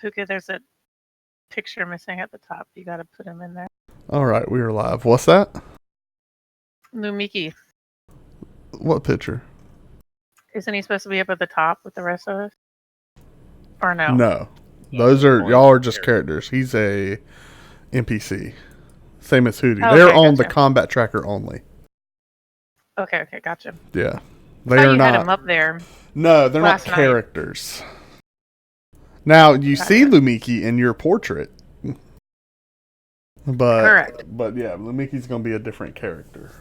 Pookha, there's a picture missing at the top. You gotta put him in there. All right, we are live. What's that? Lumiki. What picture? Isn't he supposed to be up at the top with the rest of us? Or no? No. Yeah, Those are only y'all are just characters. characters. He's a NPC. Same as Hootie. Oh, They're okay, on the gotcha. combat tracker only. Okay, gotcha. Yeah. I They thought are you not. had him up there. No, they're not last night. characters. Now you see Gotcha. Lumiki in your portrait. But Correct. But yeah, Lumiki's gonna be a different character.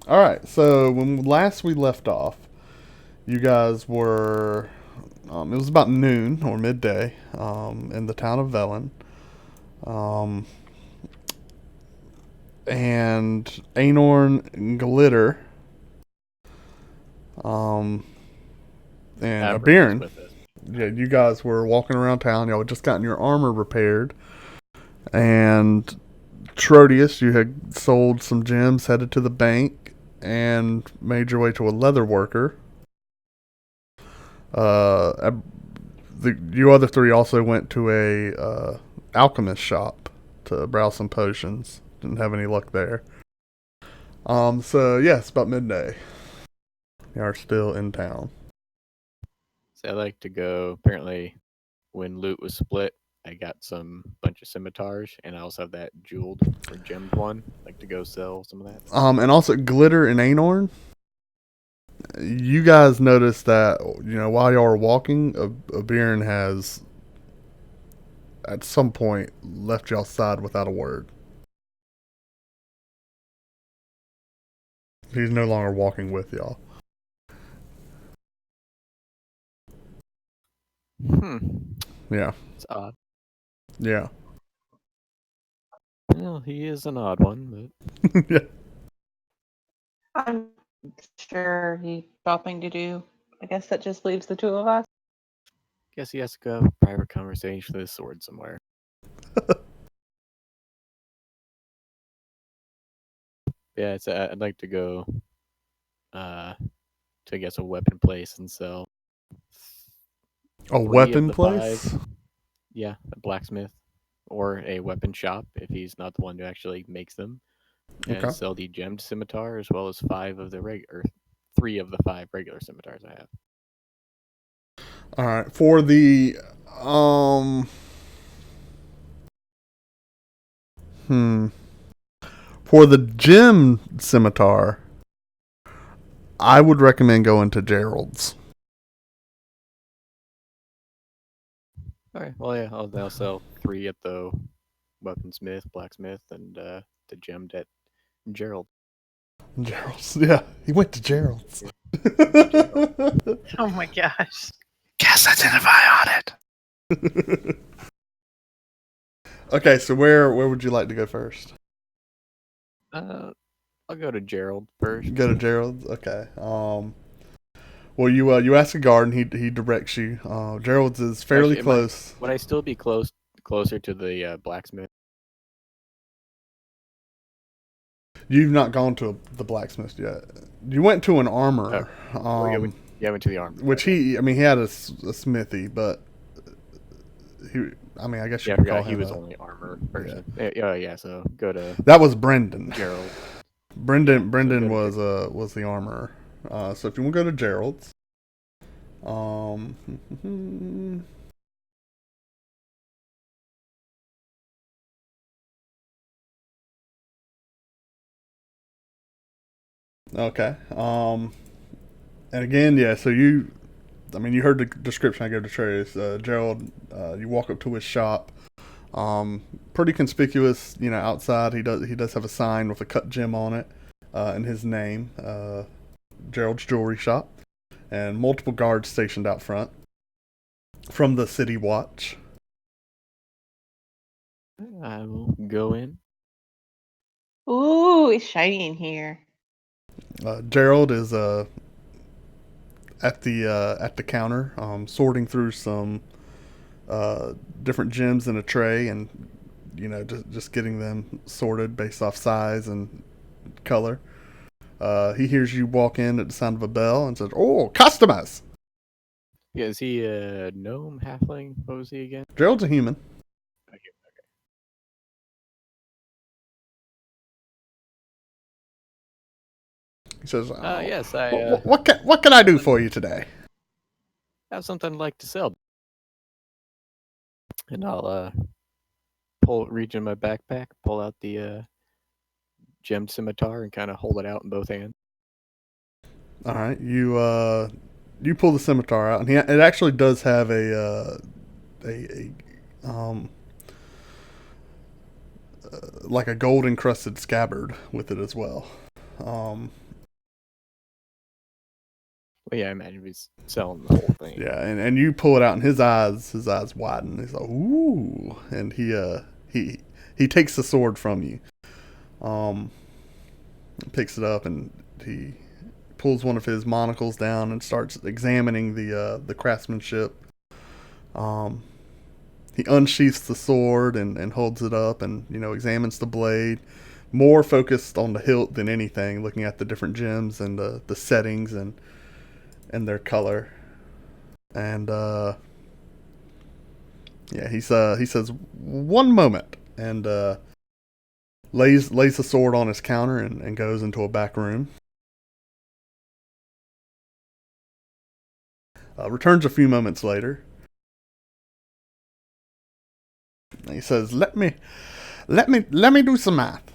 Alright, so when last we left off, you guys were it was about noon or midday, in the town of Velen. And Anorn, Glitter, and Aberrant Abirin. with us. Yeah, you guys were walking around town. Y'all had just gotten your armor repaired. And Trodius, you had sold some gems, headed to the bank, and made your way to a leather worker. You other three also went to a alchemist shop to browse some potions. Didn't have any luck there. So yeah, it's about midday. You are still in town. So I like to go. Apparently, when loot was split, I got some bunch of scimitars, and I also have that jeweled or gemmed one. I like to go sell some of that. And also Glitter and Anorn. You guys noticed that, while y'all were walking, Abirin has at some point left y'all side without a word. He's no longer walking with y'all. Yeah. It's odd. Yeah. Well, he is an odd one, but Yeah. I'm sure he's shopping to do. I guess that just leaves the two of us. guess he has to go have a private conversation with his sword somewhere. Yeah, I'd like to go to I guess a weapon place and sell A 3 of weapon the place? 5. Yeah, a blacksmith or a weapon shop if he's not the one who actually makes them, and Okay. sell the gemmed scimitar as well as 5 of the or 3 of the 5 regular scimitars I have. All right. For the for the gem scimitar, I would recommend going to Gerald's. Alright, well yeah, I'll sell 3 at the weaponsmith, blacksmith, and the gemmed at Gerald. Gerald's. Yeah, he went to Gerald's. Oh my gosh. Guess identify on it. Okay, so where would you like to go first? I'll go to Gerald first. Go to Gerald's. Okay. Well, you ask a guard, and he directs you. Gerald's is fairly Actually, close. Would I still be closer to the blacksmith? You've not gone to the blacksmith yet. You went to an armorer. I went to the armor. Which he had a smithy, but I guess you Yeah, I could call forgot he him was only armor person. Yeah, so go to That was Brendan. Gerald. Brendan So was the armorer. So if you want to go to Gerald's, okay. And again, yeah. So you heard the description I gave to Trace. Gerald, you walk up to his shop. Pretty conspicuous, outside. He does have a sign with a cut gem on it, and his name, Gerald's Jewelry Shop, and multiple guards stationed out front from the City Watch. I will go in. Ooh, it's shiny in here. Gerald is at the counter, sorting through some different gems in a tray, and just getting them sorted based off size and color. He hears you walk in at the sound of a bell and says, "Oh, customers! Yeah, is he a gnome, halfling? What was he again? Gerald's a human. Okay. He says, Yes, what can I do for you today? have something I'd like to sell. And I'll reach in my backpack, pull out the gemmed scimitar, and kind of hold it out in both hands. All right, you pull the scimitar out, and it actually does have a like a gold encrusted scabbard with it as well. Well, yeah, I imagine he's selling the whole thing. Yeah, and you pull it out, and his eyes widen. He's like, ooh, and he takes the sword from you, picks it up, and he pulls one of his monocles down and starts examining the craftsmanship. He unsheaths the sword and holds it up and examines the blade, more focused on the hilt than anything, looking at the different gems and the settings and their color. And yeah, he says, "One moment," and lays the sword on his counter and goes into a back room. Returns a few moments later. And he says, "Let me do some math."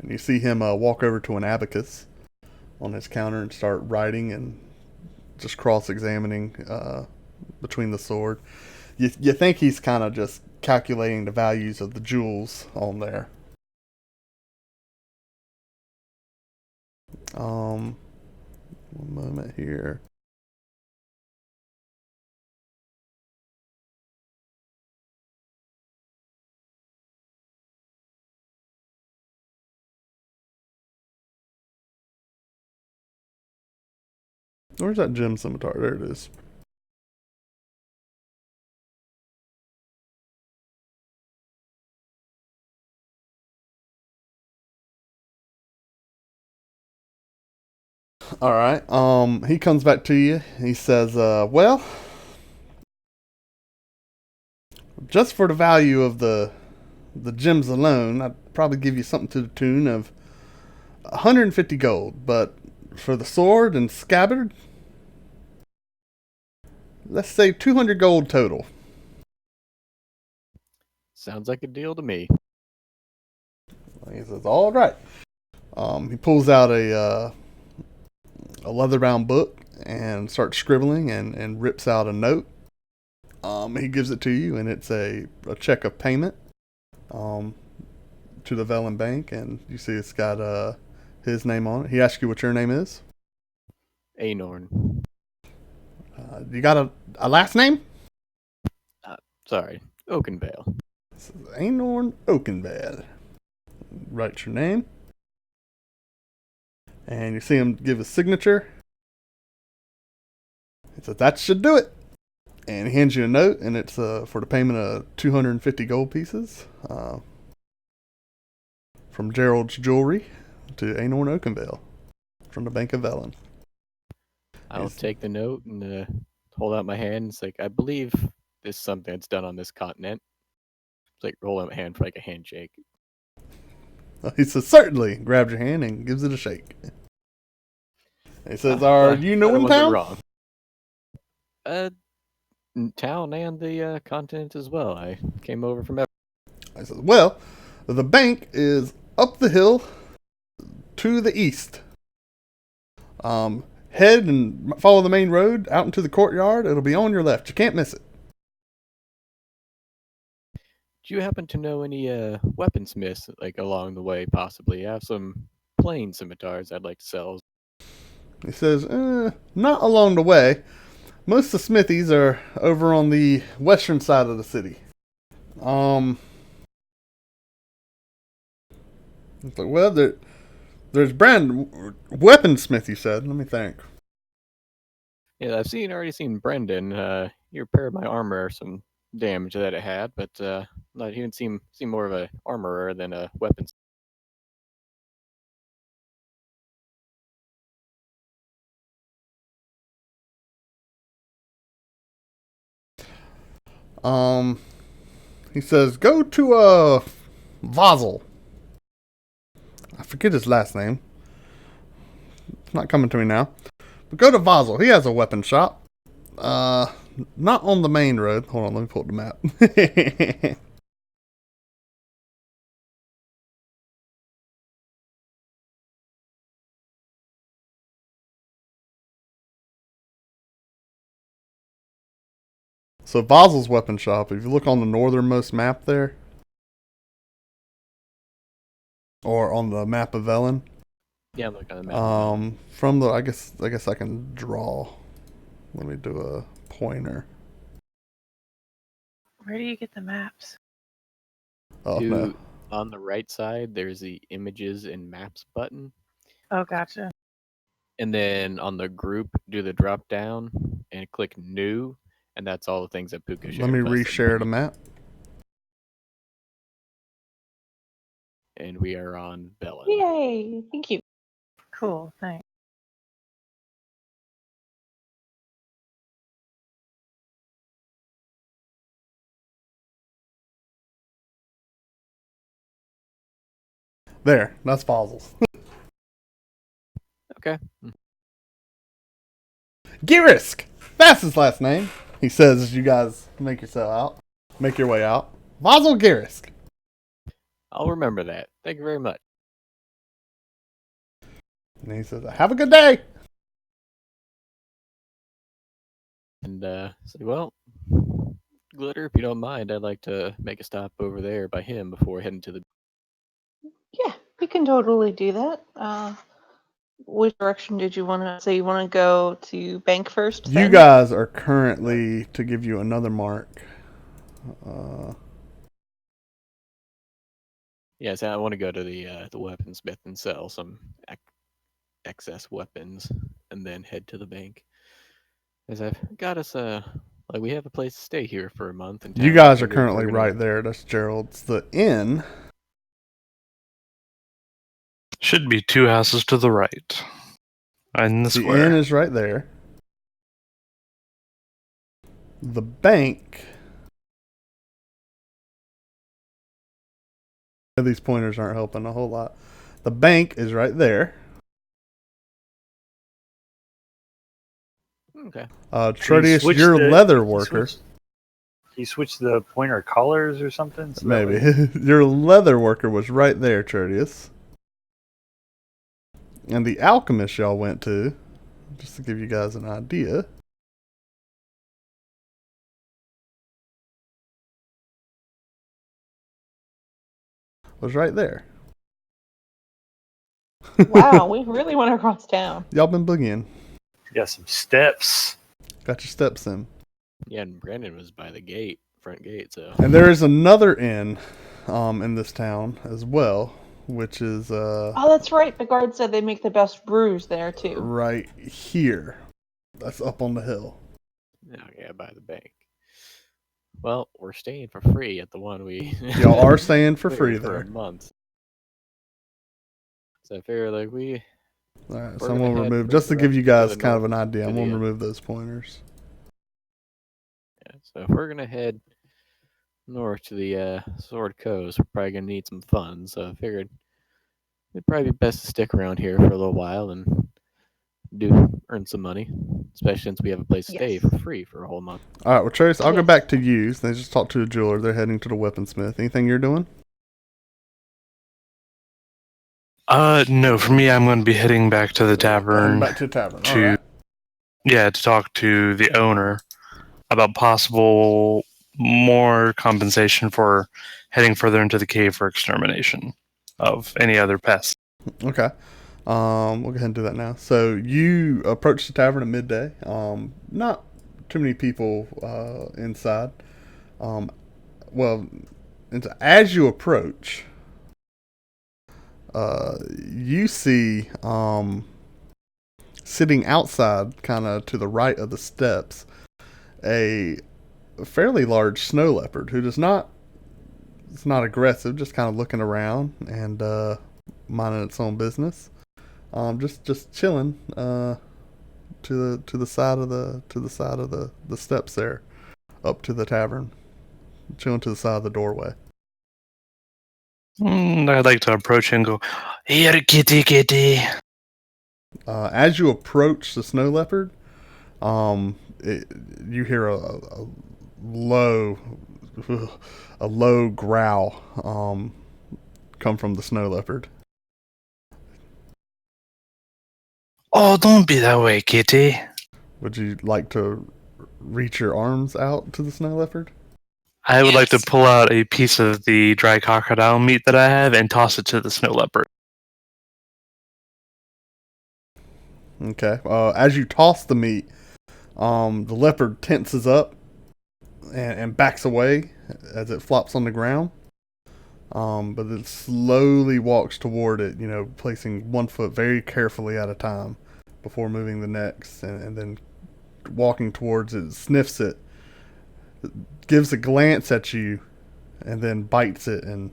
And you see him walk over to an abacus on his counter and start writing and just cross-examining between the sword. You think he's kind of just calculating the values of the jewels on there. One moment here. Where's that gem scimitar? There it is. All right. He comes back to you. He says, "Well, just for the value of the gems alone, I'd probably give you something to the tune of 150 gold. But for the sword and scabbard, let's say 200 gold total." Sounds like a deal to me. He says, "All right." He pulls out a leather-bound book and starts scribbling and rips out a note. He gives it to you, and it's a check of payment to the Velen Bank, and you see it's got his name on it. He asks you what your name is. Anorn. You got a last name? Sorry, Oakenvale. This is Anorn Oakenvale. Write your name. And you see him give his signature. He says, "That should do it." And he hands you a note, and it's for the payment of 250 gold pieces from Gerald's Jewelry to Anorn Oakenvale from the Bank of Velen. I'll take the note and hold out my hand. It's like, I believe this is something that's done on this continent. It's like hold out my hand for like a handshake. He says, "Certainly." Grabs your hand and gives it a shake. He says, "Are you new in town?" Wrong. Town and the continent as well. I came over from. I said, "Well, the bank is up the hill to the east. Head and follow the main road out into the courtyard. It'll be on your left. You can't miss it." Do you happen to know any weaponsmiths like along the way? Possibly, I have some plain scimitars I'd like to sell. He says, "Not along the way. Most of the smithies are over on the western side of the city." It's like, well, there's weaponsmith. You said. Let me think. Yeah, I've already seen Brendan. He repaired my armor, some damage that it had, but he didn't seem more of a armorer than a weapons. He says, go to Vazel. I forget his last name. It's not coming to me now. But go to Vazel. He has a weapon shop. Not on the main road. Hold on, let me pull up the map. So Vazel's weapon shop, if you look on the northernmost map there, or on the map of Velen, Yeah, I'm looking at the map. from the I guess I can draw. Let me do a pointer. Where do you get the maps? Oh no. On the right side, there's the images and maps button. Oh, gotcha. And then on the group, do the drop down and click new. And that's all the things that Pookha shared. Let me with us that reshare we the need. map. And we are on Velen. Yay! Thank you. Cool, thanks. There, that's Vazel's. Okay. Girisk! That's his last name. He says as you guys make your way out. Vazel Girisk. I'll remember that. Thank you very much. And he says, have a good day. And say, well, Glitter, if you don't mind, I'd like to make a stop over there by him before heading to the. Yeah, we can totally do that. Which direction did you want to? So you want to go to bank first? You then? guys are currently, to give you another mark. Yes, I want to go to the weaponsmith and sell some excess weapons, and then head to the bank. As I've got us like we have a place to stay here for a month. You guys are currently right there. That's Gerald's. The inn. Should be 2 houses to the right. In the The square. inn is right there. The bank. These pointers aren't helping a whole lot. The bank is right there. Okay. Tredius, switch your the- leather he worker. He switched the pointer colors or something? So that Maybe. way- Your leather worker was right there, Tredius. And the alchemist y'all went to, just to give you guys an idea. Was right there. Wow, we really went across town. Y'all been boogieing. Got some steps. Got your steps in. Yeah, and Brandon was by the front gate, so. And there is another inn in this town as well, which is Oh, that's right. The guard said they make the best brews there too. right here. That's up on the hill. Oh, yeah, by the bank. Well, we're staying for free at the one we. Y'all are staying for free for there. a month. So I figure like we. Alright, We're so I'm gonna gonna head remove, for just to the give you rest of guys the kind of north an idea, I'm to gonna the- remove those pointers. Yeah, so if we're gonna head north to the Sword Coast, we're probably gonna need some funds. So I figured it'd probably be best to stick around here for a little while and earn some money, especially since we have a place to stay Yes. for free for a whole month. Alright, well Trace, I'll go Yes. back to you. They just talked to a jeweler, they're heading to the weaponsmith. Anything you're doing? No, for me, I'm going to be heading back to the Heading tavern back to the tavern. to- Alright. to talk to the owner about possible more compensation for heading further into the cave for extermination of any other pests. Okay. We'll go ahead and do that now. So you approach the tavern at midday. Not too many people inside. As you approach, you see sitting outside, kind of to the right of the steps, a fairly large snow leopard who does not. It's not aggressive, just kind of looking around and minding its own business. Just chilling to the side of the steps there, up to the tavern. chilling to the side of the doorway. I'd like to approach and go, "Here, kitty, kitty." As you approach the Snow Leopard, you hear a low, a low growl come from the Snow Leopard. Oh, don't be that way, kitty. Would you like to reach your arms out to the Snow Leopard? I would like to pull out a piece of the dry crocodile meat that I have and toss it to the snow leopard. Okay. As you toss the meat, the leopard tenses up and backs away as it flops on the ground. But it slowly walks toward it, placing one foot very carefully at a time before moving the next, and then walking towards it, sniffs it, gives a glance at you, and then bites it and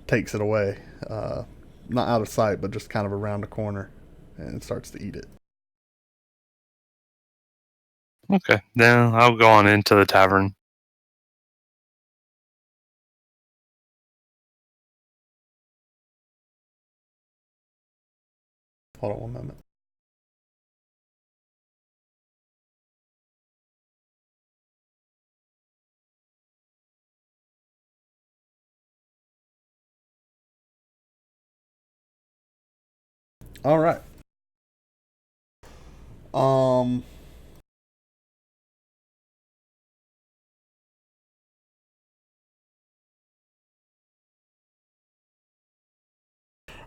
takes it away. Not out of sight, but just kind of around the corner, and starts to eat it. Okay, then I'll go on into the tavern. Hold on one moment. All right.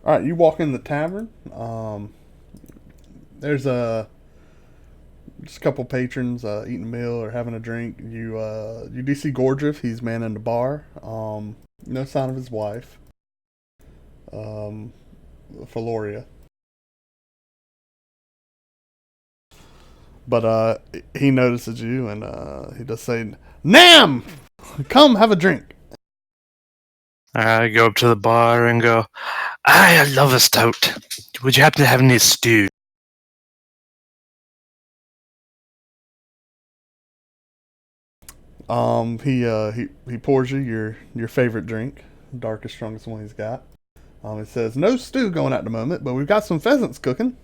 All right, you walk in the tavern. There's just a couple patrons eating a meal or having a drink. You do see Gordriff. He's manning the bar. No sign of his wife, Feloria. But he notices you, and he does say, "Nam, come have a drink." I go up to the bar and go, I love a stout. Would you happen to have any stew? He pours you your favorite drink, darkest, strongest one he's got. It says no stew going at the moment, but we've got some pheasants cooking.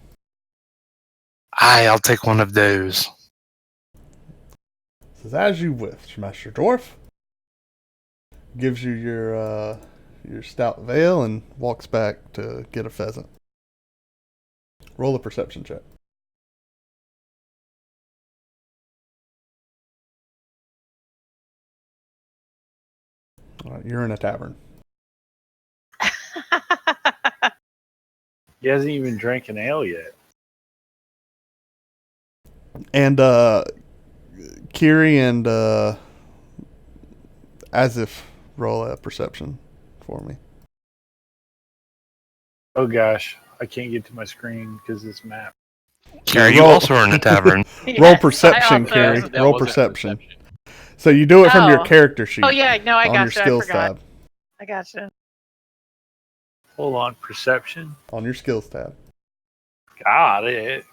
I'll take one of those. Says as you wish, Master Dwarf. Gives you your stout veil and walks back to get a pheasant. Roll a perception check. All right, you're in a tavern. He hasn't even drank an ale yet. And Kiri and as if roll a perception for me. Oh gosh, I can't get to my screen because this map. Kira, you roll- also are in a tavern. Roll Yes, perception, I also- Kiri. That Roll wasn't perception. So you do it from your Oh. character sheet. Oh yeah, no, I on your gotcha. I skills forgot. tab. I gotcha. Hold on, perception. On your skills tab. Got it.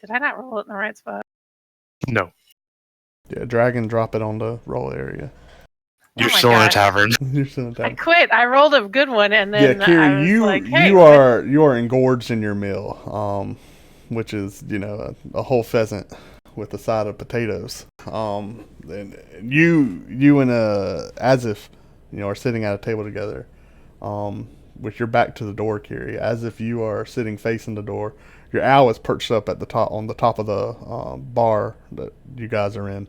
Did I not roll it in the right spot? No, Yeah, drag and drop it on the roll area. you're Oh my still in a gosh. tavern. You're still in a I tavern. quit. I rolled a good one, and then Yeah, Kiri, I was you like, "Hey, you are engorged in your meal, which is a whole pheasant with a side of potatoes. And you and as if are sitting at a table together, with your back to the door, Kiri, as if you are sitting facing the door. Your owl is perched up at the top on the top of the bar that you guys are in.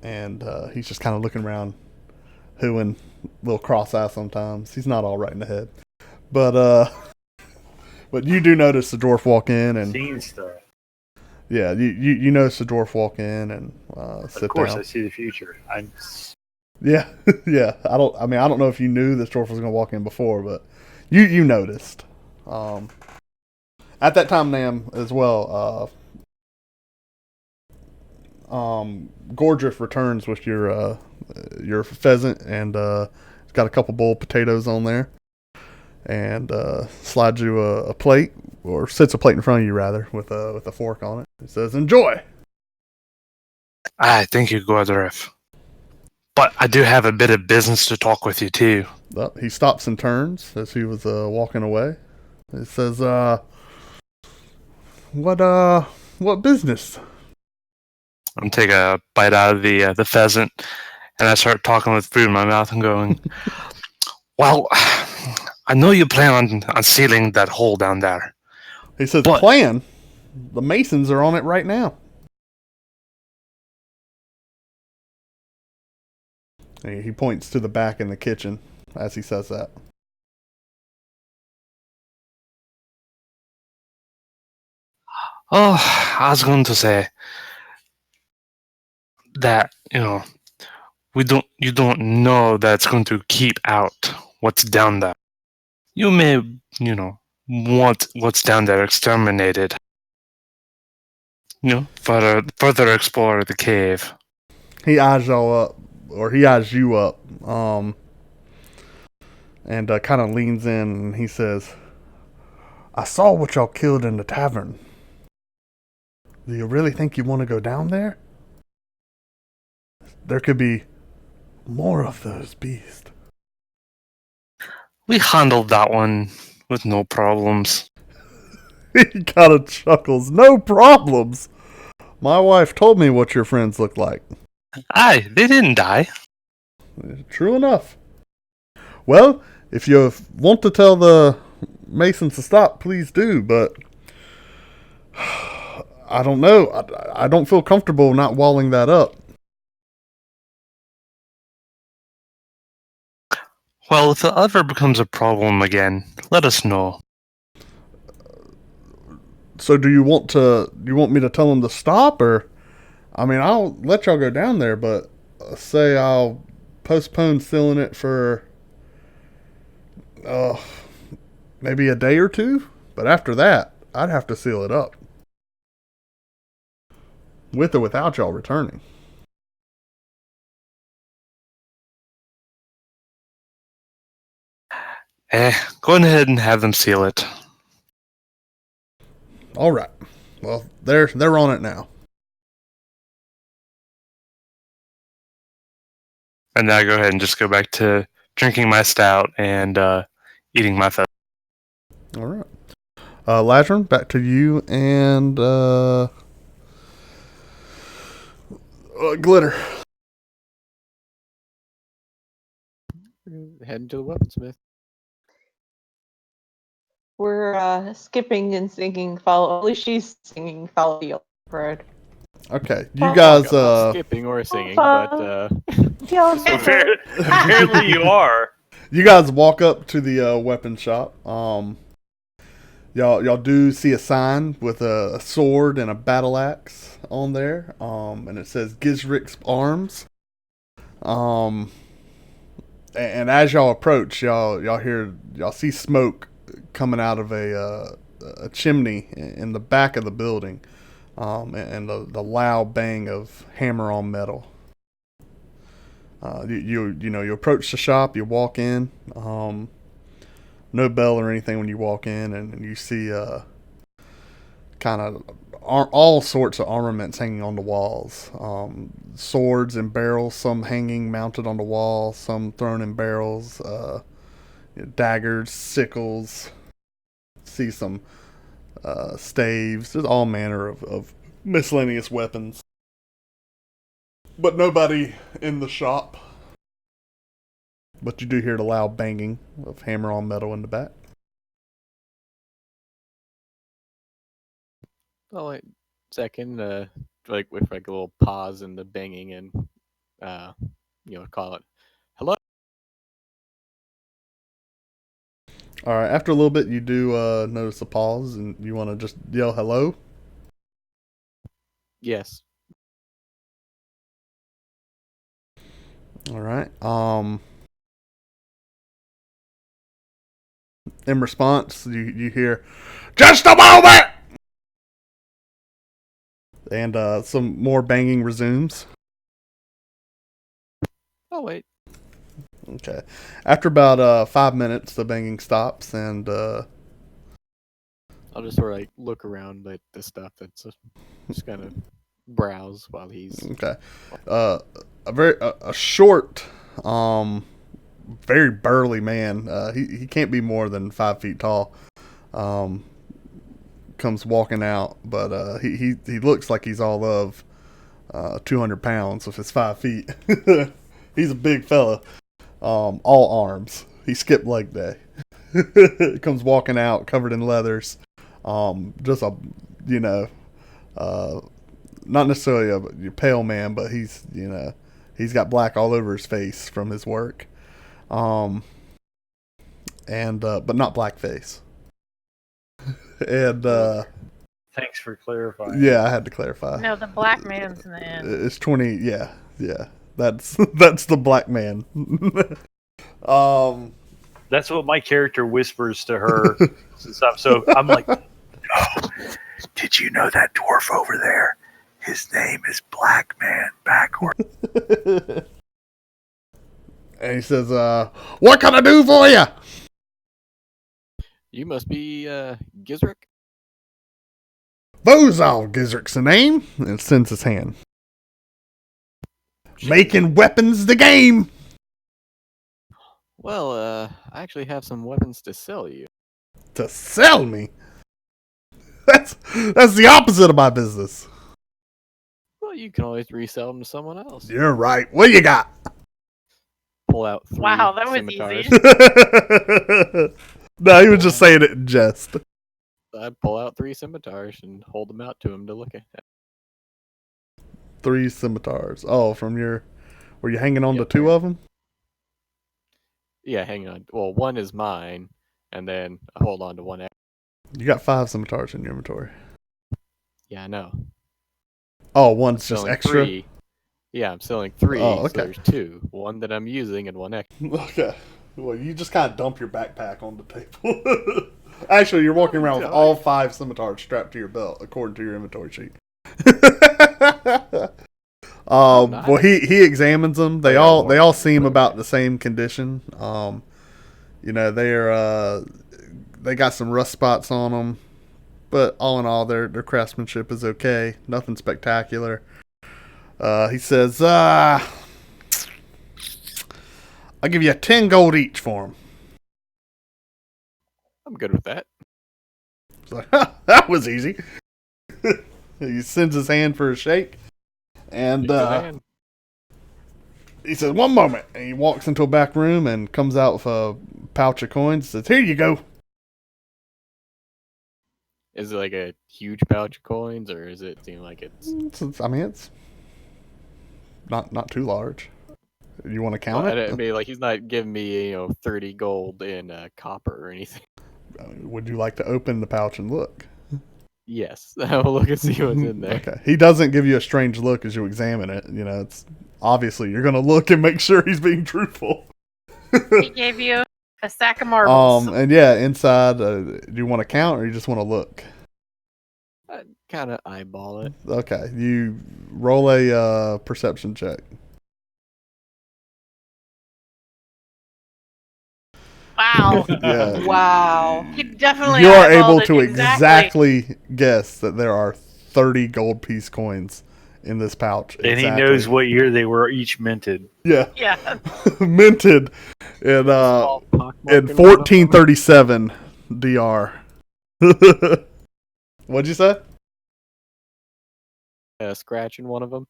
And he's just kind of looking around, hooing, a little cross-eyed sometimes. He's not all right in the head. But you do notice the dwarf walk in, and Seen stuff. yeah, you notice the dwarf walk in and sit Of course, down. I see the future. Yeah, yeah. I don't know if you knew this dwarf was going to walk in before, but you noticed. At that time, Nam, as well, Gordriff returns with your pheasant, and it's got a couple boiled potatoes on there. and slides you a plate, or sets a plate in front of you rather, with a fork on it. It says, "Enjoy." Thank you, Godref. But I do have a bit of business to talk with you too. Well, he stops and turns as he was walking away. It says, what business?" I'm taking a bite out of the pheasant, and I start talking with food in my mouth and going, "Well, I know you plan on sealing that hole down there." He says, But- "Plan? The masons are on it right now." And he points to the back in the kitchen as he says that. Oh, I was going to say that, you don't know that's going to keep out what's down there. You may, want what's down there exterminated. Further explore the cave. He eyes y'all up, or he eyes you up, and kind of leans in and he says, "I saw what y'all killed in the tavern. Do you really think you want to go down there? There could be more of those beasts." We handled that one with no problems. He kind of chuckles. "No problems. My wife told me what your friends look like." Aye, they didn't die. True enough. Well, if you want to tell the Masons to stop, please do, but I don't know. I don't feel comfortable not walling that up. Well, if it ever becomes a problem again, let us know. So do you want me to tell them to stop, or I mean, I'll let y'all go down there, but say I'll postpone sealing it for maybe a day or two, but after that, I'd have to seal it up. With or without y'all returning. Go ahead and have them seal it. All right. Well, they're on it now. And then I go ahead and just go back to drinking my stout and eating my pheasant. All right. Lazarus, back to you and Glitter. We're heading to the weaponsmith. We're skipping and singing follow. At least she's singing follow the Leopard. Okay, you Well, guys. Not skipping or singing, but Yeah, Apparently you are. You guys walk up to the weapon shop. Y'all do see a sign with a sword and a battle axe on there. And it says Gizrik's Arms. And as y'all approach, y'all see smoke coming out of a chimney in the back of the building, and the loud bang of hammer on metal. You approach the shop, you walk in, no bell or anything when you walk in, and you see kind of all sorts of armaments hanging on the walls. Swords and barrels, some hanging mounted on the wall, some thrown in barrels, daggers, sickles. See some staves. There's all manner of miscellaneous weapons. But nobody in the shop. But you do hear the loud banging of hammer on metal in the back. well, wait, second, with a little pause in the banging and call it hello. All right. After a little bit, you do notice a pause, and you want to just yell hello. Yes. All right. In response, you hear, "Just a moment!" And some more banging resumes. Oh wait. Okay. After about 5 minutes, the banging stops, and I'll just sort of like look around at the stuff that's just kind of browse while he's. okay. A short, very burly man. He can't be more than 5 feet tall. Comes walking out, but he looks like he's all of 200 pounds with his 5 feet. He's a big fella. All arms. He skipped leg day. Comes walking out covered in leathers. Just a, not necessarily a pale man, but he's got black all over his face from his work. But not black face. And Thanks for clarifying. yeah, I had to clarify. No, the black man's in the end. It's 20. Yeah. That's the black man. That's what my character whispers to her. Stuff. So I'm like, "No, did you know that dwarf over there? His name is Black Man Backward." And he says, "What can I do for you?" You must be Gizrick. Bozal Gizrick's the name, and sends his hand. Making weapons the game. Well, I actually have some weapons to sell you. To sell me? That's the opposite of my business. Well, you can always resell them to someone else. You're right. What you got? Pull out 3 Wow, that was scimitars. easy. No, he was just saying it in jest. I'd pull out 3 scimitars and hold them out to him to look at. 3 scimitars. Oh, from were you hanging on to Yep, 2 of them? Yeah, hang on. Well, 1 is mine, and then I hold on to 1 extra. You got 5 scimitars in your inventory. Yeah, I know. Oh, one's just Selling extra? 3. Yeah, I'm selling 3. Oh, So okay. there's 2. 1 that I'm using and 1 extra. Okay. Well, you just kind of dump your backpack on the table. Actually, you're walking around with all 5 scimitars strapped to your belt, according to your inventory sheet. Nice. Well, he examines them. They all seem about the same condition. They got some rust spots on them, but all in all, their craftsmanship is okay. Nothing spectacular. He says, "I'll give you 10 gold each for them." I'm good with that. It's like, that was easy. He sends his hand for a shake, and Shake his hand. he says, "One moment," and he walks into a back room and comes out with a pouch of coins. Says, "Here you go." Is it like a huge pouch of coins, or is it seem like it's? It's not too large. You want to count Well, I it? mean, like he's not giving me 30 gold in copper or anything. Would you like to open the pouch and look? Yes, I'll look and see what's in there. Okay. He doesn't give you a strange look as you examine it. It's obviously you're gonna look and make sure he's being truthful. He gave you a sack of marbles. And yeah, inside, do you want to count or you just want to look? I kind of eyeball it. Okay, you roll a perception check. Wow. Yeah. Wow. You definitely You are eyeballed able it to exactly guess that there are 30 gold piece coins in this pouch. And he Exactly. knows what year they were each minted. Yeah. Yeah. Minted in Small pock in mark in 1437 DR. What'd you say? a scratch in one of them.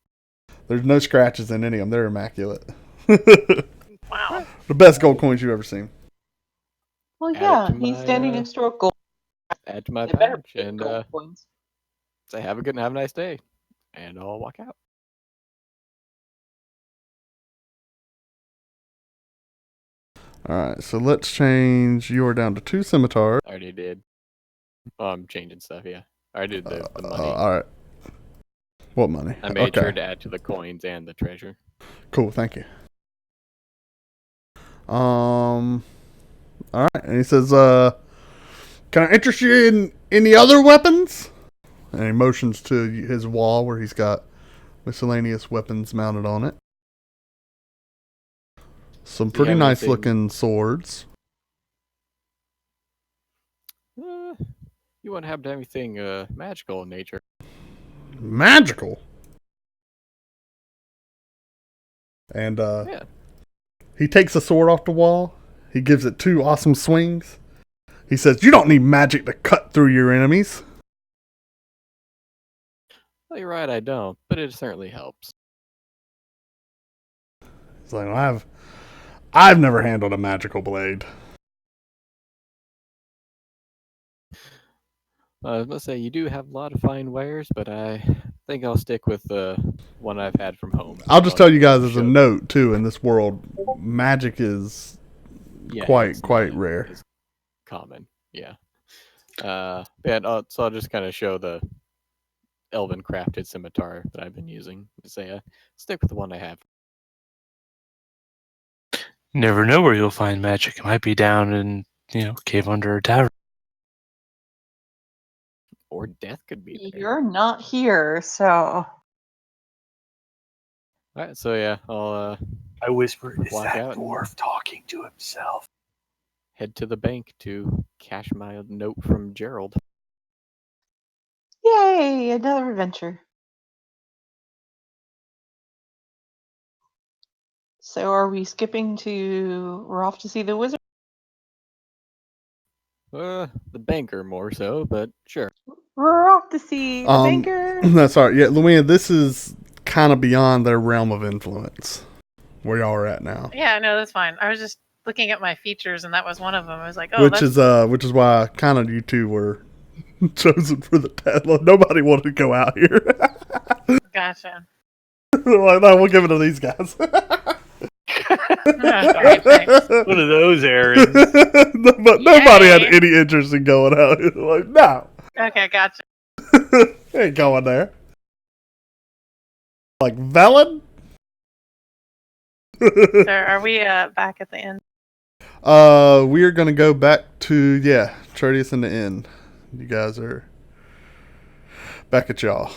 There's no scratches in any of them. They're immaculate. Wow. The best gold coins you've ever seen. Well, Add it yeah, to he's my, standing next to a gold. Add to my They better pouch be and gold coins. say have a nice day, and I'll walk out. Alright, so let's change. You are down to 2 scimitars. I already did. Oh, I'm changing stuff. Yeah, I already did the money. Alright. What money? I made okay. sure to add to the coins and the treasure. Cool, thank you. Alright, and he says, can I interest you in any other weapons? And he motions to his wall where he's got miscellaneous weapons mounted on it. Some Do you pretty have nice anything- looking swords. You wouldn't have anything magical in nature. Magical. And Yeah. he takes a sword off the wall. He gives it 2 awesome swings. He says, "You don't need magic to cut through your enemies." Well, you're right, I don't, but it certainly helps. He's like, I've never handled a magical blade. I was going to say, you do have a lot of fine wares, but I think I'll stick with the one I've had from home. I'll just tell you guys as a Show- note too. In this world, magic is Yeah, quite it's not rare. as common, yeah. So I'll just kind of show the elven crafted scimitar that I've been using to say, stick with the one I have. Never know where you'll find magic. It might be down in, cave under a tower. Or death could be there. You're not here, so All right, so yeah, I'll I whisper, "Is Walk that out and- dwarf talking to himself?" head to the bank to cash my note from Gerald. yay, another adventure. So are we skipping to we're off to see the wizard? The banker more so, but sure. We're off to see the banker. That's all right. Yeah, Luann, this is kind of beyond their realm of influence. Where y'all are at now. Yeah, no, that's fine. I was just looking at my features, and that was one of them. I was like, oh, Which is why kind of you two were chosen for the task. Nobody wanted to go out here. gotcha. They're like, no, we'll give it to these guys. All right, thanks. One of those errands. But nobody had Yay. any interest in going out here. They're like, no, Okay, gotcha. ain't going there. Like Velen? So are we back at the end? We are gonna go back to Tradius and the inn. You guys are back at y'all.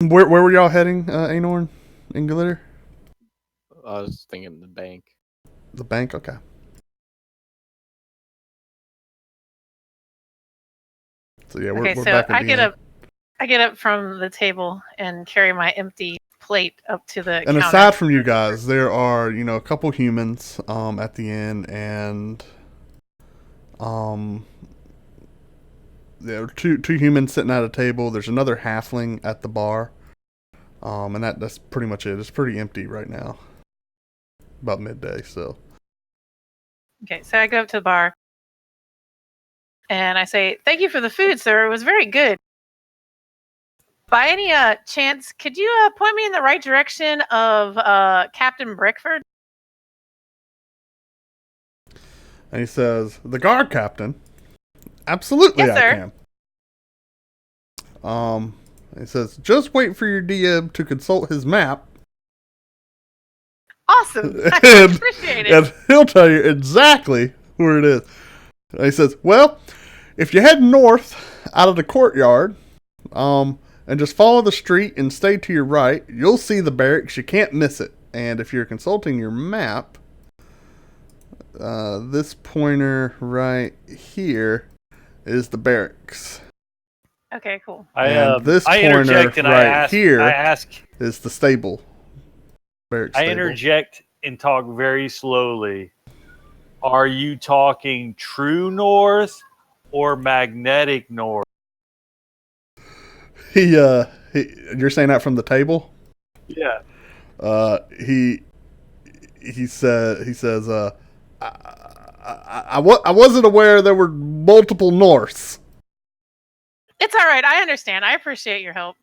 Where were y'all heading, Anorn and Glitter? I was thinking the bank. The bank, okay. So yeah, we're Okay, so back at I the get inn. I get up from the table and carry my empty plate up to the And counter. aside from you guys, there are, a couple humans at the inn, and there are two humans sitting at a table. There's another halfling at the bar. And that's pretty much it. It's pretty empty right now. About midday, so. Okay, so I go up to the bar and I say, "Thank you for the food, sir. It was very good. By any chance, could you point me in the right direction of Captain Brickford?" And he says, "The guard captain? Absolutely, Yes, I sir. can." He says, "Just wait for your DM to consult his map, Awesome. I And- appreciate it. and he'll tell you exactly where it is." And he says, "Well, if you head north out of the courtyard, and just follow the street and stay to your right, you'll see the barracks. You can't miss it. And if you're consulting your map, this pointer right here is the barracks. Okay, cool. And this I pointer interject and right I ask, here I ask, is the stable. Barracks I stable. interject and talk very slowly. Are you talking true north or magnetic north? You're saying that from the table? Yeah. He says, I wasn't aware there were multiple norths. It's all right. I understand. I appreciate your help.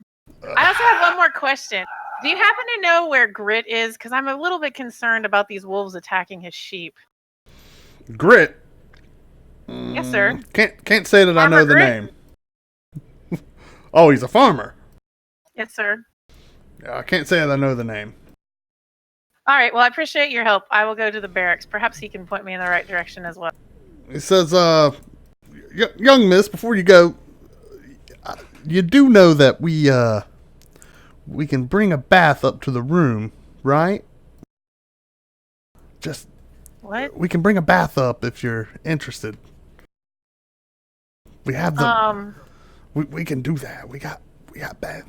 I also have one more question. Do you happen to know where Grit is? Because I'm a little bit concerned about these wolves attacking his sheep. Grit. Yes, sir. Can't say that I Farmer know the Grit? name. Oh, he's a farmer. Yes, sir. I can't say that I know the name. All right. Well, I appreciate your help. I will go to the barracks. Perhaps he can point me in the right direction as well. He says, young miss, before you go, you do know that we can bring a bath up to the room, right? Just What? we can bring a bath up if you're interested. We have the we can do that. We got bath.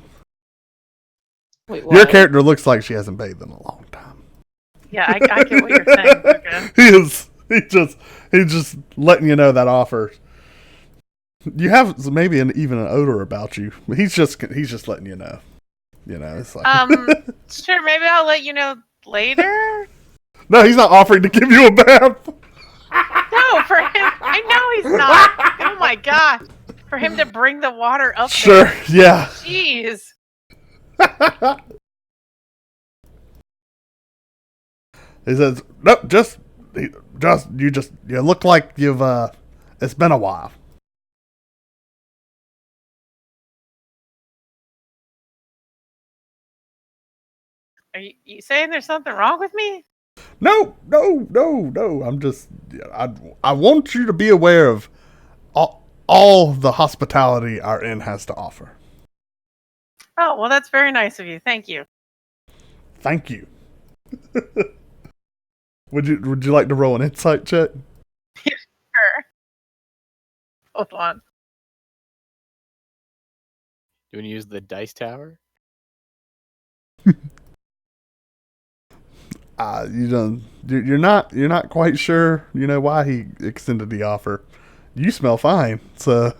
Wait, Your what? character looks like she hasn't bathed in a long time. Yeah, I get what you're saying, Pookha. He is. He's just letting you know that offer. You have maybe even an odor about you. He's just letting you know. You know, it's like Sure, maybe I'll let you know later. no, he's not offering to give you a bath. No, for him, I know he's not. Oh my gosh, for him to bring the water up Sure, there. yeah. Jeez. He says, "Nope, you look like you've it's been a while." Are you saying there's something wrong with me? No. I'm just I want you to be aware of all the hospitality our inn has to offer. Oh, well, that's very nice of you. Thank you. Thank you. Would you like to roll an insight check? Sure. Hold on. Do you want to use the dice tower? You're not quite sure, you know, why he extended the offer. You smell fine, so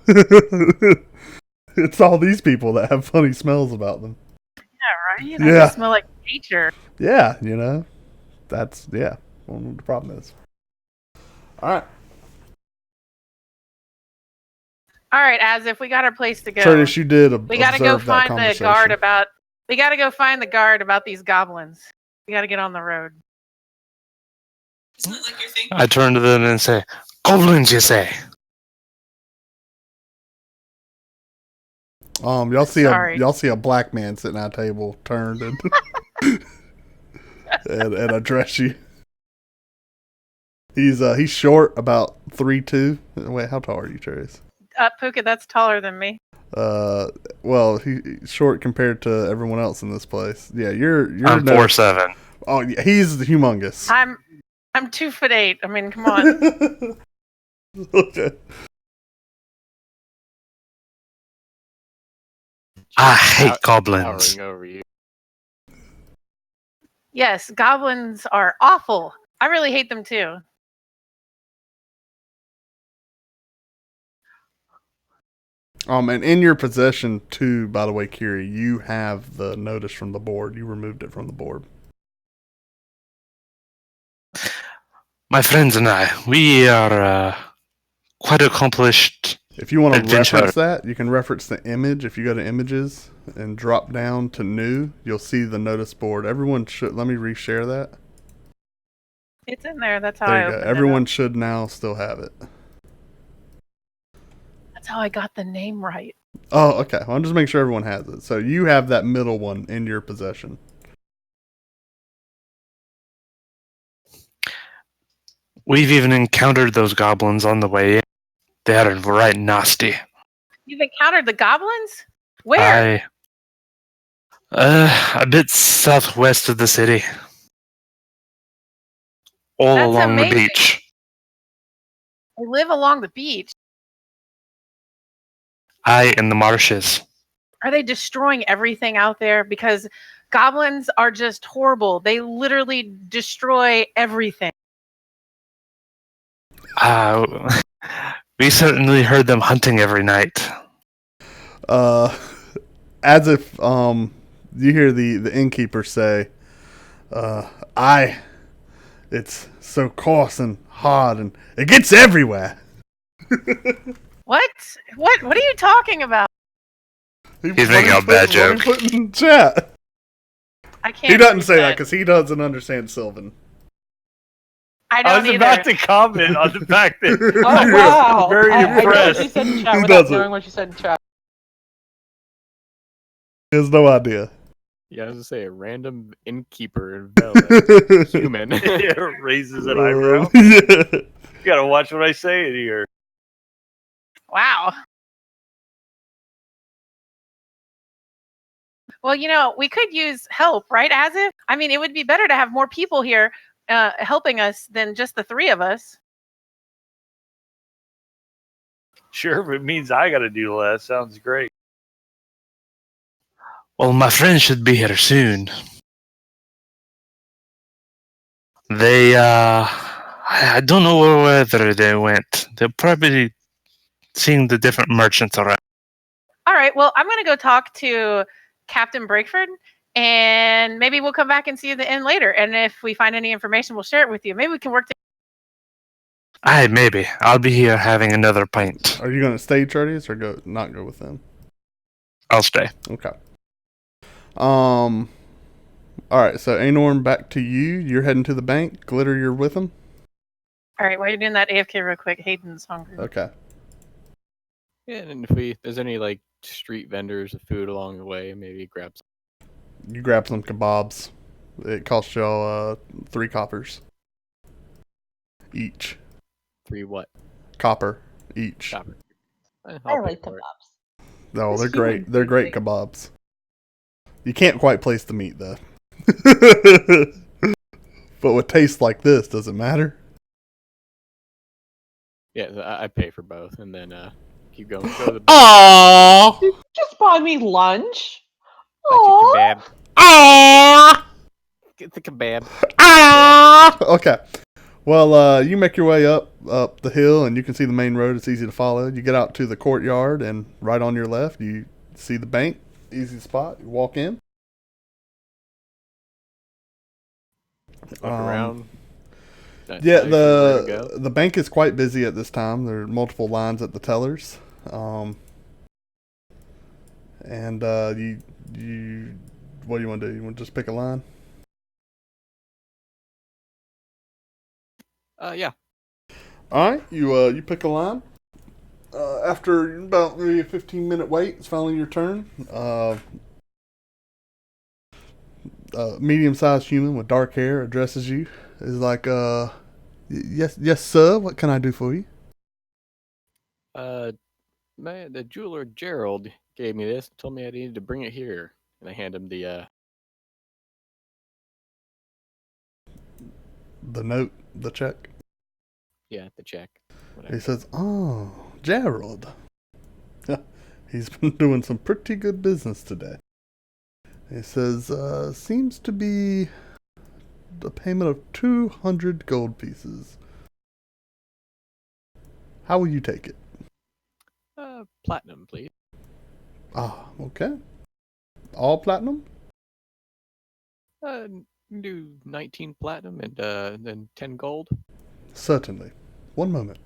it's all these people that have funny smells about them. Yeah, right? Yeah. I just smell like nature. Yeah, you know, that's what the problem is. All right, All right, as if we got our place to go. Curtis, you did. We got to go observe that find the conversation. guard about. We got to go find the guard about these goblins. We got to get on the road. Isn't it like your thing? I turn to them and say, "Goblins, you say?" Y'all see Sorry. a black man sitting at a table, turned and and address you. He's short, about 3'2". Wait, how tall are you, Trace? Pookha, that's taller than me. Well, he's short compared to everyone else in this place. Yeah, you're I'm 4'7". Oh, yeah, he's humongous. I'm 2'8". I mean, come on. Okay. I hate goblins. Towering over you. Yes, goblins are awful. I really hate them too. And in your possession too, by the way, Kiri, you have the notice from the board. You removed it from the board. My friends and I, we are quite accomplished. If you want to Adventure. reference that, you can reference the image. If you go to images and drop down to new, you'll see the notice board. Everyone should. Let me reshare that. It's in there. That's how There I you go. opened Everyone it up. should now still have it. That's how I got the name right. Oh, okay. Well, I'm just making sure everyone has it. So you have that middle one in your possession. We've even encountered those goblins on the way in. They are right nasty. You've encountered the goblins? Where? A bit southwest of the city. All That's along amazing. the beach. They live along the beach. In the marshes. Are they destroying everything out there? Because goblins are just horrible. They literally destroy everything. We certainly heard them hunting every night. As if you hear the innkeeper say, it's so coarse and hard and it gets everywhere. What? What are you talking about? He's making a bad joke. Put in chat. I can't. He doesn't read say that because he doesn't understand Sylvan. I I don't was either. about to comment on the fact that Oh, wow. very I know what impressed. she said in chat He without doesn't. knowing what she said in chat. He has no idea. Yeah, I was gonna say a random innkeeper in Bella. Human. Yeah, raises an eyebrow. Yeah. You gotta watch what I say in here. Wow. Well, we could use help, right, As if? I mean, it would be better to have more people here. helping us than just the three of us. Sure, if it means I got to do less, sounds great. Well, my friends should be here soon. They, I don't know whether they went. They're probably seeing the different merchants around. All right. Well, I'm going to go talk to Captain Breakford, and maybe we'll come back and see you at the inn later. And if we find any information, we'll share it with you. Maybe we can work together. Aye, maybe. I'll be here having another pint. Are you going to stay, Charties, or not go with them? I'll stay. Okay. All right. So Anorn, back to you. You're heading to the bank. Glitter, you're with them. All right. While you're doing that, AFK real quick. Hayden's hungry. Okay. Yeah, and if there's any like street vendors of food along the way, maybe grab some. You grab some kebabs. It costs y'all 3 coppers each. 3 what? Copper each. Copper. I I'll pay like for it. kebabs. Oh, This they're great. human They're great thing. kebabs. You can't quite place the meat though. But with taste like this, does it matter? Yeah, so I pay for both, and then keep going. Go to the Aww. Did you just buy me lunch? Got your Aw. kebab. Aww. Get the kebab. Aww. Okay. Well, you make your way up the hill, and you can see the main road. It's easy to follow. You get out to the courtyard, and right on your left, you see the bank. Easy spot. You walk in. Look around. Yeah, Nice, where to go. the bank is quite busy at this time. There are multiple lines at the tellers. And you what do you want to do? You want to just pick a line? Yeah. All right, you pick a line. After about maybe a 15-minute wait, it's finally your turn. Medium-sized human with dark hair addresses you. Is like, yes, sir. What can I do for you? Man, the jeweler Gerald gave me this and told me I needed to bring it here. And I hand him the Note, the check. the check. Whatever. He says, "Oh, Gerald. He's been doing some pretty good business today." He says, "Seems to be a payment of 200 gold pieces. How will you take it?" Platinum, please. Ah, okay. All platinum? Do 19 platinum and then 10 gold. Certainly. One moment.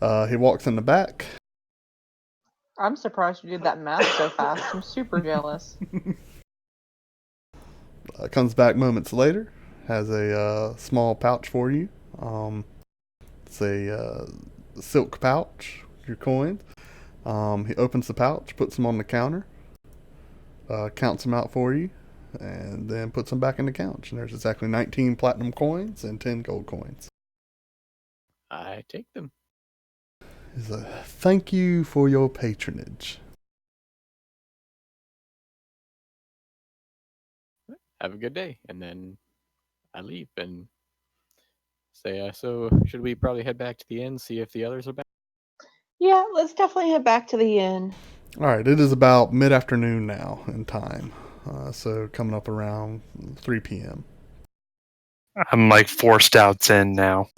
He walks in the back. I'm surprised you did that math so fast. I'm super jealous. Comes back moments later. Has a small pouch for you. It's a silk pouch with your coins. He opens the pouch, puts them on the counter, counts them out for you, and then puts them back in the couch. And there's exactly 19 platinum coins and 10 gold coins. I take them. He's like, "Thank you for your patronage." Have a good day. And then I leave and say, so should we probably head back to the inn, see if the others are back? Yeah, let's definitely head back to the inn. All right, it is about mid-afternoon now in time. So coming up around 3 p.m. I'm like 4 stouts in now.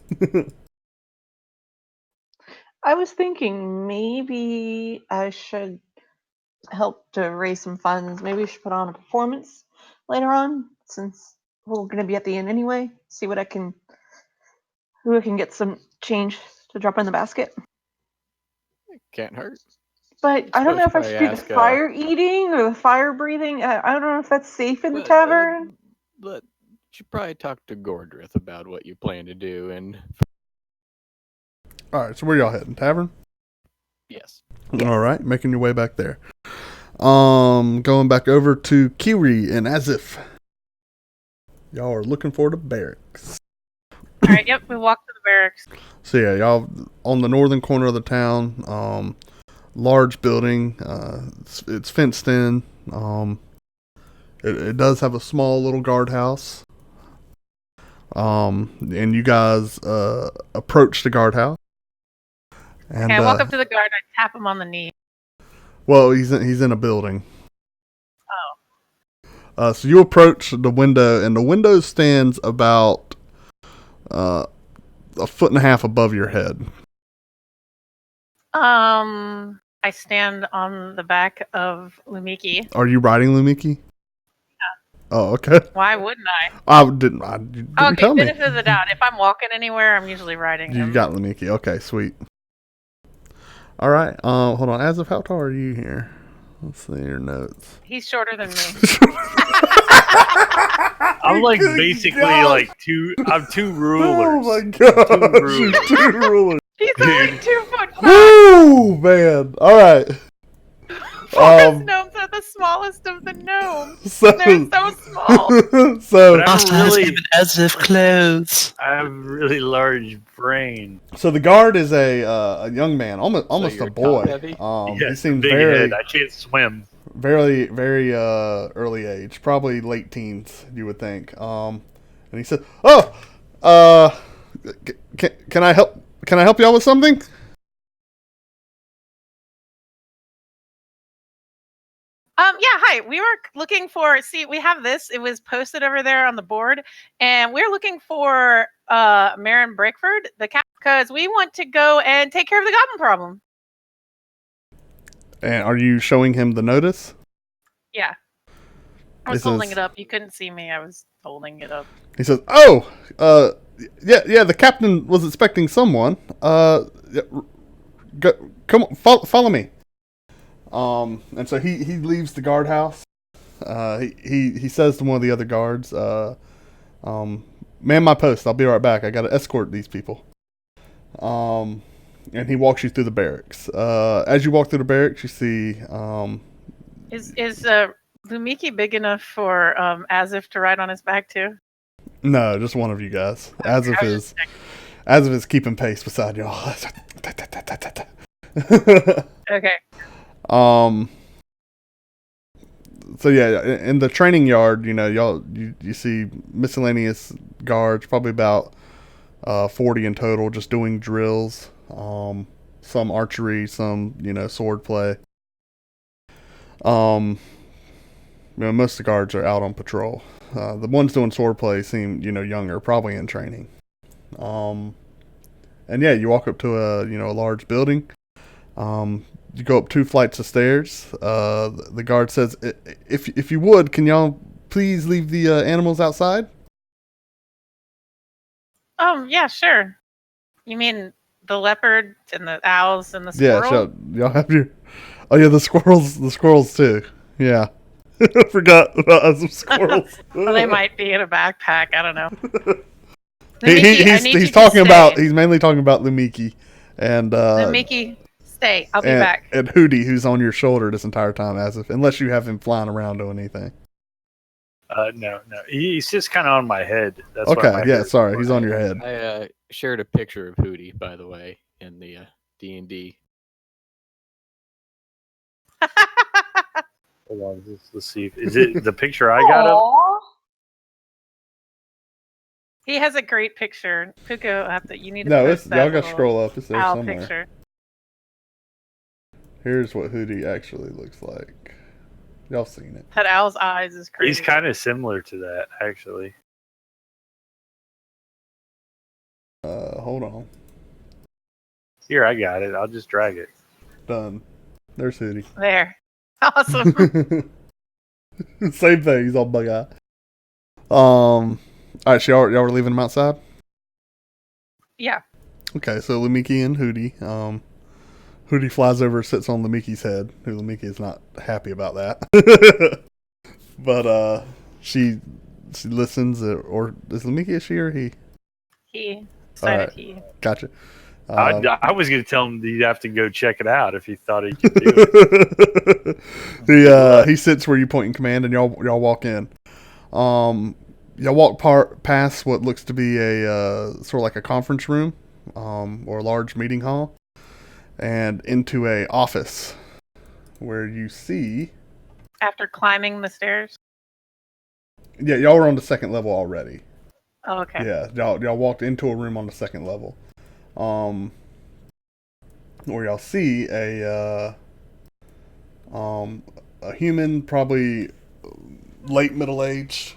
I was thinking maybe I should help to raise some funds. Maybe we should put on a performance later on, since we're going to be at the inn anyway. See what who I can get some change to drop in the basket. Can't hurt. But I don't know if I should do the Suppose you fire eating or the fire breathing. I don't know if that's safe in the But, tavern. You should probably talk to Gordrith about what you plan to do. And All right, so where y'all heading? Tavern? yes. All right, making your way back there. Going back over to Kiri and Azif. Y'all are looking for the barracks. All right. Yep. We walked to the barracks. So yeah, y'all on the northern corner of the town. Large building. It's fenced in. It does have a small little guardhouse. And you guys approach the guardhouse. And Okay, I walk up to the guard and I tap him on the knee. well, he's in a building. So you approach the window, and the window stands about a foot and a half above your head. I stand on the back of Lumiki. Are you riding Lumiki? Oh, okay. Why wouldn't I? You didn't Okay, tell me. benefit of the doubt. If I'm walking anywhere, I'm usually riding You him. got Lumiki. Okay, sweet. All right. Hold on. As of how tall are you here? Let's see your notes. He's shorter than me. I'm like Good basically God. like I'm two rulers. Oh my god. Two rulers. Two rulers. He's only 2 foot 5. Woo, man. All right. Forest gnomes are the smallest of the gnomes. So, They're so small. so, But Last time I was given as if clothes. I have a really large brain. so the guard is a young man, almost you're a boy. top-heavy? He Yes, seems big very, head. I can't swim. very, very early age, probably late teens, you would think. And he said, "Oh, can I help? Can I help y'all with something?" Yeah, hi. We were looking for, we have this. It was posted over there on the board, and we're looking for Marin Brickford, the cat, because we want to go and take care of the goblin problem. And are you showing him the notice? Yeah. I was This holding is- it up. You couldn't see me. I was holding it up. He says, "Oh, yeah. The captain was expecting someone. Yeah, come on, follow me." And so he leaves the guardhouse. He says to one of the other guards, "Man my post. I'll be right back. I got to escort these people." And he walks you through the barracks. As you walk through the barracks, you see, Is Lumiki big enough for Azif to ride on his back too? no, just one of you guys. As if I was is just checking. as if it's keeping pace beside y'all. Okay. So yeah, in the training yard, you see miscellaneous guards, probably about 40 in total, just doing drills. Some archery, some sword play. Most of the guards are out on patrol. The ones doing sword play seem younger, probably in training. And yeah, you walk up to a large building. You go up 2 flights of stairs. The guard says, "If you would, can y'all please leave the animals outside?" Yeah, sure. You mean the leopard and the owls and the Yeah, squirrel? y'all have your. Oh yeah, the squirrels too. Yeah, forgot about some squirrels. Well, they might be in a backpack. I don't know. He's talking about. He's mainly talking about Lumiki and Lumiki, stay. I'll be back. and Hootie, who's on your shoulder this entire time, unless you have him flying around doing anything. No. He's just kind of on my head. That's why Okay, my yeah, hair's sorry, flying. he's on your head. I shared a picture of Hootie, by the way, in the D&D. Hold on, let's see. Is it the picture I got of? Aw. He has a great picture. Puka, you need to No, post y'all that got to little scroll up. It's there owl somewhere. picture. Here's what Hootie actually looks like. Y'all seen it. That owl's eyes is crazy. He's kind of similar to that, actually. Hold on. Here, I got it. I'll just drag it. Done. There's Hootie. There. Awesome. Same thing. He's all bug eye. All right, so y'all were leaving him outside? Yeah. Okay, so Lumiki and Hootie. Hootie flies over, sits on Lumiki's head. Who Lumiki is not happy about that. But she listens, or is Lumiki a she or he? He. Decided Alright. he. Gotcha. I was going to tell him that he'd have to go check it out if he thought he could do it. He sits where you point in command, and y'all walk in. Y'all walk past what looks to be a sort of like a conference room, or a large meeting hall, and into a office where you see. After climbing the stairs. Yeah, y'all were on the second level already. Oh, okay. Yeah, y'all walked into a room on the second level, where y'all see a human, probably late middle age.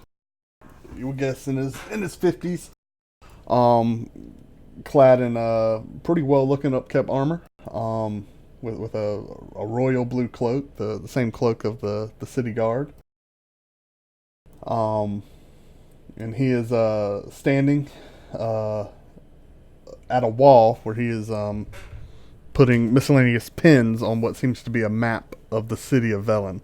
You would guess in his 50s, clad in a pretty well looking upkept armor, with a royal blue cloak, the same cloak of the city guard. And he is standing at a wall where he is putting miscellaneous pins on what seems to be a map of the city of Velen.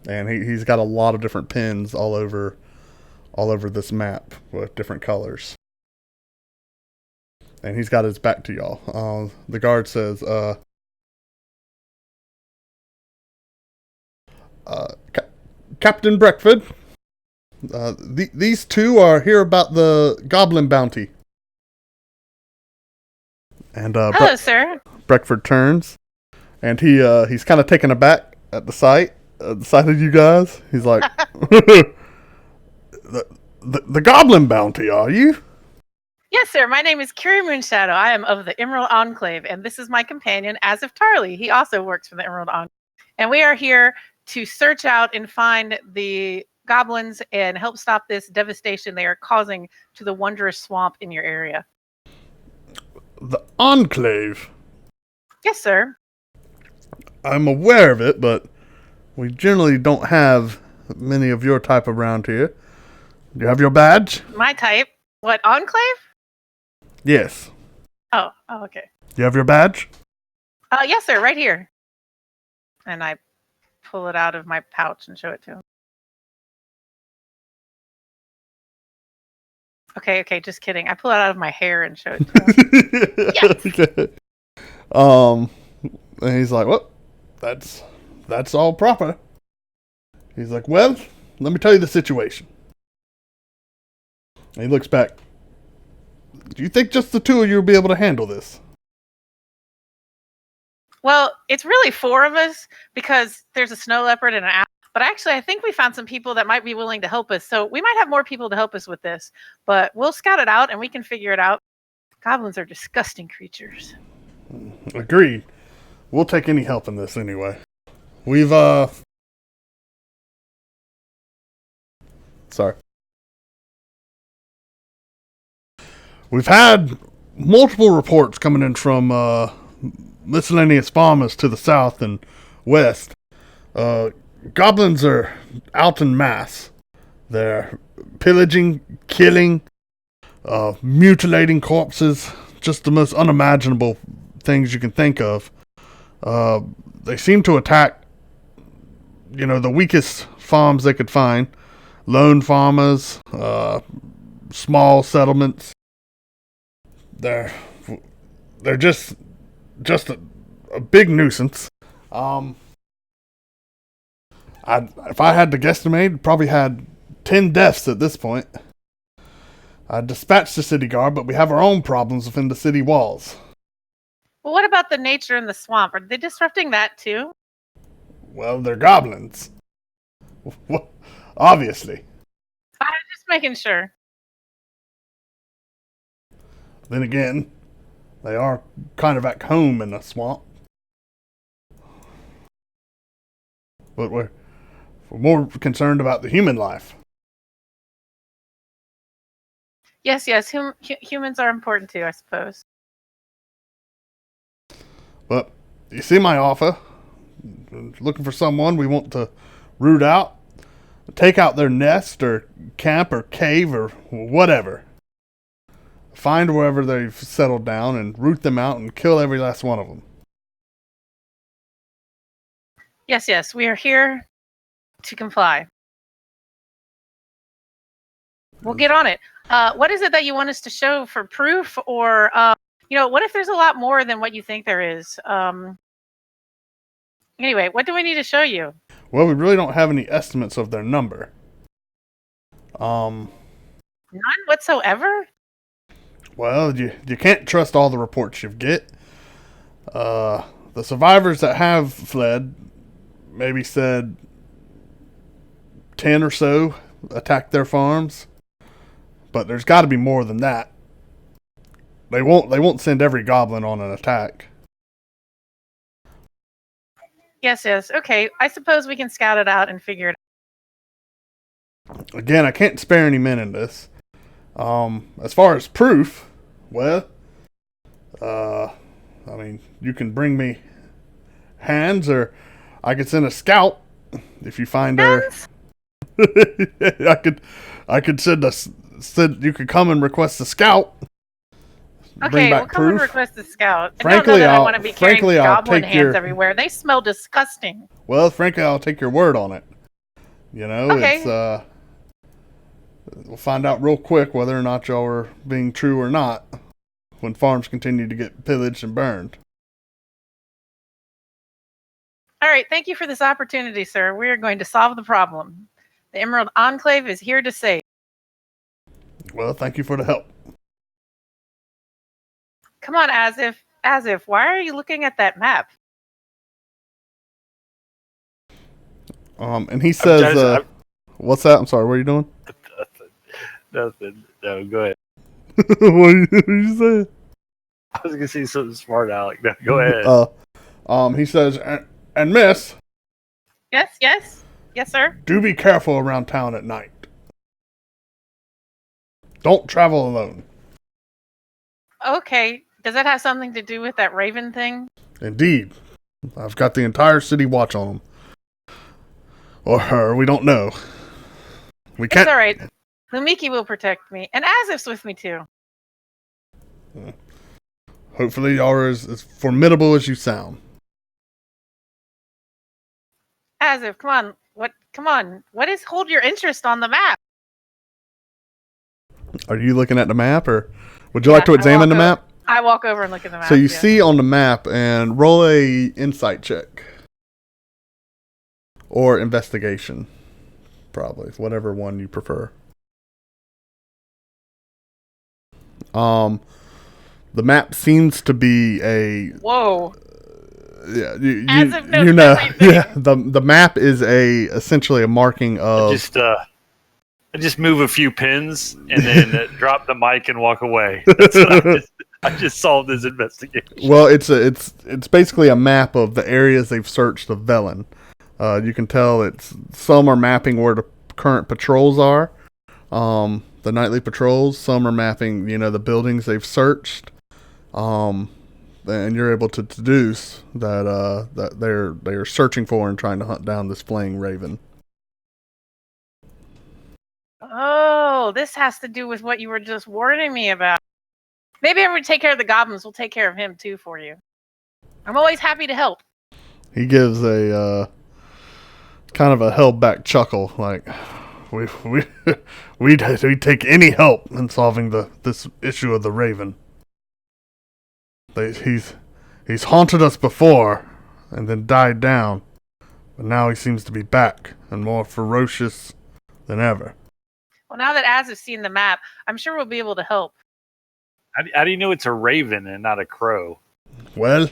And he's got a lot of different pins all over this map with different colors. And he's got his back to y'all. The guard says, Captain Breckford, these two are here about the Goblin Bounty. And Hello, sir. Breckford turns, and he's kind of taken aback at the sight of you guys. He's like, the Goblin Bounty, are you? Yes, sir. My name is Curie Moonshadow. I am of the Emerald Enclave, and this is my companion, Asif Tarley. He also works for the Emerald Enclave. And we are here to search out and find the goblins and help stop this devastation they are causing to the wondrous swamp in your area. The Enclave? Yes, sir. I'm aware of it, but we generally don't have many of your type around here. Do you have your badge? My type. What, Enclave? Yes. Oh, okay. Do you have your badge? Yes, sir, right here. And I pull it out of my pouch and show it to him. Okay, just kidding. I pull it out of my hair and show it to him. Yes! Okay. And he's like, well, that's all proper. He's like, well, let me tell you the situation. And he looks back. Do you think just the two of you will be able to handle this? Well, it's really 4 of us because there's a Snow Leopard and an owl. But actually, I think we found some people that might be willing to help us. So we might have more people to help us with this. But we'll scout it out and we can figure it out. Goblins are disgusting creatures. Agreed. We'll take any help in this anyway. We've, Sorry. We've had multiple reports coming in from, miscellaneous farmers to the south and west. Goblins are out en masse. They're pillaging, killing, mutilating corpses, just the most unimaginable things you can think of. They seem to attack, the weakest farms they could find. Lone farmers, small settlements. They're just a big nuisance. If I had to guesstimate, probably had 10 deaths at this point. I dispatched the city guard, but we have our own problems within the city walls. Well, what about the nature in the swamp? Are they disrupting that too? Well, they're goblins. Obviously. I'm just making sure. Then again, they are kind of at home in the swamp. But we're more concerned about the human life. Yes. Humans are important too, I suppose. But you see my offer. Looking for someone we want to root out. Take out their nest or camp or cave or whatever. Find wherever they've settled down and root them out and kill every last one of them. Yes, we are here to comply. We'll get on it. What is it that you want us to show for proof? Or, what if there's a lot more than what you think there is? Anyway, what do we need to show you? Well, we really don't have any estimates of their number. None whatsoever? Well, you can't trust all the reports you get. The survivors that have fled maybe said 10 or so attack their farms, but there's got to be more than that. They won't send every goblin on an attack. Yes. Okay. I suppose we can scout it out and figure it out. Again, I can't spare any men in this. As far as proof, well, I mean, you can bring me hands, or I could send a scout if you find her. I could send you could come and request a scout. Okay, we'll come and request a scout. Frankly, I want to be carrying I'll goblin take hands everywhere. They smell disgusting. Well, frankly, I'll take your word on it. You know, okay. We'll find out real quick whether or not y'all are being true or not when farms continue to get pillaged and burned. All right, thank you for this opportunity, sir. We are going to solve the problem. The Emerald Enclave is here to save. Well, thank you for the help. Come on, as if. Why are you looking at that map? And he says, what's that? I'm sorry, what are you doing? Nothing. No, go ahead. What are you saying? I was gonna say something smart, Alec. No, go ahead. He says, and miss. Yes, sir. Do be careful around town at night. Don't travel alone. Okay. Does that have something to do with that raven thing? Indeed. I've got the entire city watch on them. Or her, we don't know. We can't. It's alright. Lumiki will protect me. And Azif's with me too. Hopefully y'all are as formidable as you sound. Azif, come on. Hold your interest on the map? Are you looking at the map, or would you like to examine the map? I walk over and look at the map. So you see on the map, and roll a insight check. Or investigation. Probably. Whatever one you prefer. The map seems to be a... Whoa. Yeah, you know. Yeah, the map is essentially a marking of... I just move a few pins and then drop the mic and walk away. That's what I just solved this investigation. Well, it's basically a map of the areas they've searched of Velen. You can tell some are mapping where the current patrols are, the nightly patrols. Some are mapping, the buildings they've searched, and you're able to deduce that they're searching for and trying to hunt down this flaying raven. Oh, this has to do with what you were just warning me about. Maybe I would take care of the goblins. We'll take care of him too for you. I'm always happy to help. He gives a kind of a held back chuckle, like we'd take any help in solving this issue of the raven. He's haunted us before and then died down, but now he seems to be back and more ferocious than ever. Well, now that Az has seen the map, I'm sure we'll be able to help. How do you know it's a raven and not a crow? Well,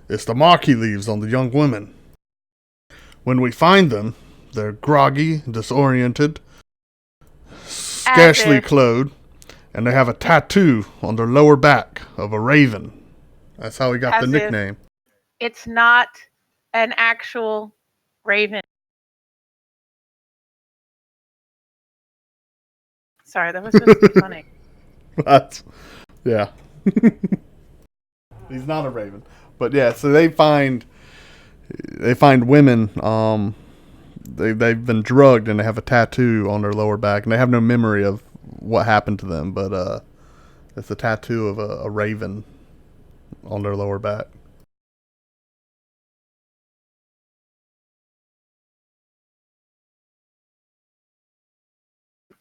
it's the mark he leaves on the young women. When we find them, they're groggy, disoriented, scarcely clothed, and they have a tattoo on their lower back of a raven. That's how he got the nickname. It's not an actual raven. Sorry, that was supposed to be funny. Yeah. He's not a raven. But yeah, so they find women, they've been drugged and they have a tattoo on their lower back, and they have no memory of what happened to them, but it's a tattoo of a raven on their lower back.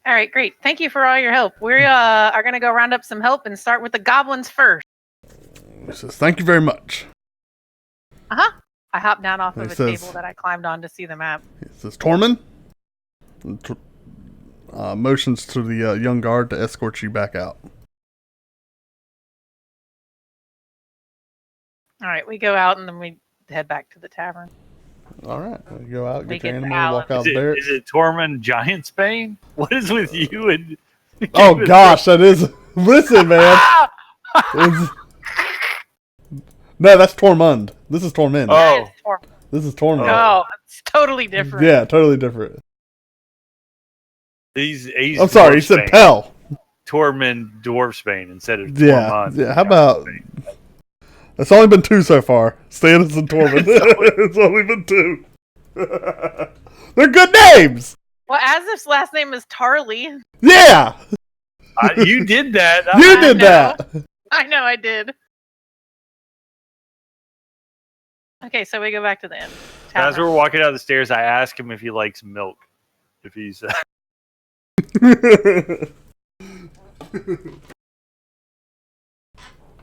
All right, great. Thank you for all your help. We are going to go round up some help and start with the goblins first. He says, thank you very much. Uh-huh. I hopped down off of a table that I climbed on to see the map. It says, Tormund motions to the young guard to escort you back out. All right, we go out and then we head back to the tavern. All right. You go out, We get your get animal, Alan. walk out Is there. it Tormund Giantsbane? What is with you and? Oh gosh, that is. Listen, man. It's- No, that's Tormund. This is Tormund. Oh. That is Tormund. This is Tormund. Oh, it's totally different. Yeah, totally different. He's I'm sorry, you said Dwarfsbane. Pell. Tormund Dwarfsbane instead of Yeah, Tormund. yeah. How about? It's only been 2 so far. Stannis and Tormund. It's only been 2. They're good names. Well, Azif's last name is Tarly. Yeah, You did that. you I did know. that. I know I did. Okay, so we go back to the inn. As Tavern. we're walking down the stairs, I ask him if he likes milk. If he's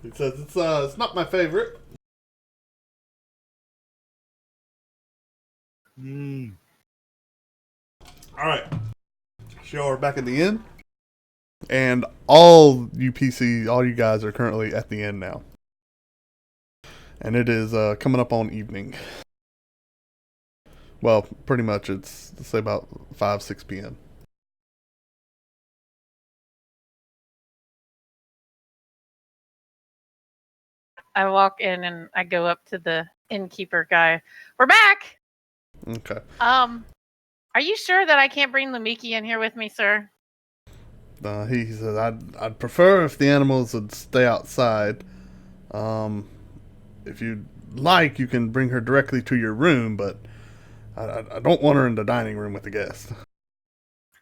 He says it's not my favorite. All right, so we're back at the inn, and all you guys are currently at the inn now, and it is coming up on evening. Well, pretty much it's, let's say, about 5-6 p.m. I walk in and I go up to the innkeeper guy. We're back. Okay. Are you sure that I can't bring Lumiki in here with me, sir? He says, I'd prefer if the animals would stay outside. If you'd like, you can bring her directly to your room, but I don't want her in the dining room with the guest.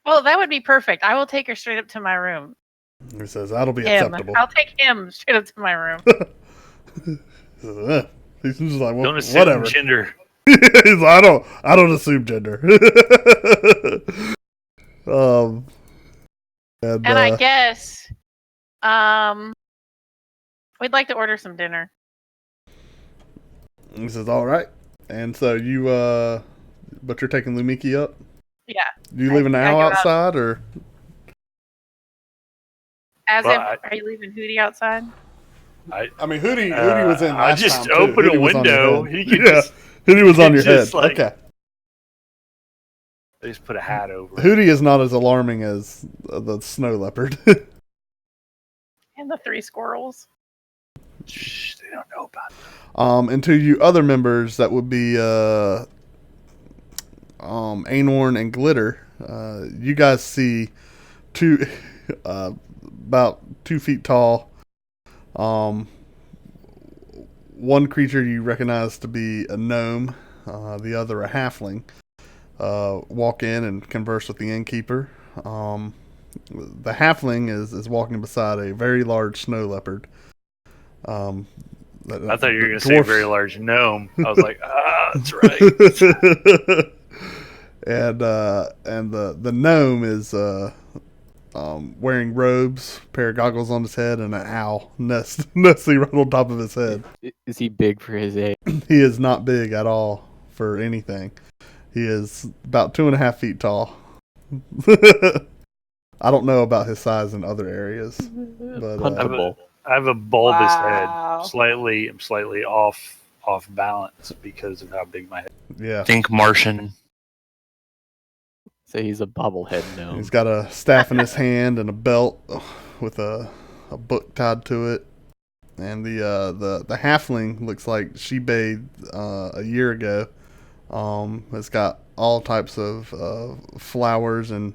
Well, that would be perfect. I will take her straight up to my room. He says, that'll be Him. acceptable. I'll take him straight up to my room. He says, He's just like, well, don't assume whatever. gender. He's like, I don't assume gender. And I guess, we'd like to order some dinner. He says, all right. And so you, but you're taking Lumiki up? Yeah. You leaving I now go out. outside, or? Are you leaving Hootie outside? I mean, Hootie was in I last just time, too. open a Hootie was on your window. head. He could Yeah, just Hootie was on your head. just, like- Okay. they just put a hat over. it. Hootie is not as alarming as the Snow Leopard. And the 3 squirrels. Shh, they don't know about it. And to you other members, that would be Anorn and Glitter. You guys see two, about 2 feet tall. One creature you recognize to be a gnome, the other a halfling. Walk in and converse with the innkeeper. The halfling is walking beside a very large snow leopard. I thought you were going to say a very large gnome. I was like, that's right. and the gnome is wearing robes, pair of goggles on his head, and an owl nesting right on top of his head. Is he big for his age? He is not big at all for anything. He is about 2.5 feet tall. I don't know about his size in other areas, but Huntable. I have a bulbous Wow. head. I'm slightly off balance because of how big my head is. yeah, Think Martian. So he's a bobblehead gnome. he's got a staff in his hand and a belt with a book tied to it. And the halfling looks like she bathed a year ago. It's got all types of flowers and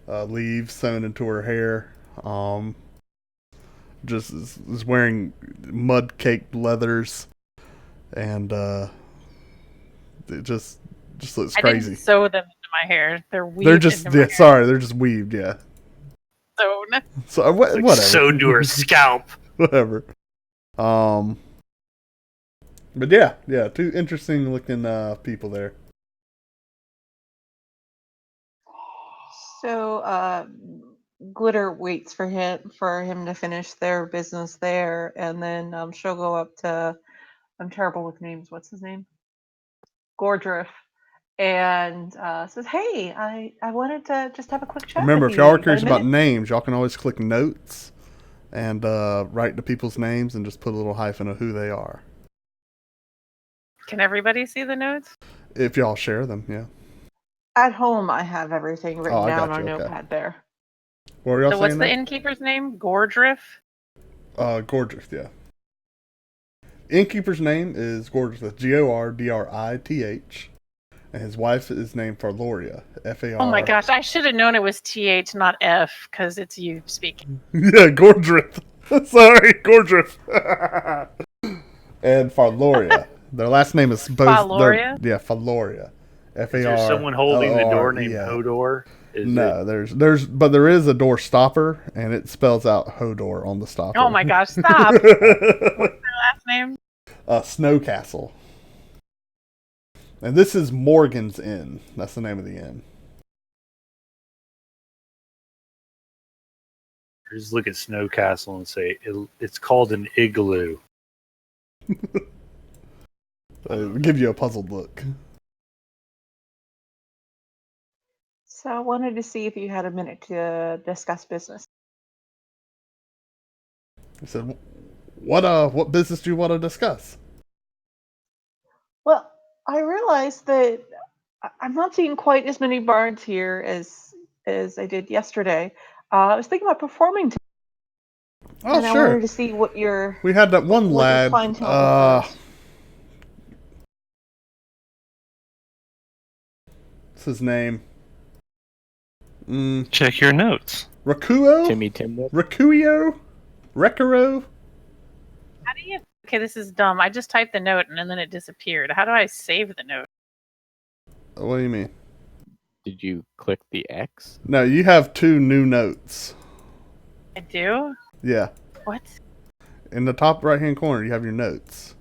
leaves sewn into her hair. Just is wearing mud caked leathers, and it just looks I crazy. didn't sew them into my hair. They're weaved They're just into my hair. sorry, they're just weaved. Yeah. Sewn. So Like whatever. sewn to her scalp. Whatever. But yeah, 2 interesting looking people there. So Glitter waits for him to finish their business there, and then she'll go up to, I'm terrible with names. What's his name? Gordriff, and says, "Hey, I wanted to just have a quick chat." Remember, with if y'all are you. curious Got a about minute?" names, y'all can always click notes and write the people's names and just put a little hyphen of who they are. Can everybody see the notes? If y'all share them, yeah. At home, I have everything written I down got on you, a okay. notepad there. What were y'all So what's saying the there? innkeeper's name? Gordriff? Gordrith, yeah. Innkeeper's name is Gordrith, Gordrith, and his wife is named Farloria, Far. Oh my gosh, I should have known it was TH, not F, because it's you speaking. Yeah, Gordrith. Sorry, Gordrith. And Farloria. Their last name is both. Faloria? Yeah, Faloria. Is there someone holding the door named Hodor? No, but there is a door stopper, and it spells out Hodor on the stopper. Oh my gosh, stop! What's their last name? Snow Castle. And this is Morgan's Inn. That's the name of the inn. Just look at Snow Castle and say it's called an igloo. Give you a puzzled look. So I wanted to see if you had a minute to discuss business. I said, what business do you want to discuss? Well, I realized that I'm not seeing quite as many bards here as I did yesterday. I was thinking about performing today. Oh, and sure. I wanted to see what your We had that one lad. What's his name? Check your notes. Rakuo? Timmy Timwood? Rakuio? Rekaro? How do you... Okay, this is dumb. I just typed the note and then it disappeared. How do I save the note? What do you mean? Did you click the X? No, you have 2 new notes. I do? Yeah. What? In the top right-hand corner, you have your notes.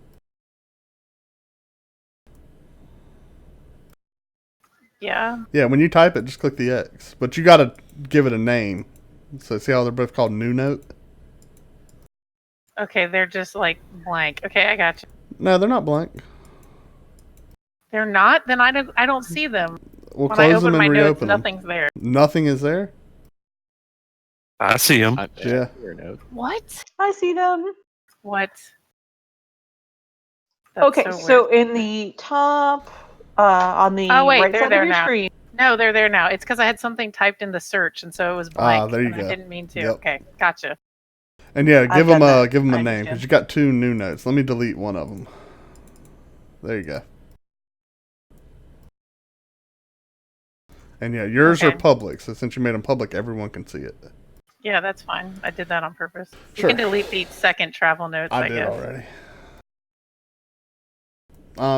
Yeah. Yeah, when you type it, just click the X. But you gotta give it a name. So see how they're both called New Note? Okay, they're just like blank. Okay, I got you. No, they're not blank. They're not? Then I don't see them. We'll When I close them open and my notes, reopen them. nothing's there. Nothing is there? I see them. Yeah. Your note. What? I see them. What? That's Okay, so so weird. in the top, on the Oh, wait, right they're side there of your now. screen. No, they're there now. It's because I had something typed in the search, and so it was blank. there you and go. I didn't mean to. Yep. Okay, gotcha. And yeah, I've give them done that. give them I a name understand. because you got 2 new notes. Let me delete one of them. There you go. And yeah, yours are Okay. public. So since you made them public, everyone can see it. Yeah, that's fine. I did that on purpose. Sure. You can delete the second travel notes, I did guess. already.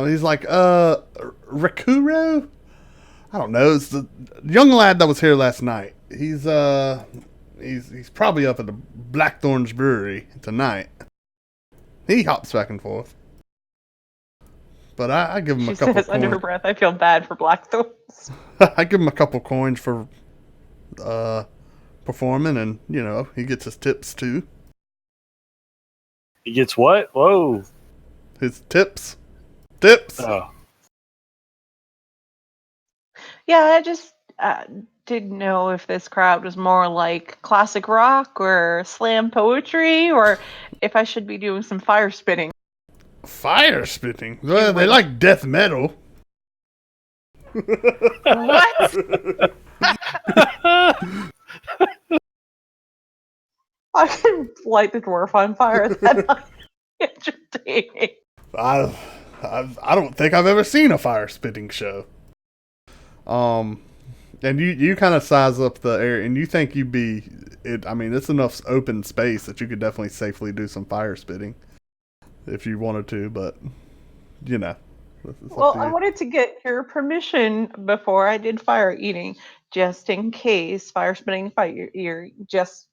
He's like, Rakuro? I don't know. It's the young lad that was here last night. He's probably up at the Blackthorns Brewery tonight. He hops back and forth. But I give him She a couple says under her coins. breath, I feel bad for Blackthorns. I give him a couple coins for performing, and you know he gets his tips too. He gets what? Whoa. His tips. Tips. Oh. Yeah, I just didn't know if this crowd was more like classic rock or slam poetry, or if I should be doing some fire spitting. Fire spitting. Well, they like death metal. What? I can light the dwarf on fire. That might be entertaining. I don't think I've ever seen a fire spitting show. And you kind of size up the area, and you think you'd be it. I mean, it's enough open space that you could definitely safely do some fire spitting if you wanted to, but you know. Well, I wanted to get your permission before I did fire eating, just in case fire spitting fire ear, just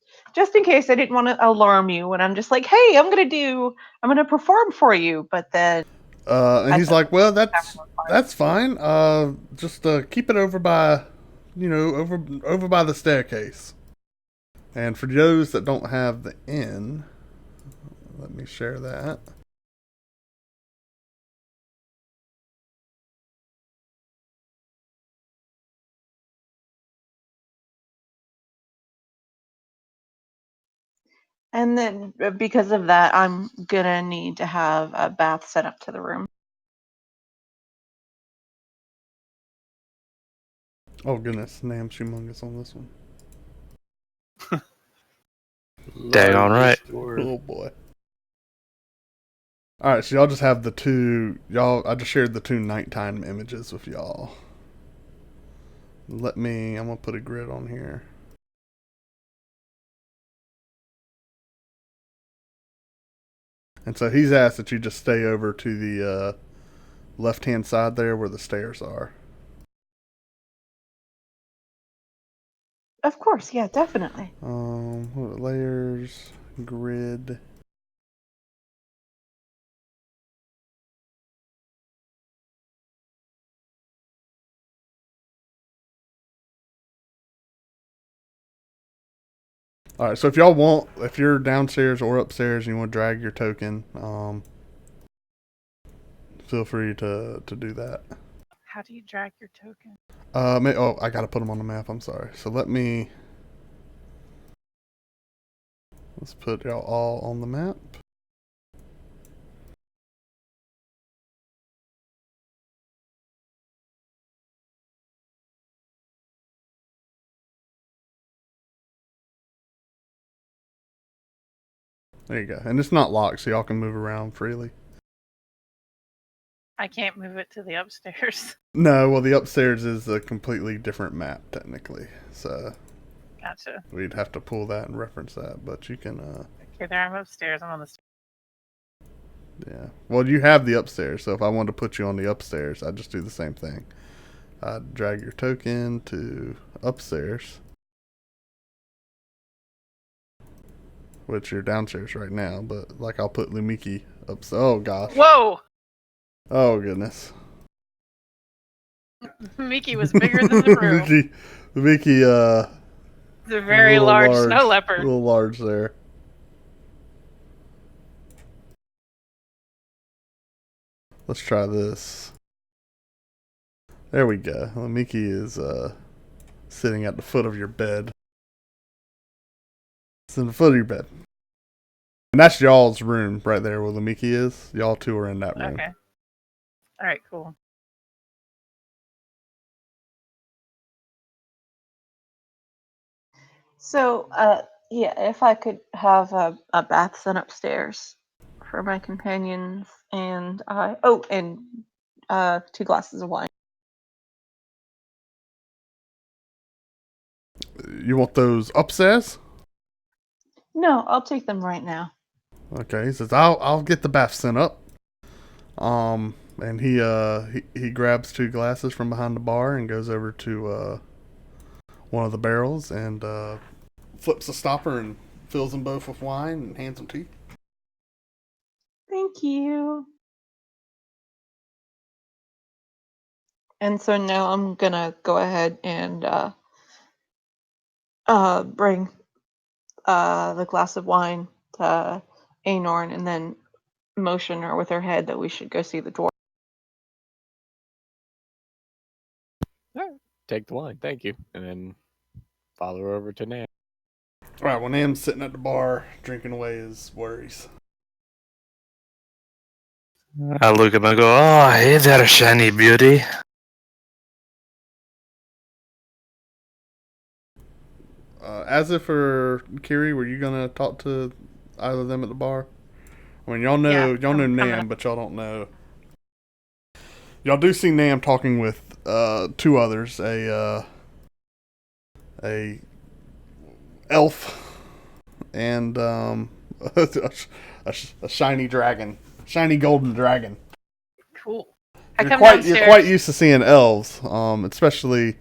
in case I didn't want to alarm you when I'm just like, hey, I'm gonna perform for you, but then and he's like, well, that's fine. Just keep it over by, over by the staircase. And for those that don't have the inn, let me share that. and then because of that, I'm gonna need to have a bath set up to the room. Oh goodness, Nam's humongous on this one. Dang on right. Largest dwarf. Oh boy. Alright, so y'all just have the two, I just shared the two nighttime images with y'all. I'm gonna put a grid on here. And so he's asked that you just stay over to the left-hand side there where the stairs are. Of course, yeah, definitely. What are the layers, grid. Alright, so if you're downstairs or upstairs and you want to drag your token, feel free to do that. How do you drag your token? I gotta put them on the map, I'm sorry. So let's put y'all all on the map. There you go. And it's not locked, so y'all can move around freely. I can't move it to the upstairs. No, well, the upstairs is a completely different map, technically. So Gotcha. we'd have to pull that and reference that, but you can, Okay, there I'm upstairs. I'm on the stairs. yeah. Well, you have the upstairs, so if I wanted to put you on the upstairs, I'd just do the same thing. I'd drag your token to upstairs, which you're downstairs right now, but like I'll put Lumiki up. Oh gosh. Whoa! Oh goodness. Mickey was bigger than the room. Lumiki, It's a very large snow a leopard. little large there. Let's try this. There we go. Lumiki is sitting at the foot of your bed. It's in the foot of your bed. And that's y'all's room right there where Lumiki is. Y'all two are in that room. Okay. Alright, cool. So, yeah, if I could have a bath sun upstairs for my companions, and and 2 glasses of wine. You want those upstairs? No, I'll take them right now. Okay, he says I'll get the bath sent up. And he grabs 2 glasses from behind the bar and goes over to one of the barrels and flips the stopper and fills them both with wine and hands them to you. Thank you. And so now I'm gonna go ahead and bring the glass of wine to Anorn and then motion her with her head that we should go see the dwarf. Take the wine, thank you, and then follow her over to Nam. Alright, well, Nam's sitting at the bar drinking away his worries. I look at him and go, "Oh, hey there, shiny beauty." As if for Kiri, were you gonna talk to either of them at the bar? I mean, y'all know I'm Nam, but y'all don't know. Y'all do see Nam talking with 2 others, a elf and a shiny dragon, shiny golden dragon. Cool. I You're come quite downstairs. used to seeing elves, especially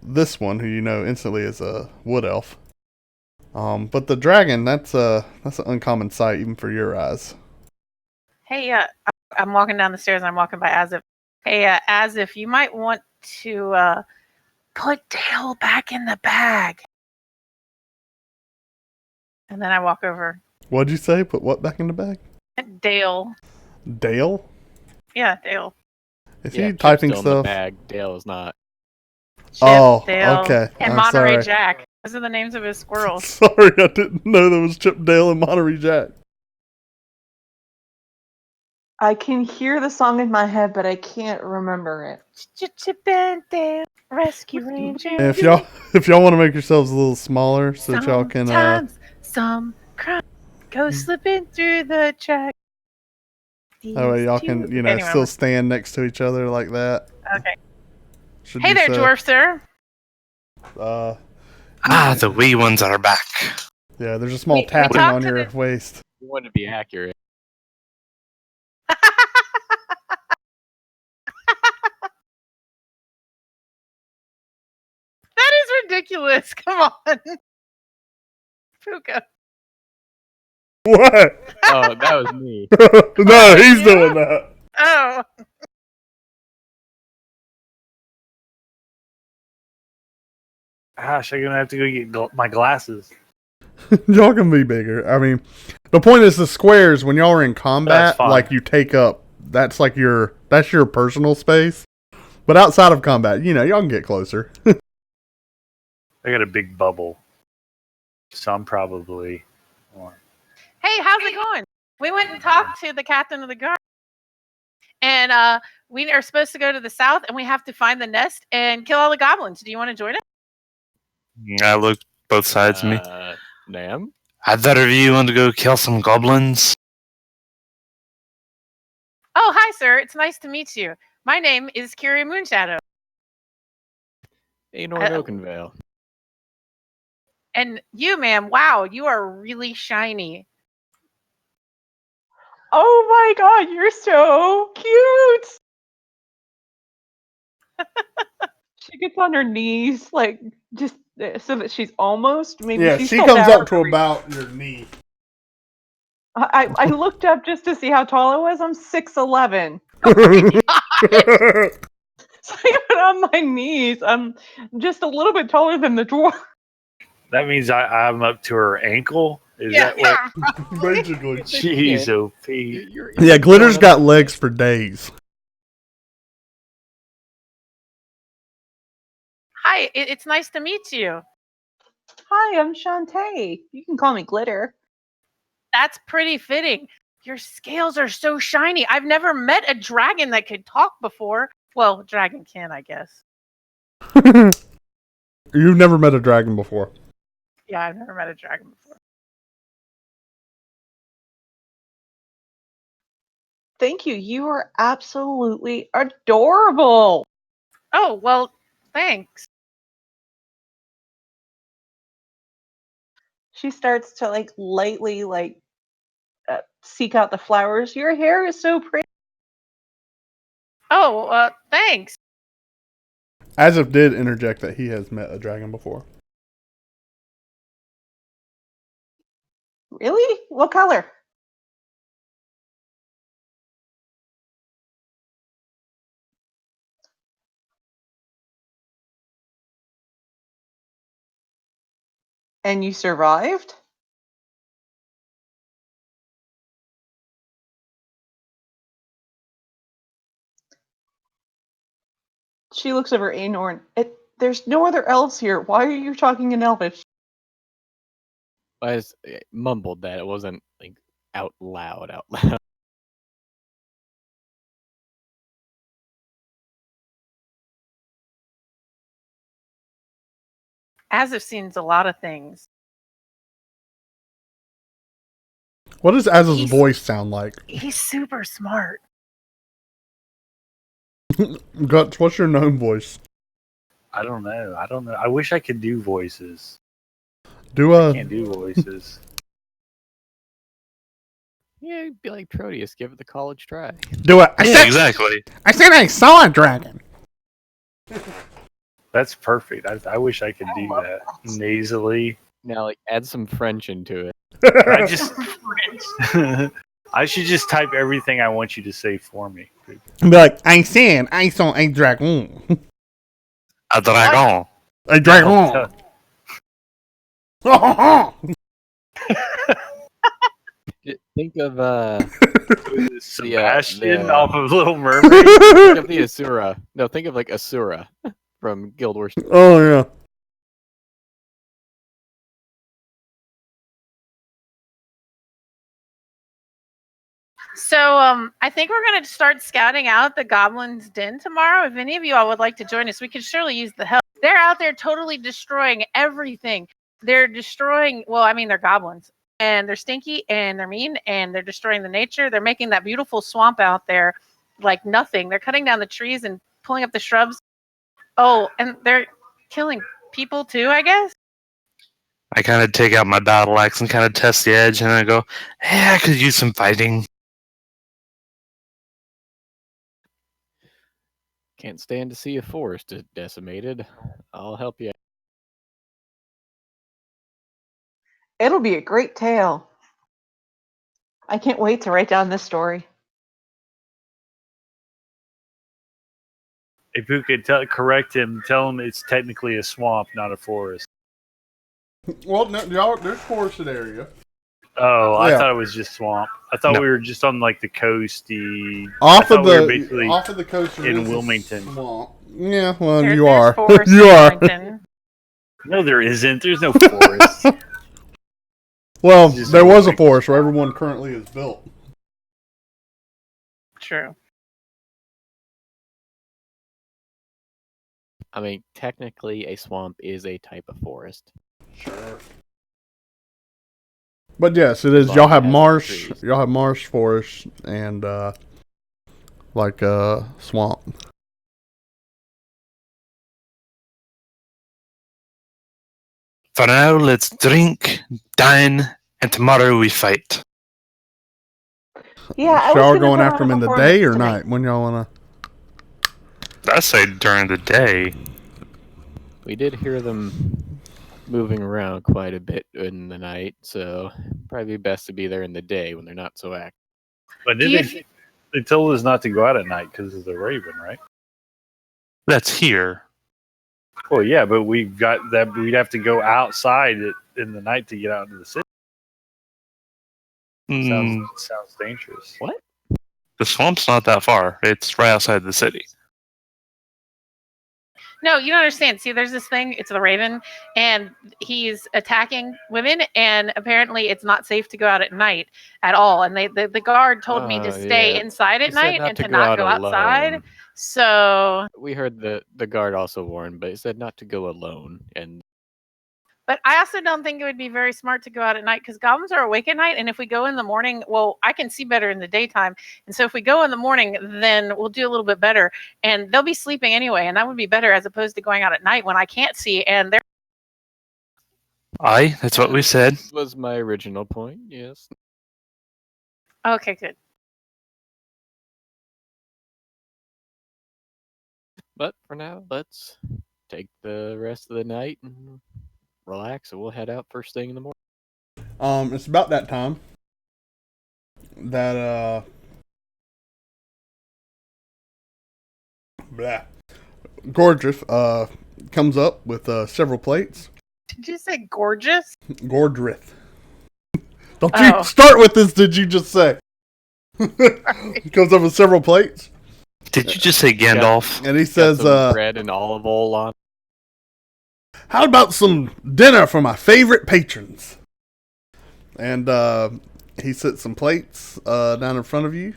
this one, who you know instantly is a wood elf. But the dragon, that's an uncommon sight even for your eyes. Hey, I'm walking down the stairs and I'm walking by Azif. Hey, Azif, you might want to put Dale back in the bag. And then I walk over. What'd you say? Put what back in the bag? Dale. Dale? Yeah, Dale. Is Yeah, he Chip's typing still in the stuff? bag. Dale is not. Chip, Oh, Dale, okay. and I'm Monterey sorry. Jack. Those are the names of his squirrels. Sorry, I didn't know there was Chip, Dale, and Monterey Jack. I can hear the song in my head, but I can't remember it. Chip and Dale. Rescue Ranger. And if y'all want to make yourselves a little smaller so that y'all can Sometimes some crime goes slipping through the track. that way y'all can Anyway, still stand next to each other like that. Okay. Should Hey you there, say. dwarf sir. The wee ones are back. Yeah, there's a small We tapping talked on to your the- waist. You want to be accurate. That is ridiculous. Come on. Pookha. What? Oh, that was me. No, he's you? doing that. Oh. Gosh, I'm gonna have to go get my glasses. Y'all can be bigger. I mean, the point is the squares when y'all are in combat, That's fine. like you take up. That's like that's your personal space. But outside of combat, y'all can get closer. I got a big bubble, so I'm probably more. Hey, how's it going? We went and talked to the captain of the guard. And we are supposed to go to the south and we have to find the nest and kill all the goblins. Do you want to join us? I look both sides of me. Nam? Either of you want to go kill some goblins? Oh, hi, sir. It's nice to meet you. My name is Curie Moonshadow. Anor Oakenvale. And you, ma'am, wow, you are really shiny. Oh my god, you're so cute! She gets on her knees, like, just so that she's almost, maybe Yeah, she's she still comes down up to about your knee. I looked up just to see how tall I was. I'm 6'11". So I got on my knees. I'm just a little bit taller than the dwarf. That means I'm up to her ankle. Is that what? Basically. Jeez, OP. Yeah, Glitter's got legs for days. Hi, it's nice to meet you. Hi, I'm Shantae. You can call me Glitter. That's pretty fitting. Your scales are so shiny. I've never met a dragon that could talk before. Well, dragon can, I guess. You've never met a dragon before. Yeah, I've never met a dragon before. Thank you. You are absolutely adorable. Oh, well, thanks. She starts to lightly seek out the flowers. Your hair is so pretty. Oh, thanks. Azif did interject that he has met a dragon before. Really? What color? And you survived? She looks over at Anorn. There's no other elves here. Why are you talking in Elvish? I just mumbled that. It wasn't like out loud. Azif seen a lot of things. What does Azif's He's- voice sound like? He's super smart. Guts, what's your gnome voice? I don't know. I wish I could do voices. Do I can't do voices. Yeah, it'd be like Proteus. Give it the college try. do it. Yeah, exactly. I said I saw a dragon. That's perfect. I wish I could do that nasally. Now, like, add some French into it. I just. I should just type everything I want you to say for me. Be like, I said I saw a dragon. A dragon. A dragon. Think of Sebastian the- off of Little Mermaid. think of the Asura. No, think of like Asura from Guild Wars. Oh yeah. So I think we're going to start scouting out the Goblin's Den tomorrow. If any of you all would like to join us, we could surely use the help. They're out there totally destroying everything. They're destroying, well, I mean, they're goblins. And they're stinky and they're mean and they're destroying the nature. They're making that beautiful swamp out there like nothing. They're cutting down the trees and pulling up the shrubs. Oh, and they're killing people too, I guess. I kind of take out my battle axe and kind of test the edge, and I go, "Hey, I could use some fighting." Can't stand to see a forest decimated. I'll help you. It'll be a great tale. I can't wait to write down this story. If you could correct him, tell him it's technically a swamp, not a forest. Well, no, y'all, there's forested area. Oh, I Yeah. thought it was just swamp. I thought No. we were just on like the coasty. Off I of thought we were the basically off of the coast there in is a Wilmington. swamp. Yeah, well, There's you are. forest You in are. Wilmington. No, there isn't. There's no forest. Well, Just there was a Wilmington. forest where everyone currently is built. True. I mean, technically, a swamp is a type of forest. Sure. But yes, it is. As Y'all long have as it has marsh. trees. Y'all have marsh, forest, and swamp. For now, let's drink, dine, and tomorrow we fight. Yeah, I So was y'all gonna going put after on them a in the day or performance night? When y'all wanna? I say during the day. We did hear them moving around quite a bit in the night, so probably best to be there in the day when they're not so active. But Do then you- they told us not to go out at night because of the raven, right? That's here. Well, yeah, but we've got that. We'd have to go outside in the night to get out into the city. Mm, Sounds dangerous. What? the swamp's not that far. It's right outside the city. No, you don't understand. See, there's this thing. It's the Raven, and he's attacking women. And apparently, it's not safe to go out at night at all. And the guard told me to Oh, stay yeah. inside He at said night and to not go outside. alone. So, We heard the guard also warned, but he said not to go alone. And but I also don't think it would be very smart to go out at night because goblins are awake at night. And if we go in the morning, well, I can see better in the daytime. And so if we go in the morning, then we'll do a little bit better. And they'll be sleeping anyway, and that would be better as opposed to going out at night when I can't see. And they're Aye, that's what we said. was my original point. Yes. okay, good. But for now, let's take the rest of the night and relax, and we'll head out first thing in the morning. It's about that time that Gorgeous comes up with several plates. Did you say gorgeous? Gordrith. Don't you Oh. start with this? Did you just say? He comes up with several plates, Did you just say Gandalf? and he Got says, some bread and olive oil on. "How about some dinner for my favorite patrons?" And he sets some plates down in front of you.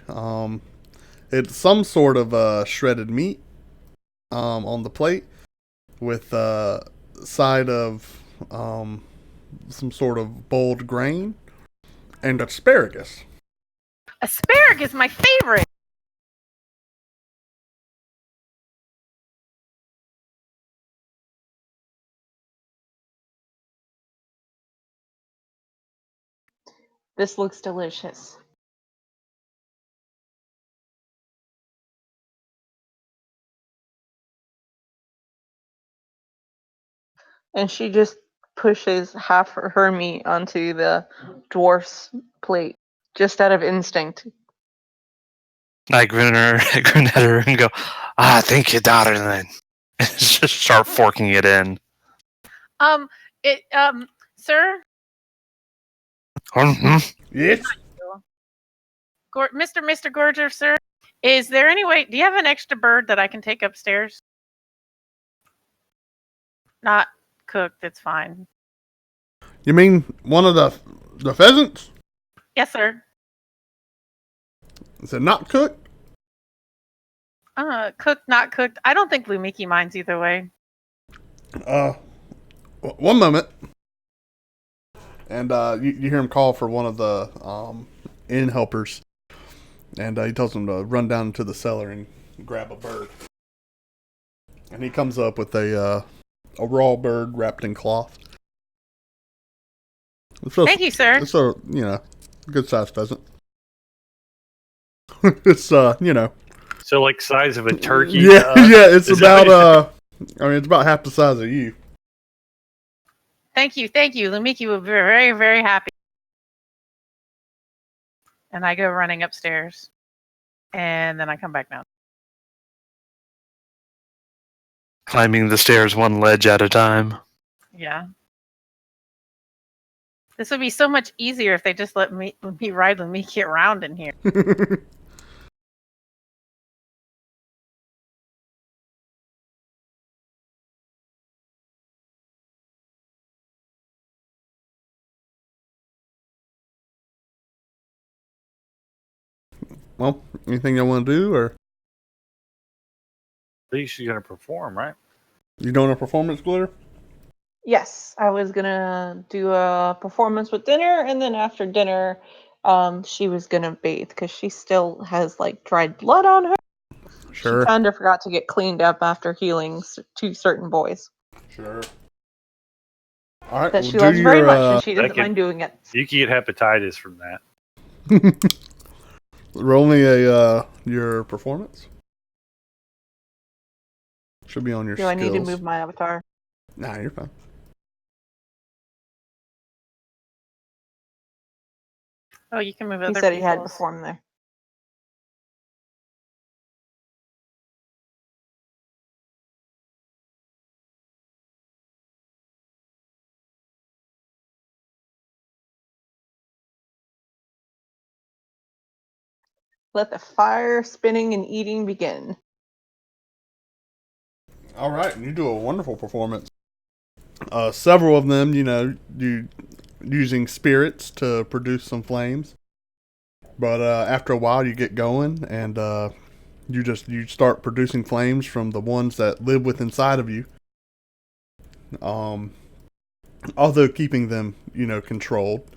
It's some sort of shredded meat on the plate with side of some sort of boiled grain and asparagus. Asparagus, my favorite. This looks delicious. And she just pushes half her meat onto the dwarf's plate, just out of instinct. I grin at her and go, thank you, darling. And just start forking it in. Sir, Mhm. Yes. Mr. Gorger, sir, is there any way? Do you have an extra bird that I can take upstairs? Not cooked. That's fine. You mean one of the pheasants? Yes, sir. Is it not cooked? Cooked, not cooked. I don't think Lumiki minds either way. One moment. And you hear him call for one of the inn helpers. And he tells him to run down into the cellar and grab a bird. And he comes up with a raw bird wrapped in cloth. Thank you, sir. It's a, good sized pheasant. It's, So like size of a turkey. Yeah, it's about, it's about half the size of you. Thank you. Lumiki will be very, very happy. And I go running upstairs. And then I come back down. Climbing the stairs one ledge at a time. Yeah. This would be so much easier if they just let me ride Lumiki around in here. Well, anything you want to do, or? I think she's gonna perform, right? You doing a performance, Glitter? Yes, I was gonna do a performance with dinner, and then after dinner, she was gonna bathe because she still has like dried blood on her. Sure. She kind of forgot to get cleaned up after healing two certain boys Sure. All right. that she loves very much, and she doesn't mind doing it. You can get hepatitis from that. Roll me your performance. Should be on your Do skills. I need to move my avatar? Nah, you're fine. Oh, you can move other He said he had people's. performed there. Let the fire spinning and eating begin. All right, you do a wonderful performance. Several of them, you using spirits to produce some flames. But after a while, you get going, and you start producing flames from the ones that live within inside of you. Although keeping them, controlled,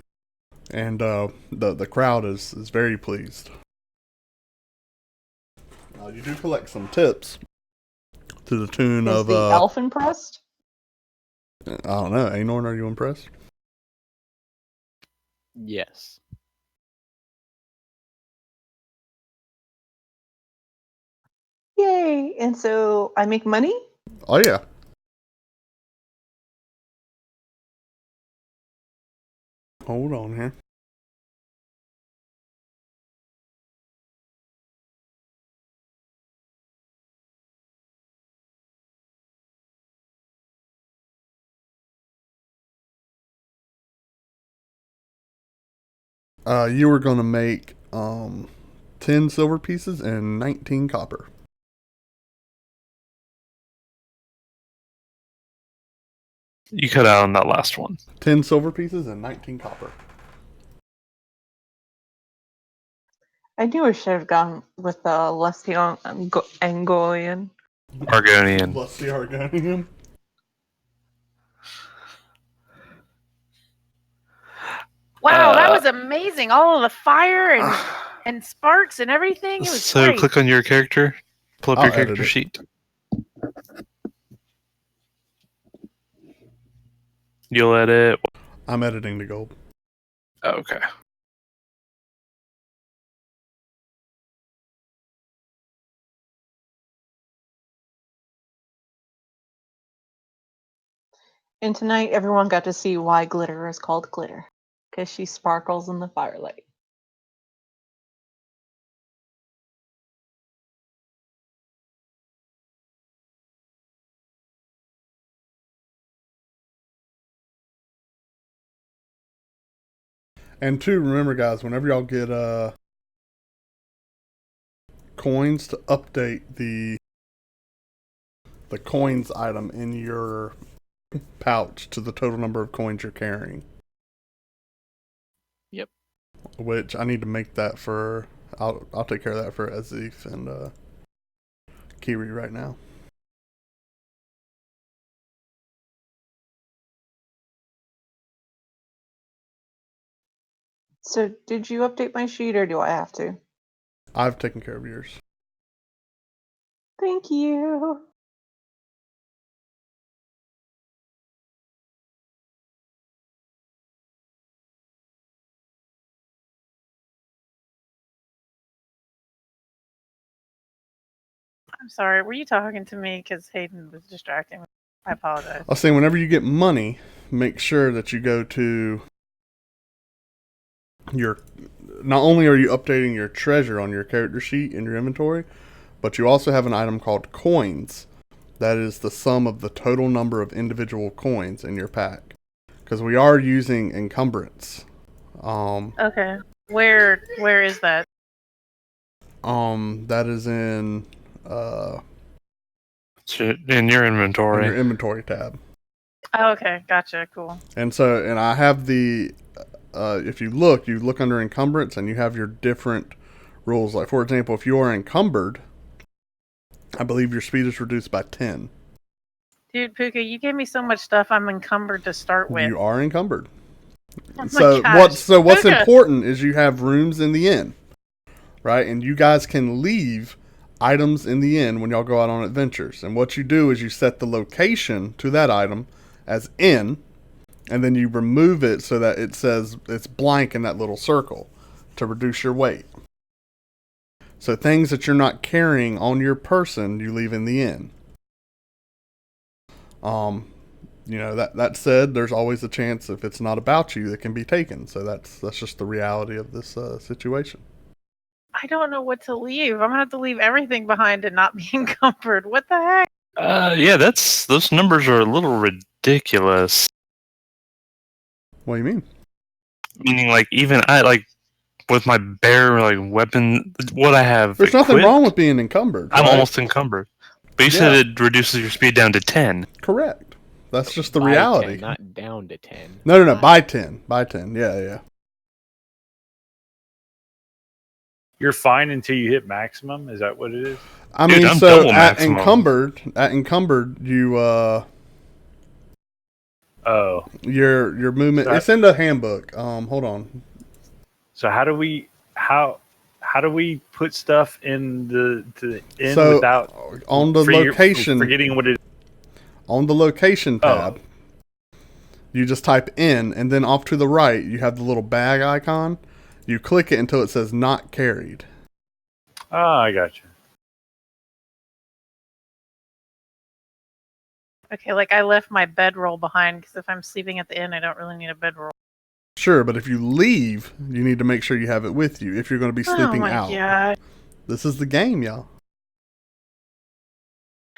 and the crowd is very pleased. You do collect some tips to the tune Is of the elf impressed? I don't know. Anorn, are you impressed? Yes. Yay! And so I make money? Oh yeah. Hold on here. You were gonna make 10 silver pieces and 19 copper. You cut out on that last one. 10 silver pieces and 19 copper. I knew I should have gone with the Lestion Angolian. Argonian. Lusty Argonian. Wow, that was amazing! All of the fire and sparks and everything. It was So great. click on your character. Pull up I'll your character edit it. sheet. You'll edit. I'm editing the gold. Oh, okay. And tonight everyone got to see why glitter is called glitter. Because she sparkles in the firelight. And two, remember guys, whenever y'all get coins, to update the coins item in your pouch to the total number of coins you're carrying. Yep. Which I need to make that for I'll take care of that for Azif and Kiri right now. So, did you update my sheet, or do I have to? I've taken care of yours. Thank you. I'm sorry. Were you talking to me? Because Hayden was distracting me. I apologize. I was saying, whenever you get money, make sure that you go to your. Not only are you updating your treasure on your character sheet in your inventory, but you also have an item called coins. That is the sum of the total number of individual coins in your pack. Because we are using encumbrance. Okay. Where is that? That is in In your inventory. your inventory tab. Oh, okay. Gotcha. Cool. And I have the, if you look under encumbrance and you have your different rules. Like, for example, if you are encumbered, I believe your speed is reduced by 10. Dude, Pookha, you gave me so much stuff I'm encumbered to start with. You are encumbered. Oh my So gosh. what's Pookha. important is you have rooms in the inn, right? And you guys can leave items in the inn when y'all go out on adventures. And what you do is you set the location to that item as inn, and then you remove it so that it says it's blank in that little circle to reduce your weight. So things that you're not carrying on your person, you leave in the inn. That said, there's always a chance if it's not about you that can be taken. So that's just the reality of this situation. I don't know what to leave. I'm gonna have to leave everything behind and not be encumbered. What the heck? Yeah, those numbers are a little ridiculous. What do you mean? Meaning, like, even I, like, with my bare, like, weapon, what I have There's nothing equipped, wrong with being encumbered. I'm right? almost encumbered. But you said it reduces your speed down to 10. Correct. That's just the By reality. 10, not down to 10. No. By 10. By 10. Yeah. You're fine until you hit maximum. Is that what it is? I Dude, mean, I'm so double at maximum. encumbered, you Oh, your movement. It's in the handbook. Hold on. so how do we put stuff in the inn So without on the location, forgetting what it? on the location tab, you just type in, and then off to the right, you have the little bag icon. You click it until it says not carried. Oh, I got you. Okay, like I left my bedroll behind because if I'm sleeping at the inn, I don't really need a bedroll. Sure, but if you leave, you need to make sure you have it with you if you're going to be sleeping oh my out. God. This is the game, y'all.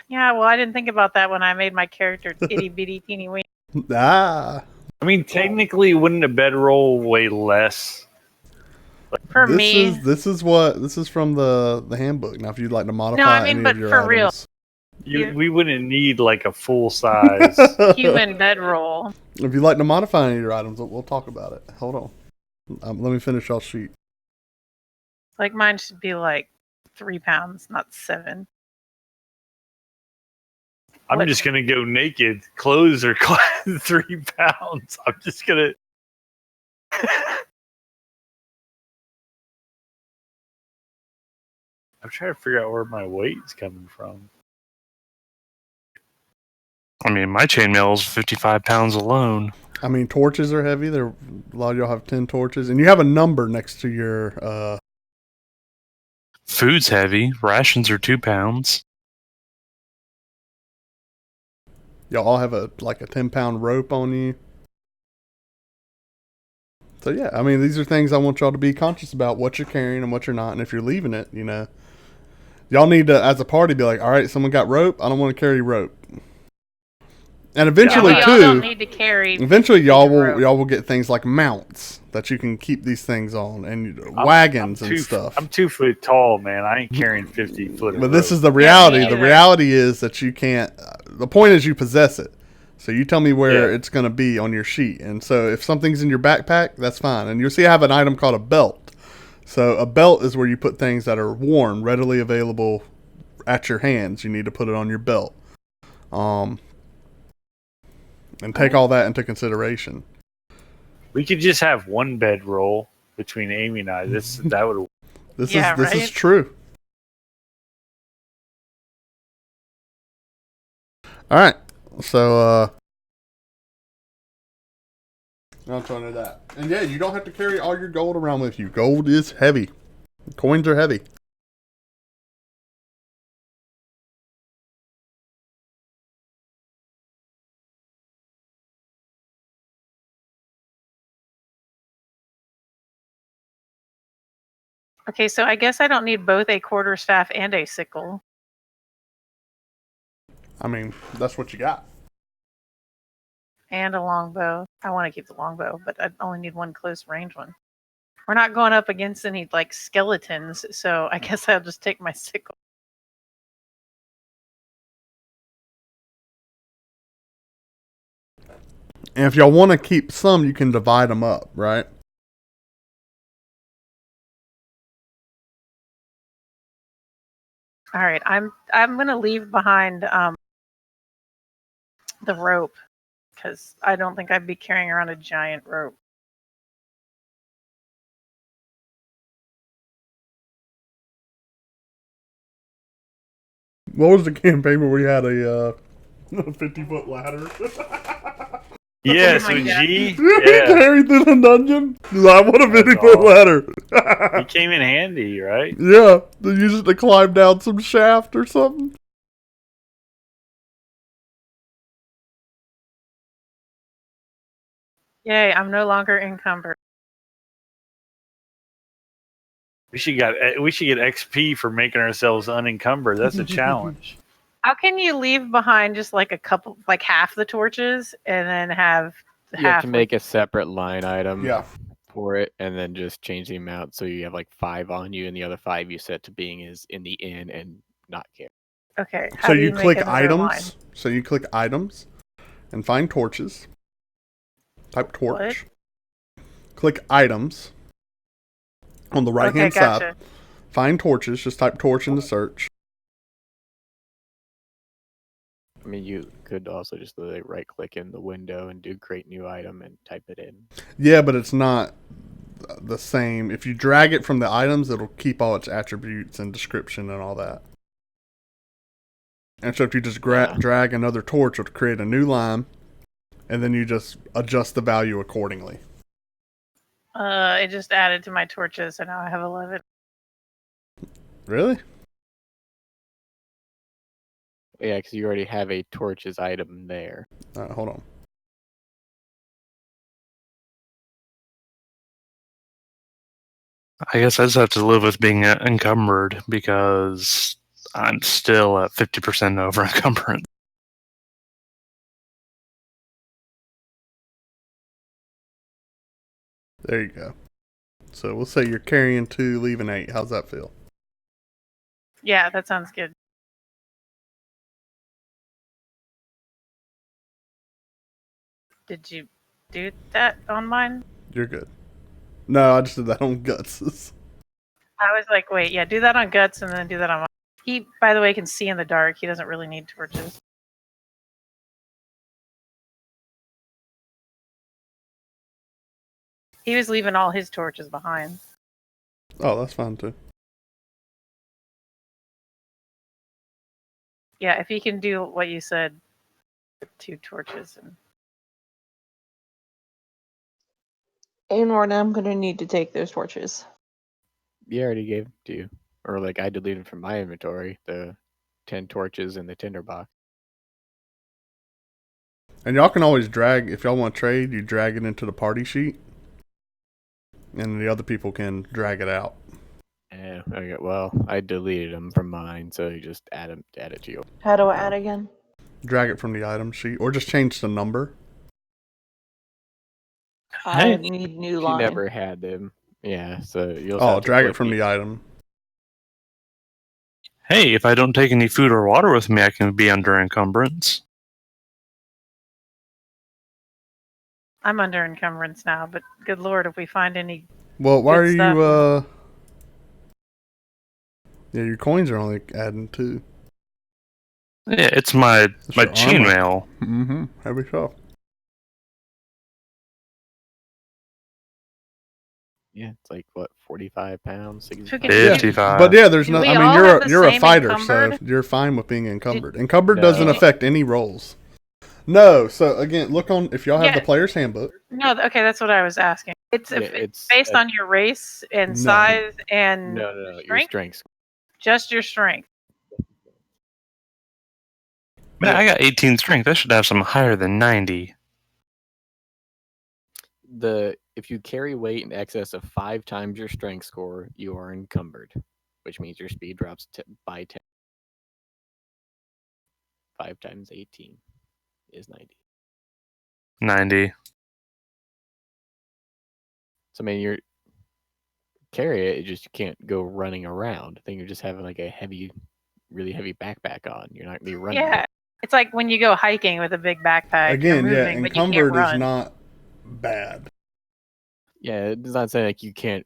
Yeah, well, I didn't think about that when I made my character itty bitty teeny weeny. Ah. I mean, technically, wouldn't a bedroll weigh less? For me, This is from the handbook. Now, if you'd like to modify No, I mean, any but of your for real. items. We wouldn't need like a full size. human bedroll. If you'd like to modify any of your items, we'll talk about it. Hold on. Let me finish y'all's sheet. Like mine should be like 3 pounds, not 7. I'm What? just gonna go naked. Clothes are 3 pounds. I'm just gonna. I'm trying to figure out where my weight's coming from. I mean, my chainmail is 55 pounds alone. I mean, torches are heavy. A lot of y'all have 10 torches, and you have a number next to your. Food's heavy. Rations are 2 pounds. Y'all all have a 10-pound rope on you. So yeah, I mean, these are things I want y'all to be conscious about, what you're carrying and what you're not, and if you're leaving it, y'all need to, as a party, be like, all right, someone got rope. I don't want to carry rope. And eventually, we all too, don't need to carry. eventually y'all rope. will get things like mounts that you can keep these things on, and wagons and stuff. I'm 2 foot tall, man. I ain't carrying 50 foot. But this is the reality. me The either. reality is that you can't. The point is you possess it. So you tell me where it's going to be on your sheet. And so if something's in your backpack, that's fine. And you'll see I have an item called a belt. So a belt is where you put things that are worn, readily available at your hands. You need to put it on your belt. And take all that into consideration. We could just have one bedroll between Amy and I. That would. This Yeah, is right? true. All right. So I'm trying to do that. And yeah, you don't have to carry all your gold around with you. Gold is heavy. Coins are heavy. Okay, so I guess I don't need both a quarterstaff and a sickle. I mean, that's what you got. And a longbow. I want to keep the longbow, but I only need one close range one. We're not going up against any like skeletons, so I guess I'll just take my sickle. And if y'all want to keep some, you can divide them up, right? All right, I'm gonna leave behind the rope because I don't think I'd be carrying around a giant rope. What was the campaign where we had a 50-foot ladder? Yeah, Oh so my God. G. You Yeah, carried through the dungeon? I want a That's 50-foot awesome. ladder. he came in handy, right? Yeah, they use it to climb down some shaft or something. Yay, I'm no longer encumbered. We should get XP for making ourselves unencumbered. That's a challenge. How can you leave behind just like a couple, like half the torches, and then have You have half to make a separate line item Yeah. for it, and then just change the amount so you have like 5 on you, and the other 5 you set to being is in the inn and not care. Okay. How So do you make click another items. line? So you click items and find torches. Type torch. Click items on the right hand side. Gotcha. Find torches. Just type torch in the search. I mean, you could also just like right click in the window and do create new item and type it in. Yeah, but it's not the same. If you drag it from the items, it'll keep all its attributes and description and all that. And so if you just drag another torch, it'll create a new line, and then you just adjust the value accordingly. It just added to my torches, so now I have 11. Really? Yeah, because you already have a torches item there. All right, hold on. I guess I just have to live with being encumbered because I'm still at 50% over encumbrance. There you go. So we'll say you're carrying 2, leaving 8. How's that feel? Yeah, that sounds good. Did you do that on mine? You're good. No, I just did that on Guts. I was like, wait, yeah, do that on Guts and then do that on mine. He, by the way, can see in the dark. He doesn't really need torches. He was leaving all his torches behind. Oh, that's fine too. Yeah, if he can do what you said, 2 torches. And Warden, I'm gonna need to take those torches. You already gave it to you. Or like I deleted from my inventory the 10 torches in the tinderbox. And y'all can always drag, if y'all want to trade, you drag it into the party sheet. And the other people can drag it out. Yeah, okay, well, I deleted them from mine, so you just add it to yours. How do I add again? Drag it from the item sheet, or just change the number. I need new You line. never had them. Yeah, so you'll Oh, have to drag it click from each- the item. Hey, if I don't take any food or water with me, I can be under encumbrance. I'm under encumbrance now, but good lord, if we find any Well, why Good are stuff. you Yeah, your coins are only adding 2. Yeah, it's my That's my your armor. chainmail. Mm-hmm. Heavy stuff. Yeah, it's like what, 45 pounds, 65 Fucking Yeah. 55. But yeah, there's Do no. we I mean, all you're have the you're a same fighter, so encumbered? you're fine with being encumbered. Encumbered No. doesn't Did you- affect any rolls. No. So again, look on if y'all have Yeah. the player's handbook. No, okay, that's what I was asking. It's Yeah, if it's it's based on your race and No. size and No, your strength? strength. Just your strength. Man, I got 18 strength. I should have some higher than 90. If you carry weight in excess of 5 times your strength score, you are encumbered, which means your speed drops by 10. 5 times 18 is 90. 90. So I mean, you're carry it. You can't go running around. I think you're just having like a really heavy backpack on. You're not gonna be running. Yeah. It's like when you go hiking with a big backpack. Again, you're yeah, moving, but you can't encumbered is run. not bad. Yeah, it's not saying like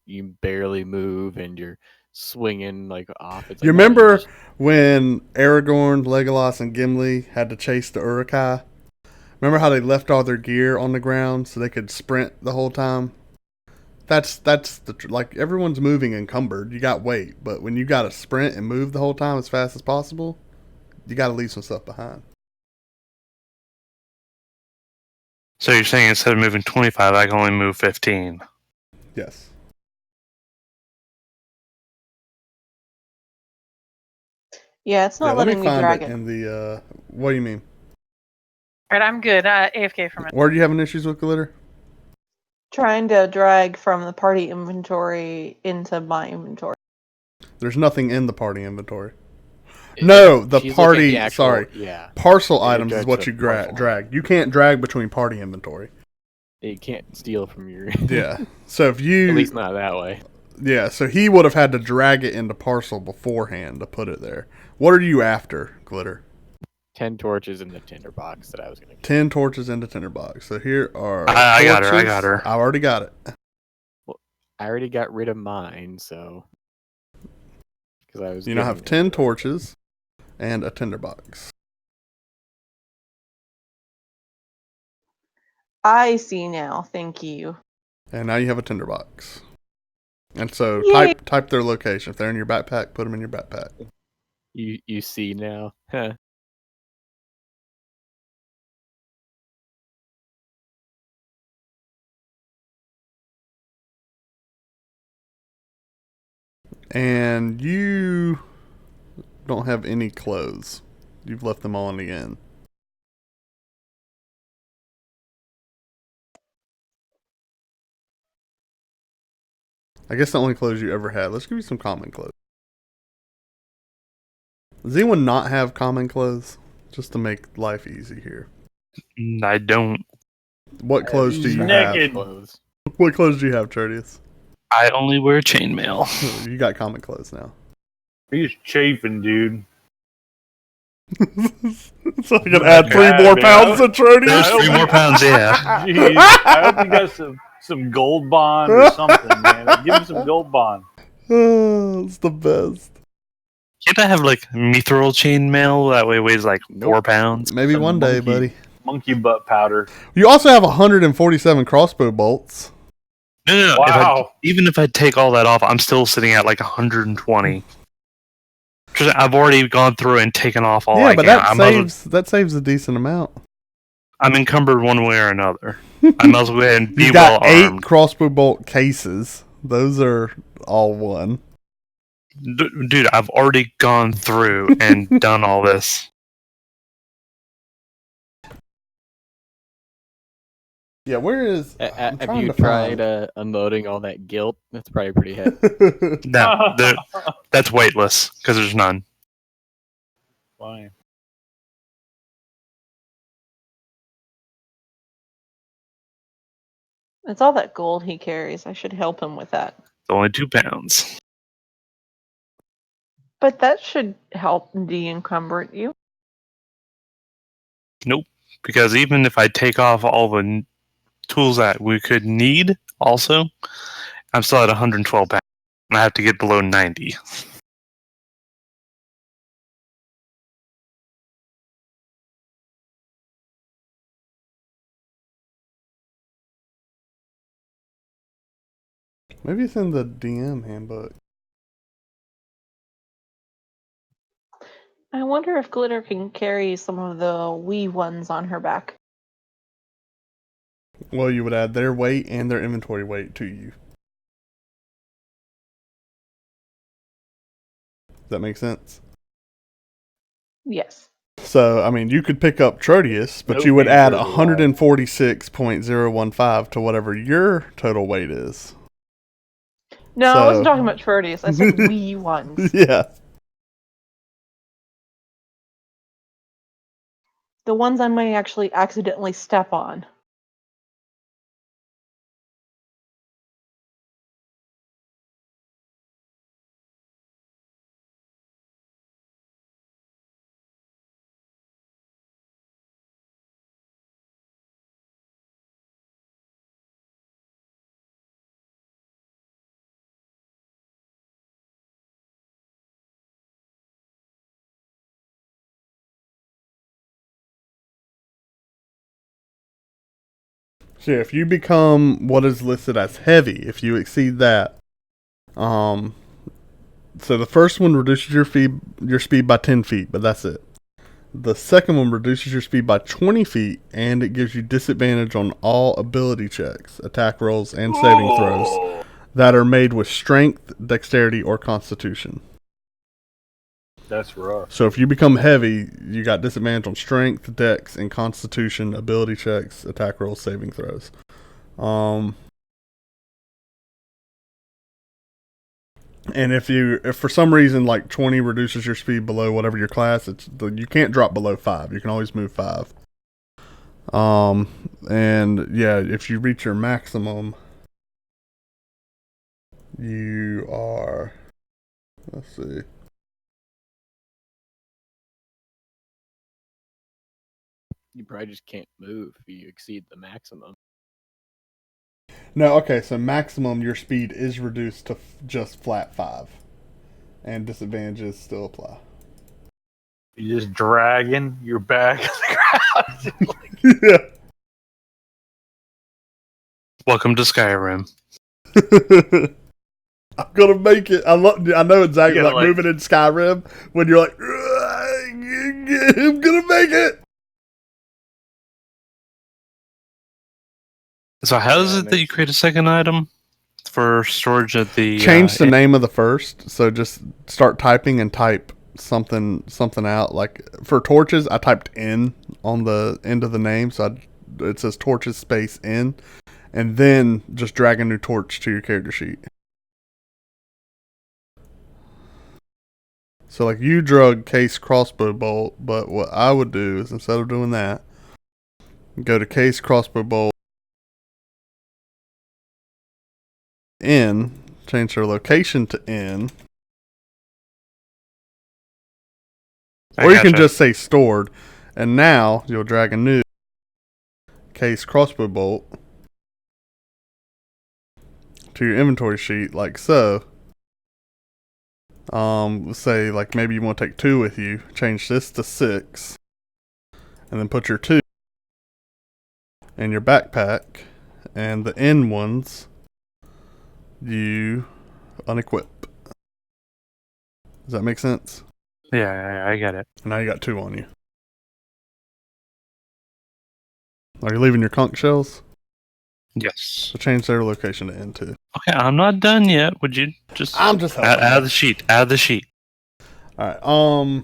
you barely move and you're swinging like off. It's like, You no, remember just- when Aragorn, Legolas, and Gimli had to chase the Uruk-hai? Remember how they left all their gear on the ground so they could sprint the whole time? That's like everyone's moving encumbered. You got weight, but when you got to sprint and move the whole time as fast as possible, you got to leave some stuff behind. So you're saying instead of moving 25, I can only move 15. Yes. Yeah, it's Yeah, not let me letting me find drag it it. in the. What do you mean? All right, I'm good. AFK for a minute. Where are you having issues with, Glitter? Trying to drag from the party inventory into my inventory. There's nothing in the party inventory. No, the she's looking at party. the actual- sorry, Yeah, parcel Yeah, you items is drag what to you parcel drag. You can't drag between party inventory. you can't steal from your. Yeah. So if you, At least not that way. yeah, so he would have had to drag it into parcel beforehand to put it there. What are you after, Glitter? 10 torches in the tinderbox that I was gonna get. 10 torches in the tinderbox. So here are. I got her, I torches. got her. I already got it. I already got rid of mine, so because I was. You now giving have it 10 to her. torches and a tinderbox. I see now. Thank you. And now you have a tinderbox. And so Yay. type their location. If they're in your backpack, put them in your backpack. You see now. Huh. And you don't have any clothes. You've left them all in the inn. I guess the only clothes you ever had. Let's give you some common clothes. Does anyone not have common clothes? Just to make life easy here. I don't. What clothes do you naked. have? Clothes. What clothes do you have, Tertius? I only wear chainmail. You got common clothes now. He's chafing, dude. So I can add 3 bad, more man. pounds to Tertius. There's 3 more pounds, yeah. Jeez, I hope you got some gold bond or something, man. Give me some gold bond. Oh, it's the best. Can't I have like mithril chainmail? That way it weighs like 4 Nope. pounds. Maybe Some one day, monkey. buddy. Monkey butt powder. You also have 147 crossbow bolts. No. Wow. Even if I take all that off, I'm still sitting at like 120. Because I've already gone through and taken off all yeah, I but can. that saves a decent amount. I'm encumbered one way or another. I might as well go ahead and be You well got 8 armed. crossbow bolt cases. Those are all one. Dude, I've already gone through and done all this. Yeah, where is? I'm Have trying you to find- tried unloading all that guilt? That's probably pretty heavy. No, that's weightless because there's none. Fine. It's all that gold he carries. I should help him with that. It's only 2 pounds. But that should help de-encumber you. Nope. Because even if I take off all the tools that we could need, also, I'm still at 112 pounds. And I have to get below 90. Maybe it's in the DM handbook. I wonder if Glitter can carry some of the wee ones on her back. Well, you would add their weight and their inventory weight to you. Does that make sense? Yes. So, I mean, you could pick up Trotius, but No you would add features 146.015 to whatever your total weight is. No, So- I wasn't talking about Trotius. I said wee ones. Yeah. The ones I might actually accidentally step on. So if you become what is listed as heavy, if you exceed that, so the first one reduces your speed by 10 feet, but that's it. The second one reduces your speed by 20 feet, and it gives you disadvantage on all ability checks, attack rolls, and saving throws that are made with strength, dexterity, or constitution. That's rough. So if you become heavy, you got disadvantage on strength, dex, and constitution, ability checks, attack rolls, saving throws. And if for some reason like 20 reduces your speed below whatever your class, you can't drop below 5. You can always move 5. And yeah, if you reach your maximum, you are, let's see. You probably just can't move if you exceed the maximum. No, okay, so maximum your speed is reduced to just flat 5. And disadvantages still apply. You're just dragging your back on the ground. Yeah. Welcome to Skyrim. I'm gonna make it. I know exactly You like gotta, moving in Skyrim when you're like, I'm gonna make it. So how is Yeah, it that you create a second item for storage at the Change the name of the first. So just start typing and type something out. Like for torches, I typed N on the end of the name, so it says torches space N, and then just drag a new torch to your character sheet. So like you drug case crossbow bolt, but what I would do is instead of doing that, go to case crossbow bolt N, change their location to N. Or you can just say stored, and now you'll drag a new case crossbow bolt to your inventory sheet like so. Say like maybe you want to take 2 with you, change this to 6, and then put your 2 in your backpack, and the N ones you unequip. Does that make sense? Yeah, I get it. And now you got 2 on you. Are you leaving your conch shells? Yes. So change their location to N2. Okay, I'm not done yet. Would you just I'm just helping. add the sheet? Add the sheet. All right.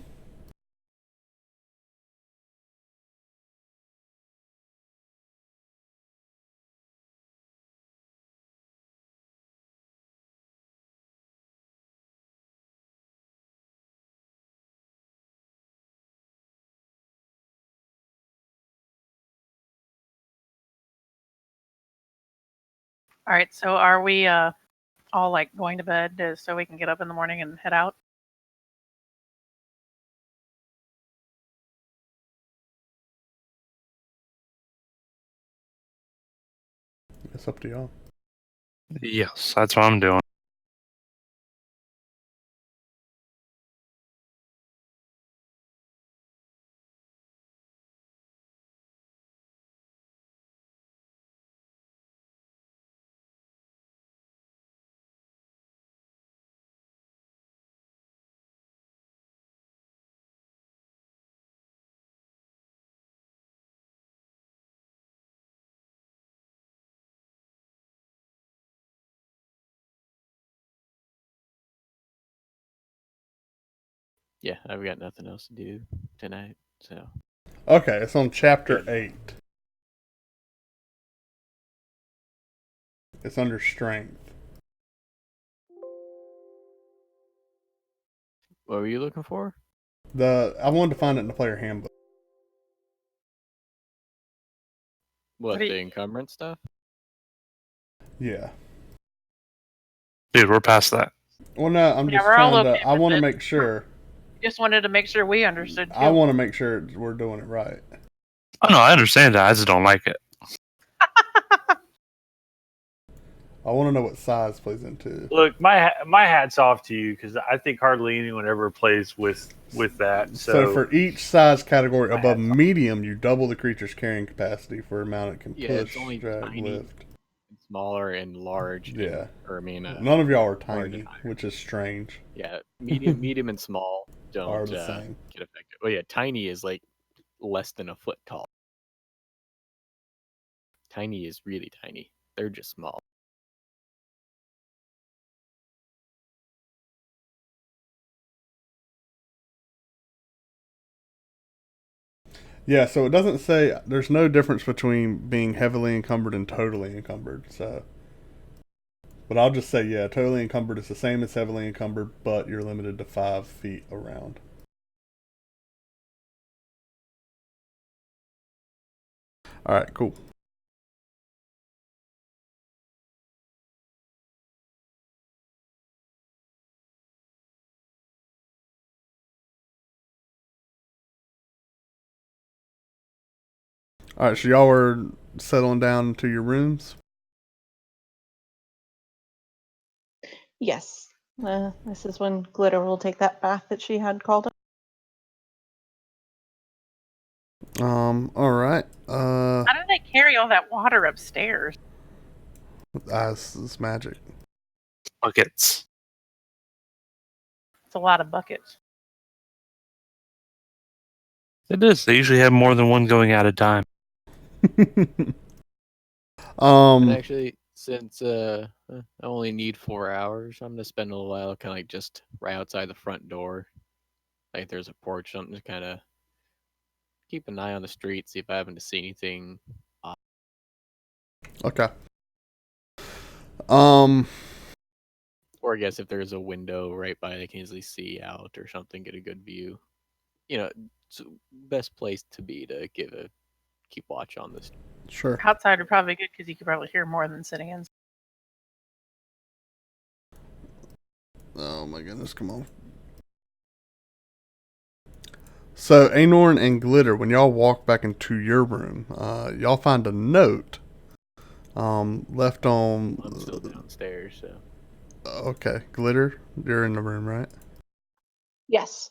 All right, so are we all like going to bed so we can get up in the morning and head out? It's up to y'all. Yes, that's what I'm doing. Yeah, I've got nothing else to do tonight, so. Okay, it's on chapter Good. 8. It's under strength. What were you looking for? I wanted to find it in the player handbook. What, do you- the encumbrance stuff? Yeah. Dude, we're past that. Well, no, I'm Yeah, just we're all trying okay to. I with want to it. make sure. Just wanted to make sure we understood too. I want to make sure we're doing it right. Oh no, I understand that. I just don't like it. I want to know what size plays into. Look, my hat's off to you because I think hardly anyone ever plays with that. So for each size category My above hat's off. medium, you double the creature's carrying capacity for amount it can Yeah, push, it's only drag, tiny. lift. Smaller and large. Yeah. None of y'all are large tiny, and higher. which is strange. Yeah, medium, and small don't Are the same. get affected. Oh yeah, tiny is like less than a foot tall. Tiny is really tiny. They're just small. Yeah, so it doesn't say there's no difference between being heavily encumbered and totally encumbered. So, but I'll just say yeah, totally encumbered is the same as heavily encumbered, but you're limited to 5 feet around. All right, cool. All right, so y'all were settling down to your rooms. Yes. This is when Glitter will take that bath that she had called up. All right. How do they carry all that water upstairs? It's magic. Buckets. It's a lot of buckets. It is. They usually have more than one going at a time. And actually, since I only need 4 hours, I'm gonna spend a little while kind of like just right outside the front door. Like there's a porch, something to kind of keep an eye on the street, see if I happen to see anything. Okay. Or I guess if there's a window right by, they can easily see out or something, get a good view. You know, it's best place to be to keep watch on this. Sure. Outside are probably good because you could probably hear more than sitting in. Oh my goodness, come on. So, Anorn and Glitter, when y'all walk back into your room, y'all find a note left on... I'm still downstairs, so. Okay, Glitter, you're in the room, right? Yes.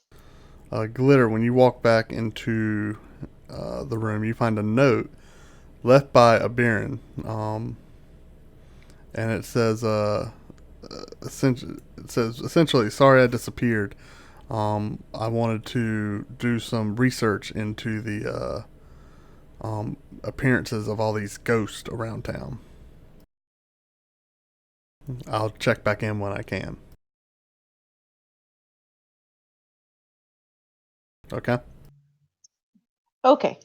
Glitter, when you walk back into the room, you find a note left by a Baron, and it says, essentially, sorry I disappeared. I wanted to do some research into the appearances of all these ghosts around town. I'll check back in when I can. Okay. Okay.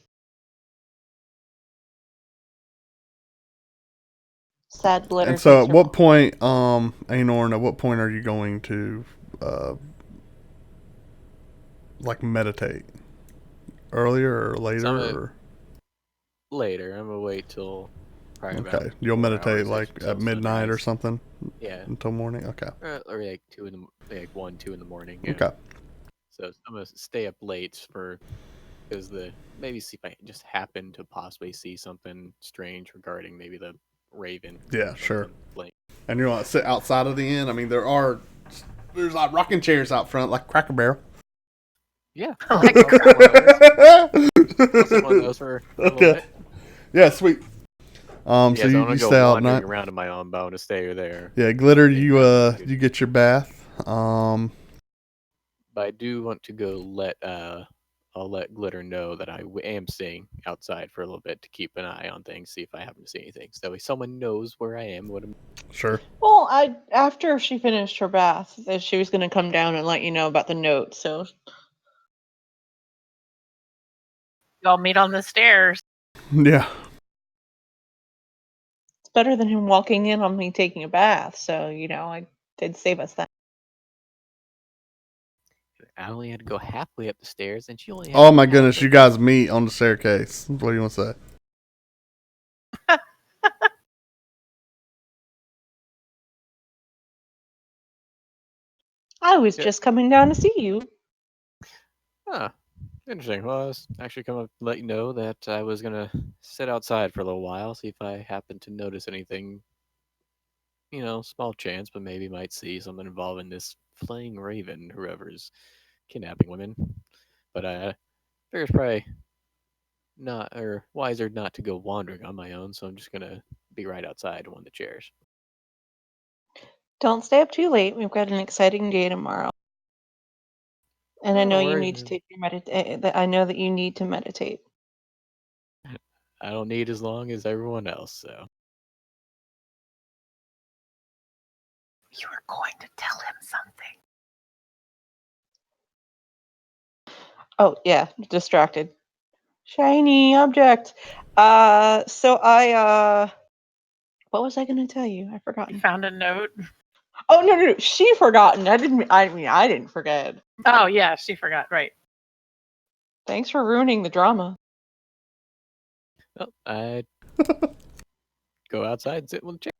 Sad Glitter. And so, takes at her what phone. point, Anorn, at what point are you going to, like, meditate? Earlier or later? Or? Later. I'm gonna wait till probably about Okay, you'll 4 meditate hours like until at midnight or sunrise. something Yeah. until morning. Okay. Or like 1, 2 in the morning. Yeah. Okay. So I'm gonna stay up late because maybe see if I just happen to possibly see something strange regarding maybe the Raven. Yeah, sure. Like, And you want to sit outside of the inn? I mean, there's like rocking chairs out front, like Cracker Barrel. yeah. I like I'll sit one of those for a little Okay. bit. Yeah, sweet. So Yes, I'm you gonna go stay out wandering night. around on my own, but I'm gonna stay there. Yeah, Glitter, Yeah, you get your bath. But I do want to go I'll let Glitter know that I am staying outside for a little bit to keep an eye on things, see if I happen to see anything. So that way someone knows where I am. Sure. Well, after she finished her bath, she was going to come down and let you know about the note. So I'll meet on the stairs. Yeah. It's better than him walking in on me taking a bath, so, I did save us that. I only had to go halfway up the stairs, and she only had Oh to my go goodness, halfway you guys meet on the staircase. What do you want to say? I was Yeah. just coming down to see you. Ah, interesting. Well, I was actually coming to let you know that I was gonna sit outside for a little while, see if I happen to notice anything. Small chance, but maybe might see something involving this flaying raven, whoever's kidnapping women. But figure it's probably not, or wiser not to go wandering on my own, so I'm just gonna be right outside in one of the chairs. Don't stay up too late. We've got an exciting day tomorrow. And I No know you worries. need to take your I know that you need to meditate. I don't need as long as everyone else, so. You were going to tell him something. Oh, yeah, distracted. Shiny object. What was I going to tell you? I forgot. You found a note. Oh, no. She forgotten. I didn't forget. Oh, yeah, she forgot. Right. Thanks for ruining the drama. Well, I go outside and sit in the chair.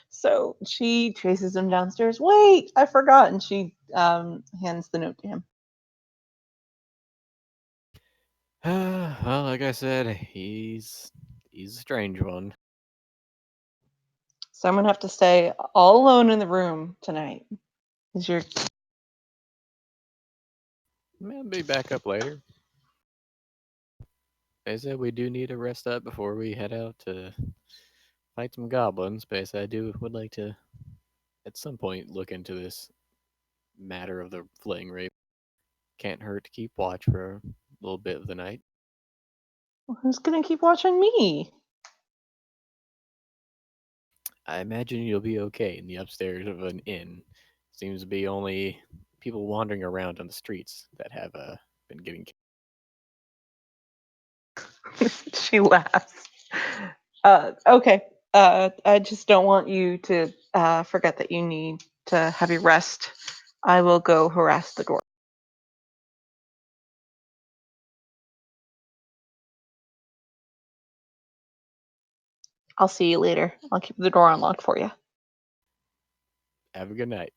So she chases him downstairs. Wait, I forgot. And she hands the note to him. Well, like I said, he's a strange one. So I'm going to have to stay all alone in the room tonight. I'll be back up later. I said we do need to rest up before we head out to fight some goblins, but I said I would like to, at some point, look into this matter of the flaying rape. Can't hurt to keep watch for a little bit of the night. Who's going to keep watching me? I imagine you'll be okay in the upstairs of an inn. Seems to be only people wandering around on the streets that have been getting. She laughs. Okay. I just don't want you to forget that you need to have your rest. I will go harass the door. I'll see you later. I'll keep the door unlocked for you. Have a good night.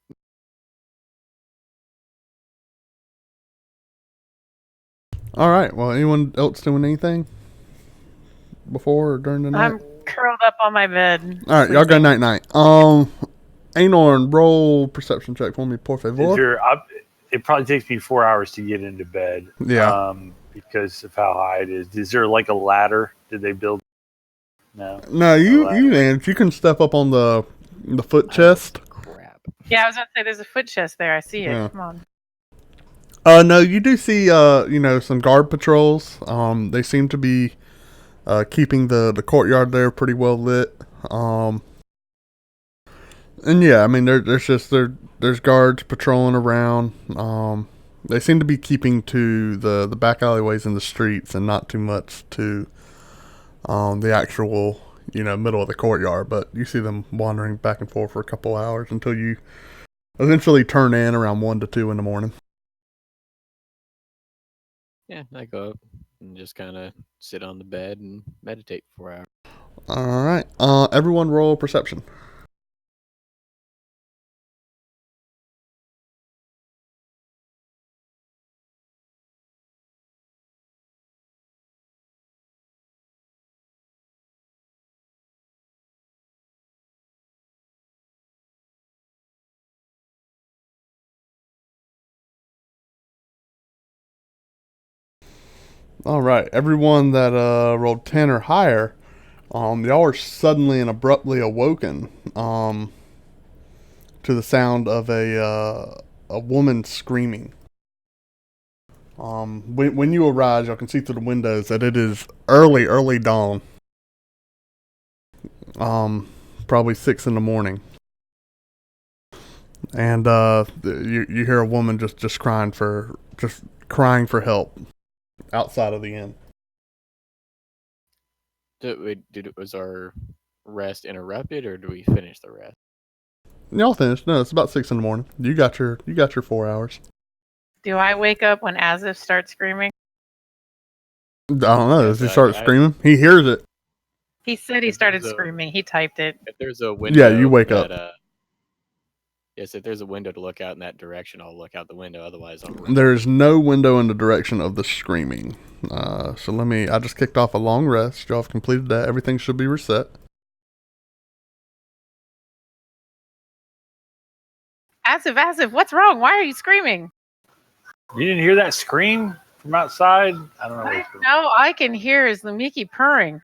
All right. Well, anyone else doing anything before or during the night? I'm curled up on my bed. All right, y'all go night night. Anorn, roll perception check for me, por favor. It probably takes me 4 hours to get into bed. Yeah. Because of how high it is. Is there like a ladder? Did they build? No. No, you and you can step up on the foot chest. Crap. Yeah, I was about to say there's a foot chest there. I see it. Yeah. Come on. No, you do see some guard patrols. They seem to be keeping the courtyard there pretty well lit. And yeah, I mean there's guards patrolling around. They seem to be keeping to the back alleyways in the streets and not too much to the actual middle of the courtyard. But you see them wandering back and forth for a couple hours until you eventually turn in around 1 to 2 in the morning. Yeah, I go up and just kind of sit on the bed and meditate for 4 hours. All right. Everyone roll perception. All right. Everyone that rolled 10 or higher, y'all are suddenly and abruptly awoken to the sound of a woman screaming. When you arise, y'all can see through the windows that it is early dawn. Probably 6 in the morning, and you hear a woman just crying for help outside of the inn. Was our rest interrupted, or do we finish the rest? Y'all finished. No, it's about 6 in the morning. You got your 4 hours. Do I wake up when Azif starts screaming? I don't know. Does he Yes, start screaming? He hears it. He said he If started there's a- screaming. He typed it. If there's a window, you wake up. Yes, if there's a window to look out in that direction, I'll look out the window. Otherwise, I'll run. There's no window in the direction of the screaming. So I just kicked off a long rest. Y'all have completed that. Everything should be reset. Azif, what's wrong? Why are you screaming? You didn't hear that scream from outside? I don't know. What No, I can hear is Lumiki purring.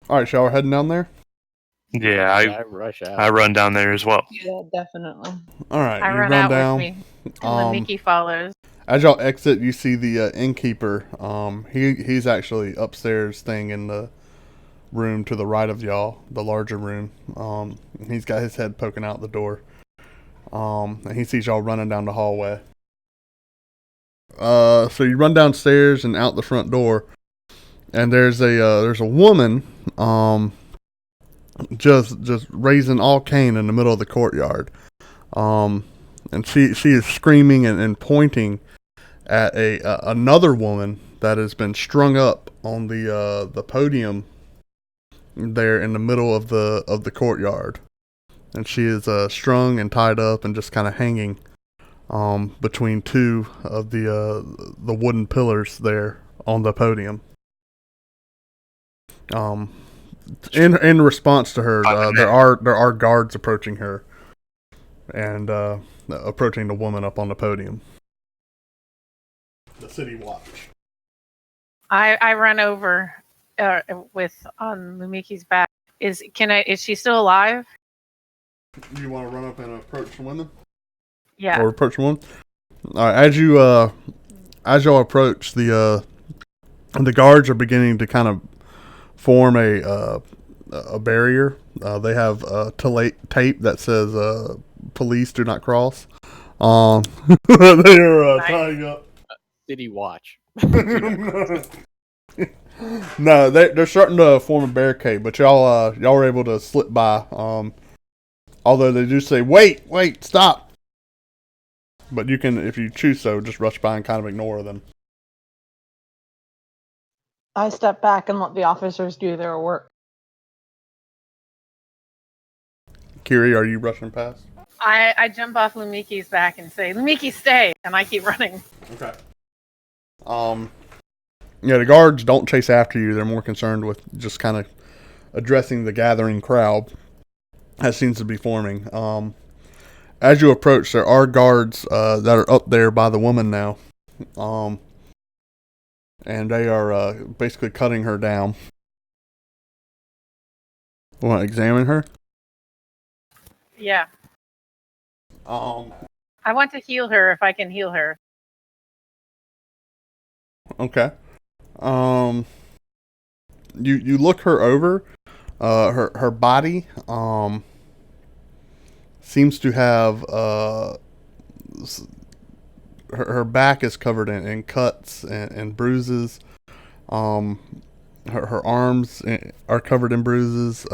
All right, y'all are heading down there. Yeah, I rush out. I run down there as well. Yeah, definitely. All right, I you run run out down. with me. And Lumiki follows. As y'all exit, you see the innkeeper. He's actually upstairs, staying in the room to the right of y'all, the larger room. He's got his head poking out the door. And he sees y'all running down the hallway. So you run downstairs and out the front door, and there's a woman, just raising all Cain in the middle of the courtyard. And she is screaming and pointing at another woman that has been strung up on the podium there in the middle of the courtyard, and she is strung and tied up and just kind of hanging between two of the wooden pillars there on the podium. In response to her, there are guards approaching her and approaching the woman up on the podium. The city watch. I run over with on Lumiki's back. Is she still alive? You want to run up and approach the woman? Yeah. Or approach the woman? All right. As y'all approach, the guards are beginning to kind of form a barrier. They have tape that says "Police do not cross." They are tying up. City watch. No, they're starting to form a barricade, but y'all were able to slip by. Although they do say, "Wait, stop!" But you can, if you choose so, just rush by and kind of ignore them. I step back and let the officers do their work. Kiri, are you rushing past? I jump off Lumiki's back and say, "Lumiki, stay!" And I keep running. Okay. Yeah, the guards don't chase after you. They're more concerned with just kind of addressing the gathering crowd that seems to be forming. As you approach, there are guards that are up there by the woman now. And they are basically cutting her down. Want to examine her? Yeah. I want to heal her if I can heal her. Okay. You look her over. Her body seems to have her back is covered in cuts and bruises. Her arms are covered in bruises.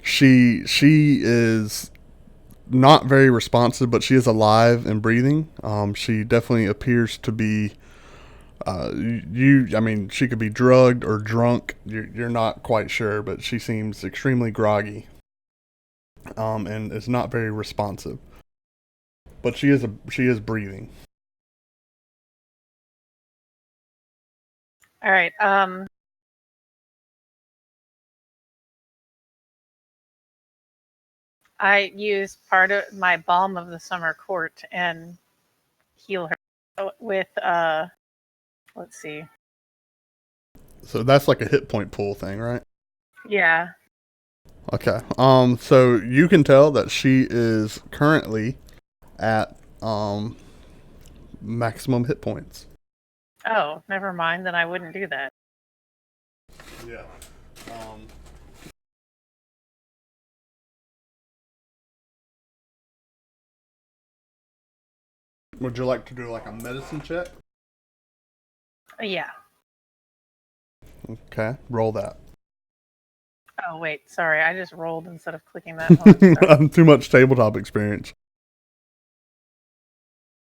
She is not very responsive, but she is alive and breathing. She definitely appears to be. She could be drugged or drunk. You're not quite sure, but she seems extremely groggy. And is not very responsive. But she is breathing. All right. I use part of my Balm of the Summer Court and heal her with let's see. So that's like a hit point pool thing, right? Yeah. Okay. So you can tell that she is currently at maximum hit points. Oh, never mind. Then I wouldn't do that. Yeah. Would you like to do like a medicine check? Yeah. Okay, roll that. Oh wait, sorry, I just rolled instead of clicking that. Hold on, sorry. Too much tabletop experience.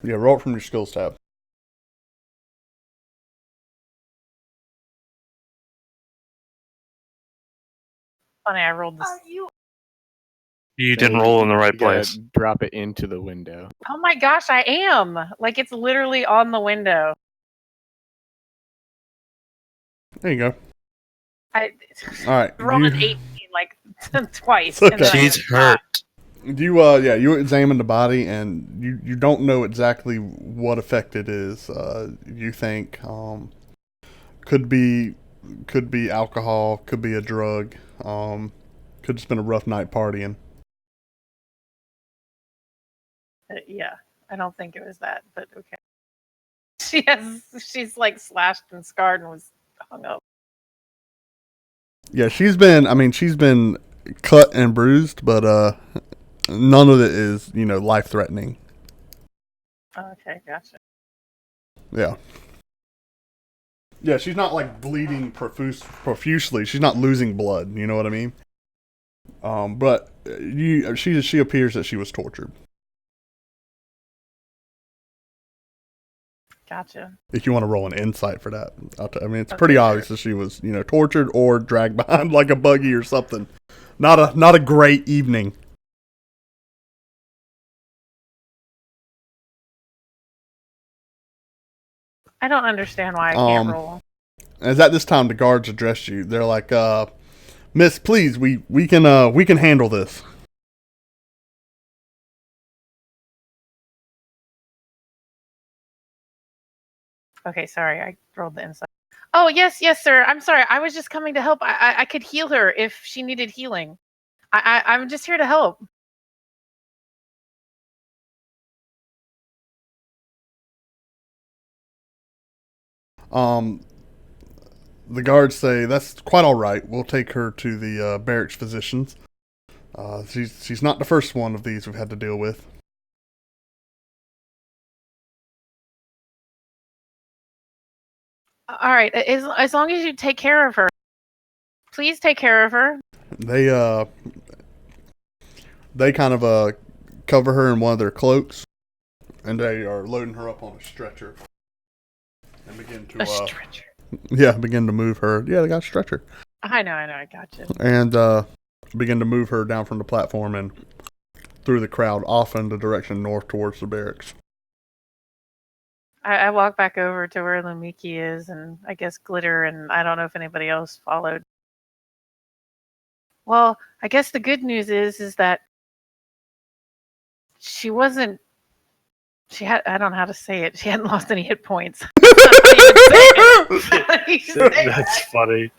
Yeah, roll it from your skills tab. Funny, I rolled this. You didn't roll in the right You gotta place. drop it into the window. Oh my gosh, I am! Like, it's literally on the window. There you go. I All right. rolled an 18, like, twice. Okay. and then I She's just hurt. You examine the body and you don't know exactly what effect it is. You think could be alcohol, could be a drug, could just been a rough night partying. Yeah, I don't think it was that, but okay. She's like slashed and scarred and was hung up. Yeah, she's been cut and bruised, but none of it is, life threatening. Okay, gotcha. Yeah. Yeah, she's not like bleeding profusely. She's not losing blood. You know what I mean? But she appears that she was tortured. Gotcha. If you want to roll an insight for that, it's Okay, pretty sure. obvious that she was, tortured or dragged behind like a buggy or something. Not a great evening. I don't understand why I can't roll. As at this time the guards address you. They're like, "Miss, please, we can handle this." Okay, sorry, I rolled the insight. Oh, yes, sir. I'm sorry. I was just coming to help. I could heal her if she needed healing. I'm just here to help. The guards say that's quite all right. We'll take her to the barracks physicians. She's not the first one of these we've had to deal with. All right, as long as you take care of her. Please take care of her. They kind of cover her in one of their cloaks, and they are loading her up on a stretcher and begin to stretcher. begin to move her. Yeah, they got a stretcher. I know, I gotcha. And begin to move her down from the platform and through the crowd off in the direction north towards the barracks. I walk back over to where Lumiki is, and I guess Glitter, and I don't know if anybody else followed. Well, I guess the good news is that she wasn't. I don't know how to say it. She hadn't lost any hit points. That's funny.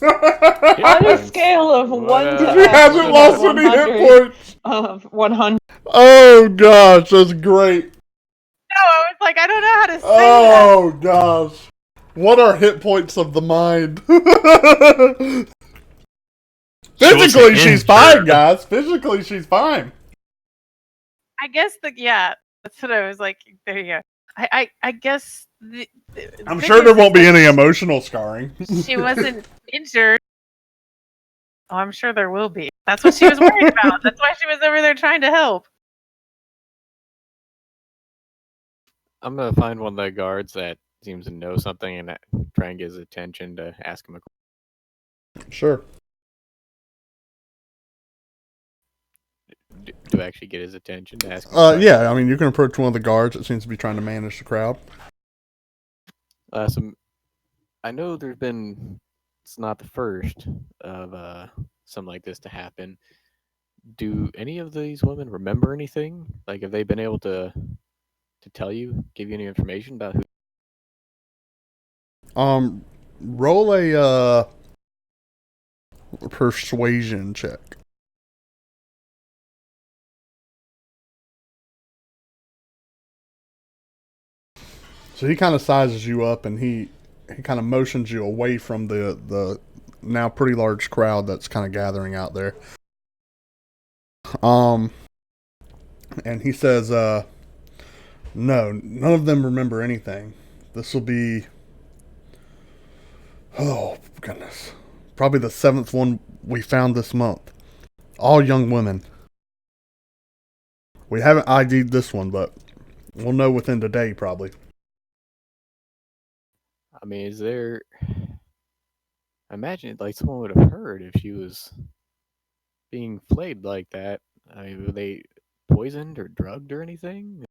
On a scale of 1 to She hasn't lost any hit points. Of 100. Oh gosh, that's great. No, I was like, I don't know how to say Oh gosh, what are hit points of the mind? Physically, she's fine, guys. Physically, she's fine. that. I guess that's what I was like. There you go. I guess. I'm sure there won't be any emotional scarring. She wasn't injured. Oh, I'm sure there will be. That's what she was worried about. That's why she was over there trying to help. I'm gonna find one of the guards that seems to know something and try and get his attention to ask him a question. Sure. Do I actually get his attention to ask him a question? Yeah, I mean, you can approach one of the guards that seems to be trying to manage the crowd. I know it's not the first of something like this to happen. Do any of these women remember anything? Like, have they been able to tell you, give you any information about who? Roll a persuasion check. So he kind of sizes you up, and he kind of motions you away from the now pretty large crowd that's kind of gathering out there. And he says, "No, none of them remember anything. This will be Oh, goodness. Probably the 7th one we found this month. All young women. We haven't ID'd this one, but we'll know within the day, probably. I mean, is there? I imagine like someone would have heard if she was being flayed like that. I mean, were they poisoned or drugged or anything?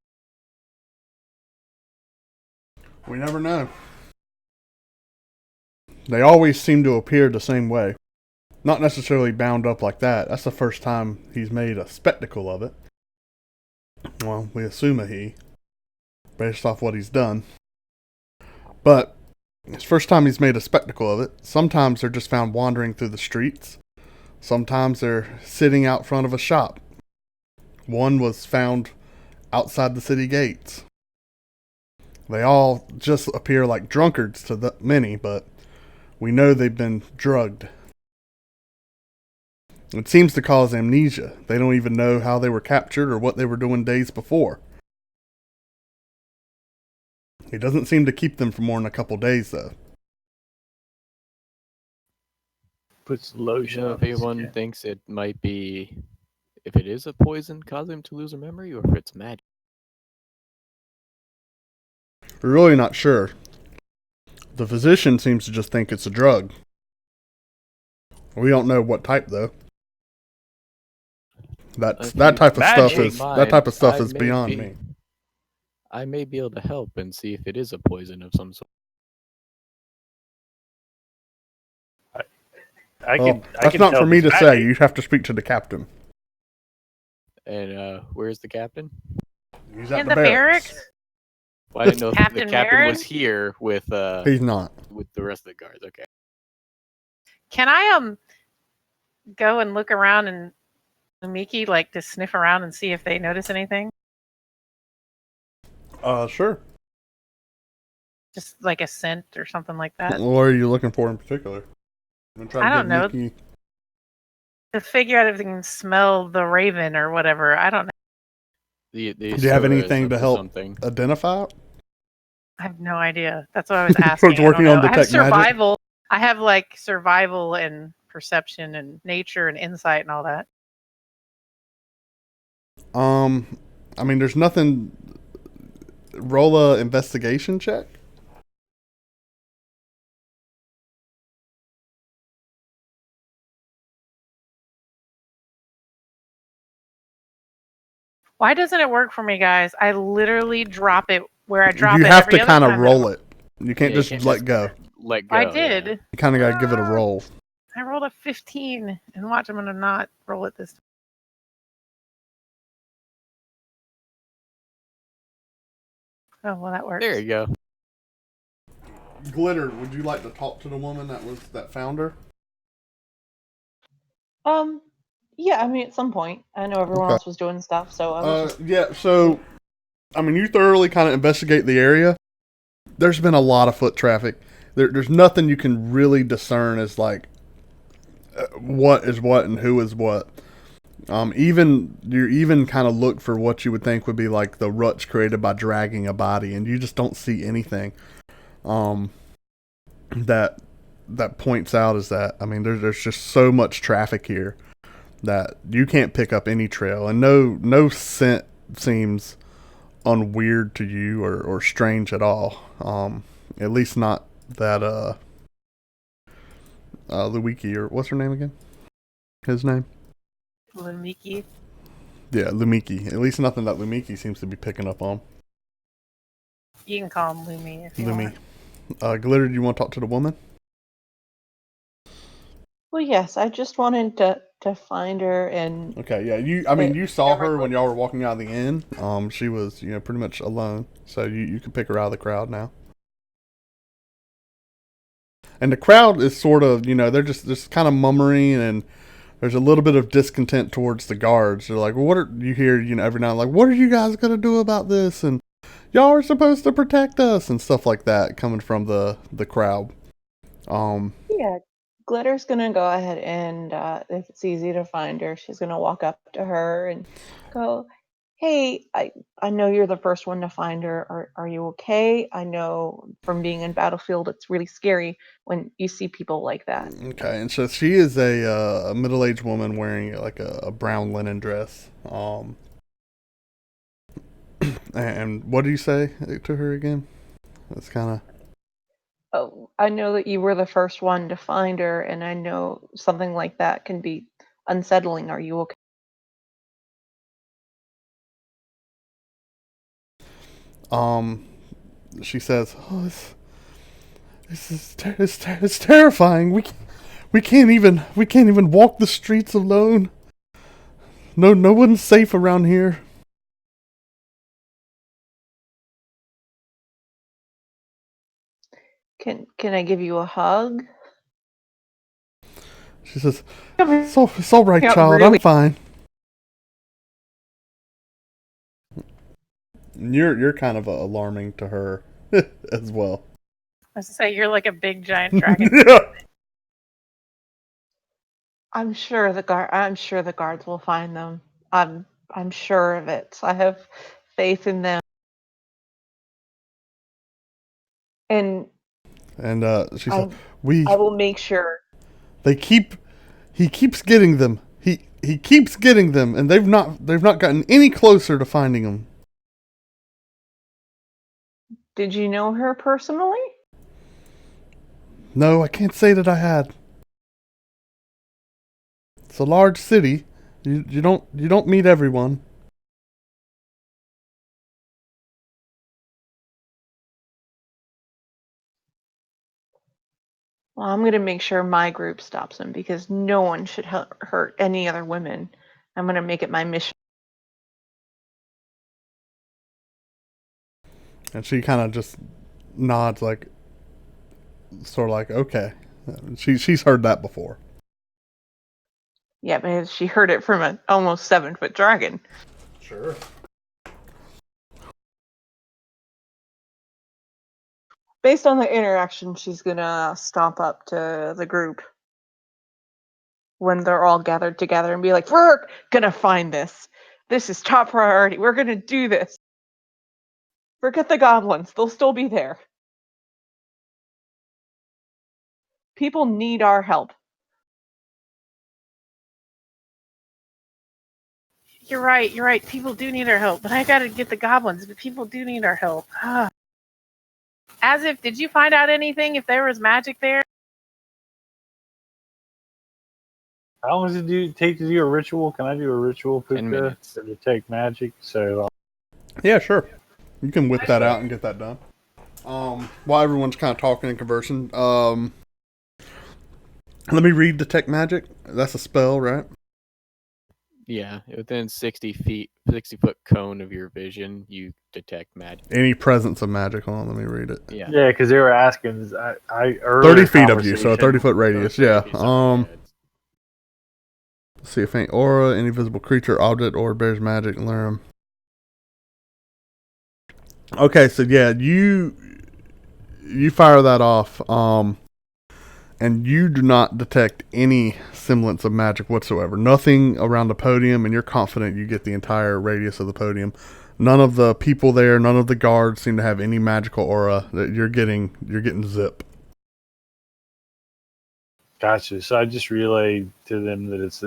We never know. They always seem to appear the same way. Not necessarily bound up like that. That's the first time he's made a spectacle of it. Well, we assume a he, based off what he's done. But it's the first time he's made a spectacle of it. Sometimes they're just found wandering through the streets. Sometimes they're sitting out front of a shop. One was found outside the city gates. They all just appear like drunkards to many, but we know they've been drugged. It seems to cause amnesia. They don't even know how they were captured or what they were doing days before. It doesn't seem to keep them for more than a couple days, though. Puts lotion If on his anyone skin. thinks it might be, if it is a poison causing him to lose a memory, or if it's magic. We're really not sure. The physician seems to just think it's a drug. We don't know what type, though. That type of stuff Magic. is that type of stuff I is may beyond be- me. I may be able to help and see if it is a poison of some sort. That's not for me to say. You'd have to speak to the captain. And where's the captain? He's at In the barracks? Well, I didn't know if the Captain captain Marin? was here with He's not. with the rest of the guards. Okay. Can I go and look around and Miki like to sniff around and see if they notice anything? Sure. Just like a scent or something like that. What are you looking for in particular? I'm gonna try to I get don't know. Mickey- To figure out if they can smell the raven or whatever. I don't know. Do Do you have anything to help Something. identify it? I have no idea. That's what I was I was asking. I don't working on know. I have detect magic. survival. I have like survival and perception and nature and insight and all that. I mean, there's nothing. Roll a investigation check. Why doesn't it work for me, guys? I literally drop it where I drop it. You have every to other kind of time. roll it. You can't Yeah, you just can't let just- go. Let go. I yeah. did. You kind of got to give it a roll. I rolled a 15, and watch, I'm gonna not roll it this time. Oh well, that works. There you go. Glitter, would you like to talk to the woman that found her? Yeah, I mean, at some point, I know everyone Okay. else was doing stuff, so I was just, Yeah, so, I mean, you thoroughly kind of investigate the area. There's been a lot of foot traffic. There's nothing you can really discern as, like, what is what and who is what. You kind of look for what you would think would be, like, the ruts created by dragging a body, and you just don't see anything, that points out is that, I mean, there's just so much traffic here that you can't pick up any trail, and no scent seems unweird to you or strange at all. At least not that Luiki, or what's her name again? His name? Lumiki. Yeah, Lumiki. At least nothing that Lumiki seems to be picking up on. You can call him Lumi if you Lumi. want. Glitter, do you want to talk to the woman? well, yes, I just wanted to find her and Okay, yeah. You saw her when y'all were walking out of the inn. She was, pretty much alone. So you can pick her out of the crowd now. And the crowd is sort of, they're just kind of mummering, and there's a little bit of discontent towards the guards. They're like, well, what are you hear, every now and then, like, what are you guys going to do about this? And y'all are supposed to protect us and stuff like that coming from the crowd. yeah, Glitter's gonna go ahead and if it's easy to find her, she's gonna walk up to her and go, hey, I know you're the first one to find her. Are you okay? I know from being in Battlefield, it's really scary when you see people like that. Okay, and so she is a middle-aged woman wearing like a brown linen dress. And what do you say to her again? That's kind of... Oh, I know that you were the first one to find her, and I know something like that can be unsettling. Are you okay? She says, "Oh, it's terrifying. We can't even walk the streets alone. No one's safe around here." Can I give you a hug? She says, it's all right, Yeah, child. really. I'm fine." You're kind of alarming to her as well. I was to say you're like a big giant dragon. Yeah. I'm sure the guards will find them. I'm sure of it. I have faith in them. And She said, "We I will make sure. he keeps getting them. He keeps getting them, and they've not gotten any closer to finding them." Did you know her personally? No, I can't say that I had. It's a large city. You don't meet everyone. Well, I'm going to make sure my group stops them because no one should hurt any other women. I'm going to make it my mission. And she kind of just nods, like, sort of like, okay. She's heard that before. Yeah, but she heard it from an almost 7-foot dragon. Sure. Based on the interaction, she's going to stomp up to the group when they're all gathered together and be like, we're going to find this. This is top priority. We're going to do this. Forget the goblins. They'll still be there. People need our help. You're right. People do need our help, but I gotta get the goblins, but people do need our help. As if, did you find out anything if there was magic there? How long does it take to do a ritual? Can I do a ritual, 10 Pookha, minutes. to detect magic? So Yeah, sure. You can whip that out and get that done. While everyone's kind of talking and conversing, let me read Detect Magic. That's a spell, right? Yeah, within 60-foot cone of your vision, you detect magic. Any presence of magic. Hold on, let me read it. Yeah. yeah, because they were asking. I 30 feet of you, so a 30-foot radius. Yeah. Sorry, See a faint aura, any visible creature, object, or bears magic, learn. Okay, so yeah, you fire that off, and you do not detect any semblance of magic whatsoever. Nothing around the podium, and you're confident you get the entire radius of the podium. None of the people there, none of the guards seem to have any magical aura. That you're getting zip. Gotcha. So I just relayed to them that it's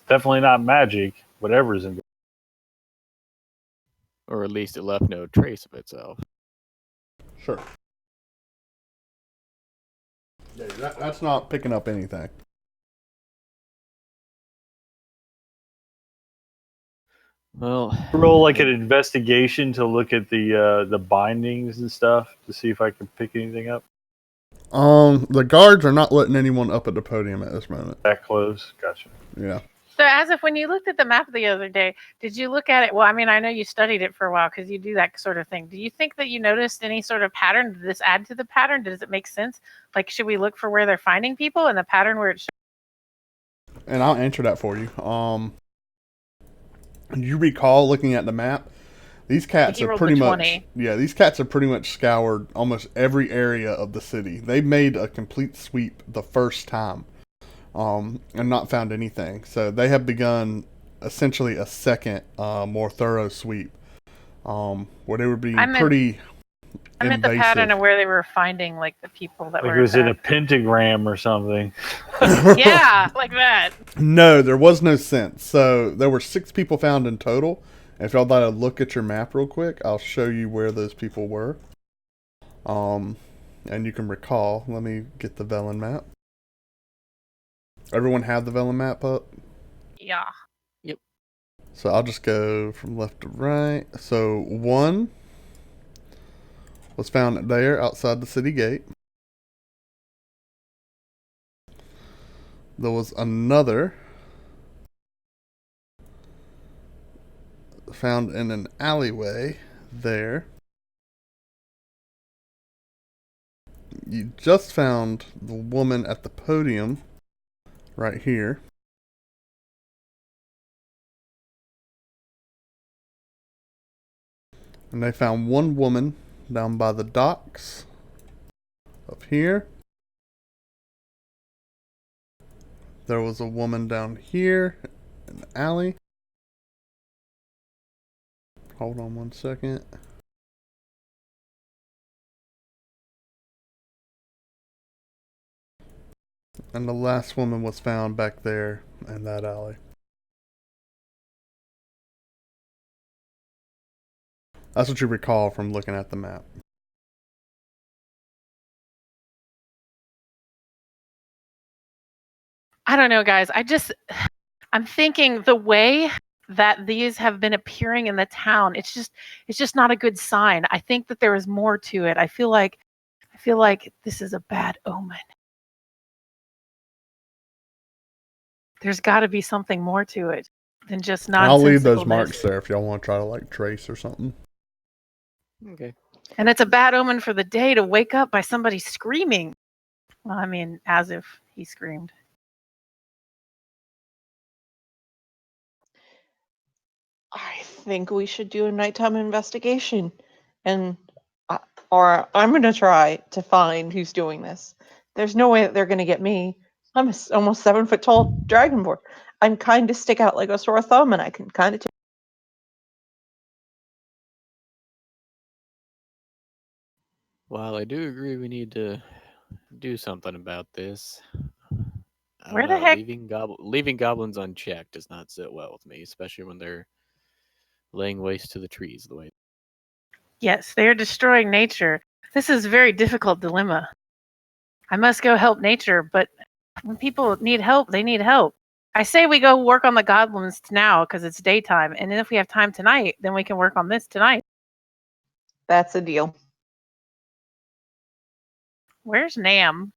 definitely not magic. Whatever's in. or at least it left no trace of itself. Sure. Yeah, that's not picking up anything. Well, Roll like an investigation to look at the bindings and stuff to see if I can pick anything up. The guards are not letting anyone up at the podium at this moment. That close. Gotcha. Yeah. So as if when you looked at the map the other day, did you look at it? Well, I mean, I know you studied it for a while because you do that sort of thing. Do you think that you noticed any sort of pattern? Did this add to the pattern? Does it make sense? Like, should we look for where they're finding people and the pattern where it's... And I'll answer that for you. You recall looking at the map? These cats He have rolled pretty the much 20. these cats have pretty much scoured almost every area of the city. They made a complete sweep the first time. And not found anything. So they have begun essentially a second, more thorough sweep, where they would be I meant- pretty I meant the invasive. pattern of where they were finding like the people that Like were it was in a attacked. pentagram or something. Yeah, like that. No, there was no sense. So there were 6 people found in total. If y'all like to look at your map real quick, I'll show you where those people were. And you can recall. Let me get the Velen map. Everyone have the Velen map up? Yeah. So I'll just go from left to right. So 1 was found there outside the city gate. There was another found in an alleyway there. You just found the woman at the podium right here. And they found one woman down by the docks up here. There was a woman down here in the alley. Hold on one second. And the last woman was found back there in that alley. That's what you recall from looking at the map. I don't know, guys. I'm thinking the way that these have been appearing in the town, it's just not a good sign. I think that there is more to it. I feel like this is a bad omen. There's got to be something more to it than just And I'll leave those nonsensicalness. marks there if y'all want to try to like trace or something. Okay. And it's a bad omen for the day to wake up by somebody screaming. Well, I mean, as if he screamed. I think we should do a nighttime investigation, and or I'm gonna try to find who's doing this. There's no way that they're gonna get me. I'm almost 7 foot tall dragonborn. I'm kind of stick out like a sore thumb, and I can kind of. While I do agree we need to do something about this, I Where don't the know, heck- leaving goblins unchecked does not sit well with me, especially when they're laying waste to the trees the way. Yes, they are destroying nature. This is a very difficult dilemma. I must go help nature, but when people need help, they need help. I say we go work on the goblins now because it's daytime, and then if we have time tonight, then we can work on this tonight. That's a deal. Where's Nam?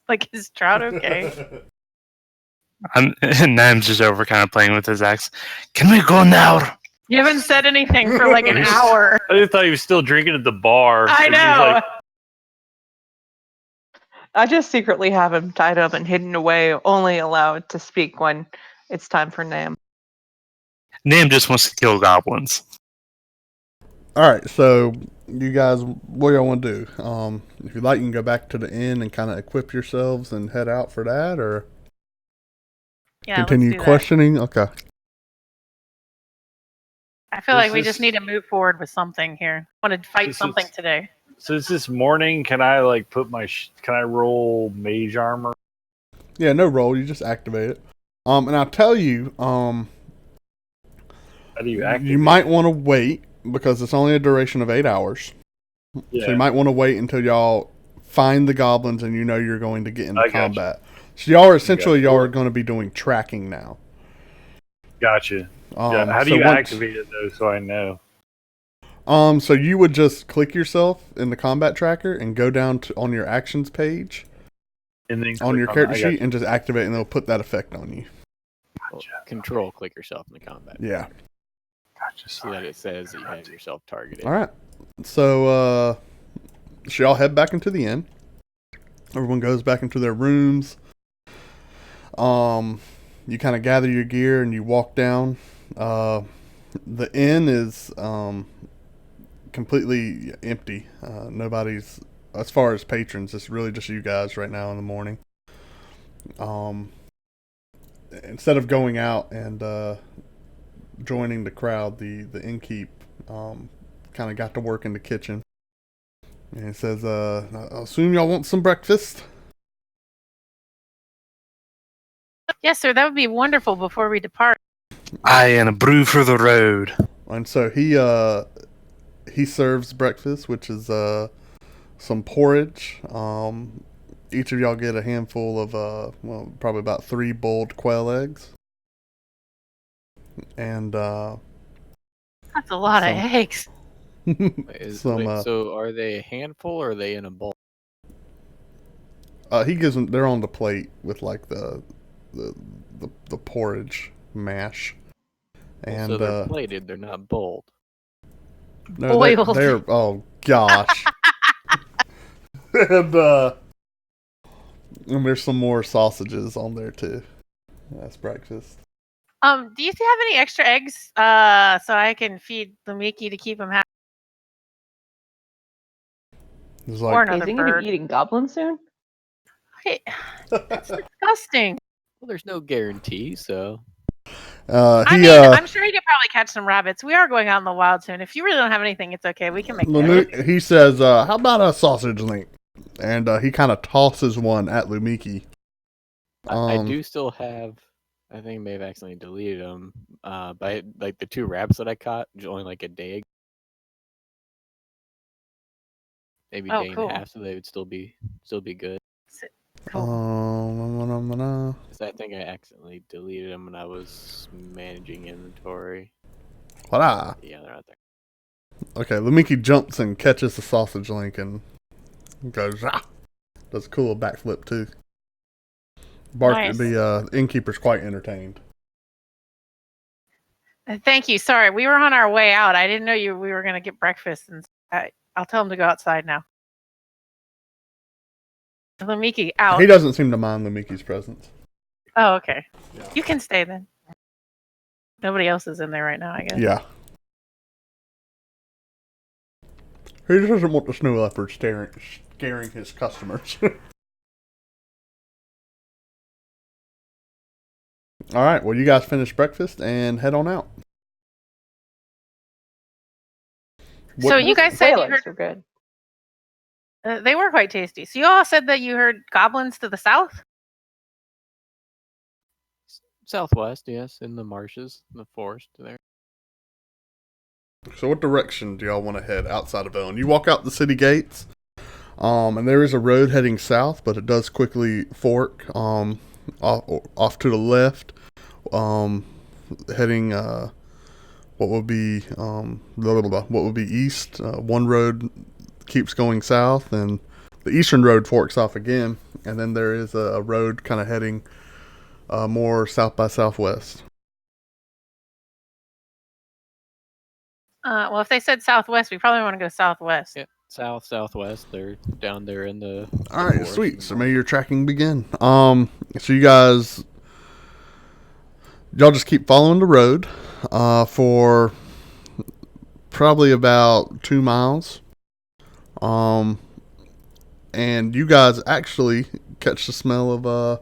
Like, is Trout okay? And Nam's just over kind of playing with his axe. Can we go now? You haven't said anything for like an hour. I just thought he was still drinking at the bar. I And he's know. like, I just secretly have him tied up and hidden away, only allowed to speak when it's time for Nam. Nam just wants to kill goblins. Alright, so you guys, what y'all want to do? If you'd like, you can go back to the inn and kind of equip yourselves and head out for that, or Yeah, continue let's do that. questioning? Okay. I feel like we This just is- need to move forward with something here. I want to fight This something is- today. so is this morning? Can I like put my? Can I roll mage armor? Yeah, no roll, you just activate it. And I'll tell you, How do you activate? you might want to wait because it's only a duration of 8 hours. Yeah. So you might want to wait until y'all find the goblins and you know you're going to get into I gotcha. combat. So y'all are essentially Gotcha. y'all are going to be doing tracking now. Gotcha. Yeah. How do so you once- activate it though, so I know? So you would just click yourself in the combat tracker and go down to on your actions page And then on click your I character got sheet you. and just activate, and it'll put that effect on you. Control click yourself in the combat. Yeah. Gotcha. See that it says that you have yourself targeted. All right. So so y'all head back into the inn. Everyone goes back into their rooms. You kind of gather your gear and you walk down. The inn is completely empty. Nobody's, as far as patrons, it's really just you guys right now in the morning. instead of going out and joining the crowd, the innkeep kind of got to work in the kitchen. And he says, I assume y'all want some breakfast? Yes, sir. That would be wonderful before we depart. Aye, and a brew for the road. And so he serves breakfast, which is some porridge. Each of y'all get a handful of probably about 3 boiled quail eggs. And That's a lot of eggs. So are they a handful or are they in a bowl? he gives them. They're on the plate with like the porridge mash. And So they're plated, they're not bowled. no, Boiled. they're oh gosh. and there's some more sausages on there too. That's breakfast. Do you have any extra eggs? So I can feed the Mickey to keep him happy. It's Or like, another Is he going to bird. be eating goblins soon? Hey, that's disgusting. Well, there's no guarantee, so I'm sure he could probably catch some rabbits. We are going out in the wild soon. If you really don't have anything, it's okay. We can make it. he says, how about a sausage link? And he kind of tosses one at Lumiki. I do still have. I think I may have accidentally deleted them. But like the 2 rabbits that I caught, only like a day ago. Maybe a day and a half, so they would still be good. Cool. 'Cause I think I accidentally deleted them when I was managing inventory. Voila. Yeah, they're not there. Okay, Lumiki jumps and catches the sausage link and goes, ah! Does a cool backflip too. Nice. The innkeeper's quite entertained. Thank you. Sorry, we were on our way out. I didn't know we were going to get breakfast, and I'll tell him to go outside now. Lumiki out. He doesn't seem to mind Lumiki's presence. Oh, okay. Yeah. You can stay then. Nobody else is in there right now, I guess. Yeah. He just doesn't want the Snow Leopard scaring his customers. All right. Well, you guys finish breakfast and head on out. So you guys said you Quail heard eggs are good. they were quite tasty. So you all said that you heard goblins to the south? Southwest, yes, in the marshes, in the forest there. So what direction do y'all want to head outside of Ellen? You walk out the city gates, and there is a road heading south, but it does quickly fork off to the left, heading what would be east. One road keeps going south, and the eastern road forks off again, and then there is a road kind of heading more south by southwest. Well, if they said southwest, we probably want to go southwest. Yeah, southwest. They're down there in the. All right, forest. sweet. So may your tracking begin. So y'all just keep following the road for probably about 2 miles. And you guys actually catch the smell of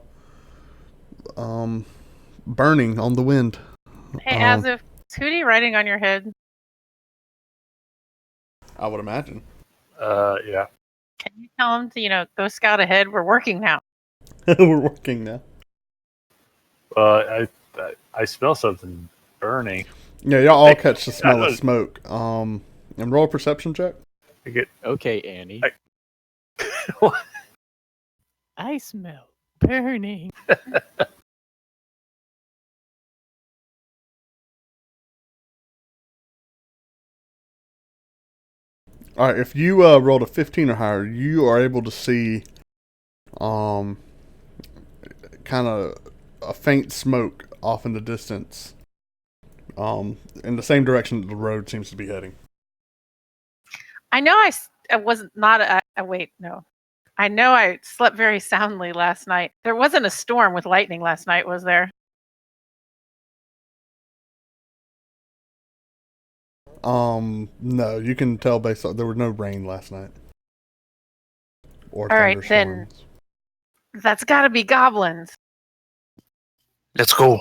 burning on the wind. Hey, as if is Hootie riding on your head? I would imagine. Yeah. Can you tell him to, go scout ahead? We're working now. We're working now. I smell something burning. Yeah, y'all all catch the smell of smoke. And roll a perception check. I get Okay, Annie. What? I smell burning. All right, if you rolled a 15 or higher, you are able to see kind of a faint smoke off in the distance in the same direction that the road seems to be heading. I know I was not wait, no. I know I slept very soundly last night. There wasn't a storm with lightning last night, was there? No, you can tell based on there was no rain last night. Or all right, then thunderstorms. that's got to be goblins. Let's go.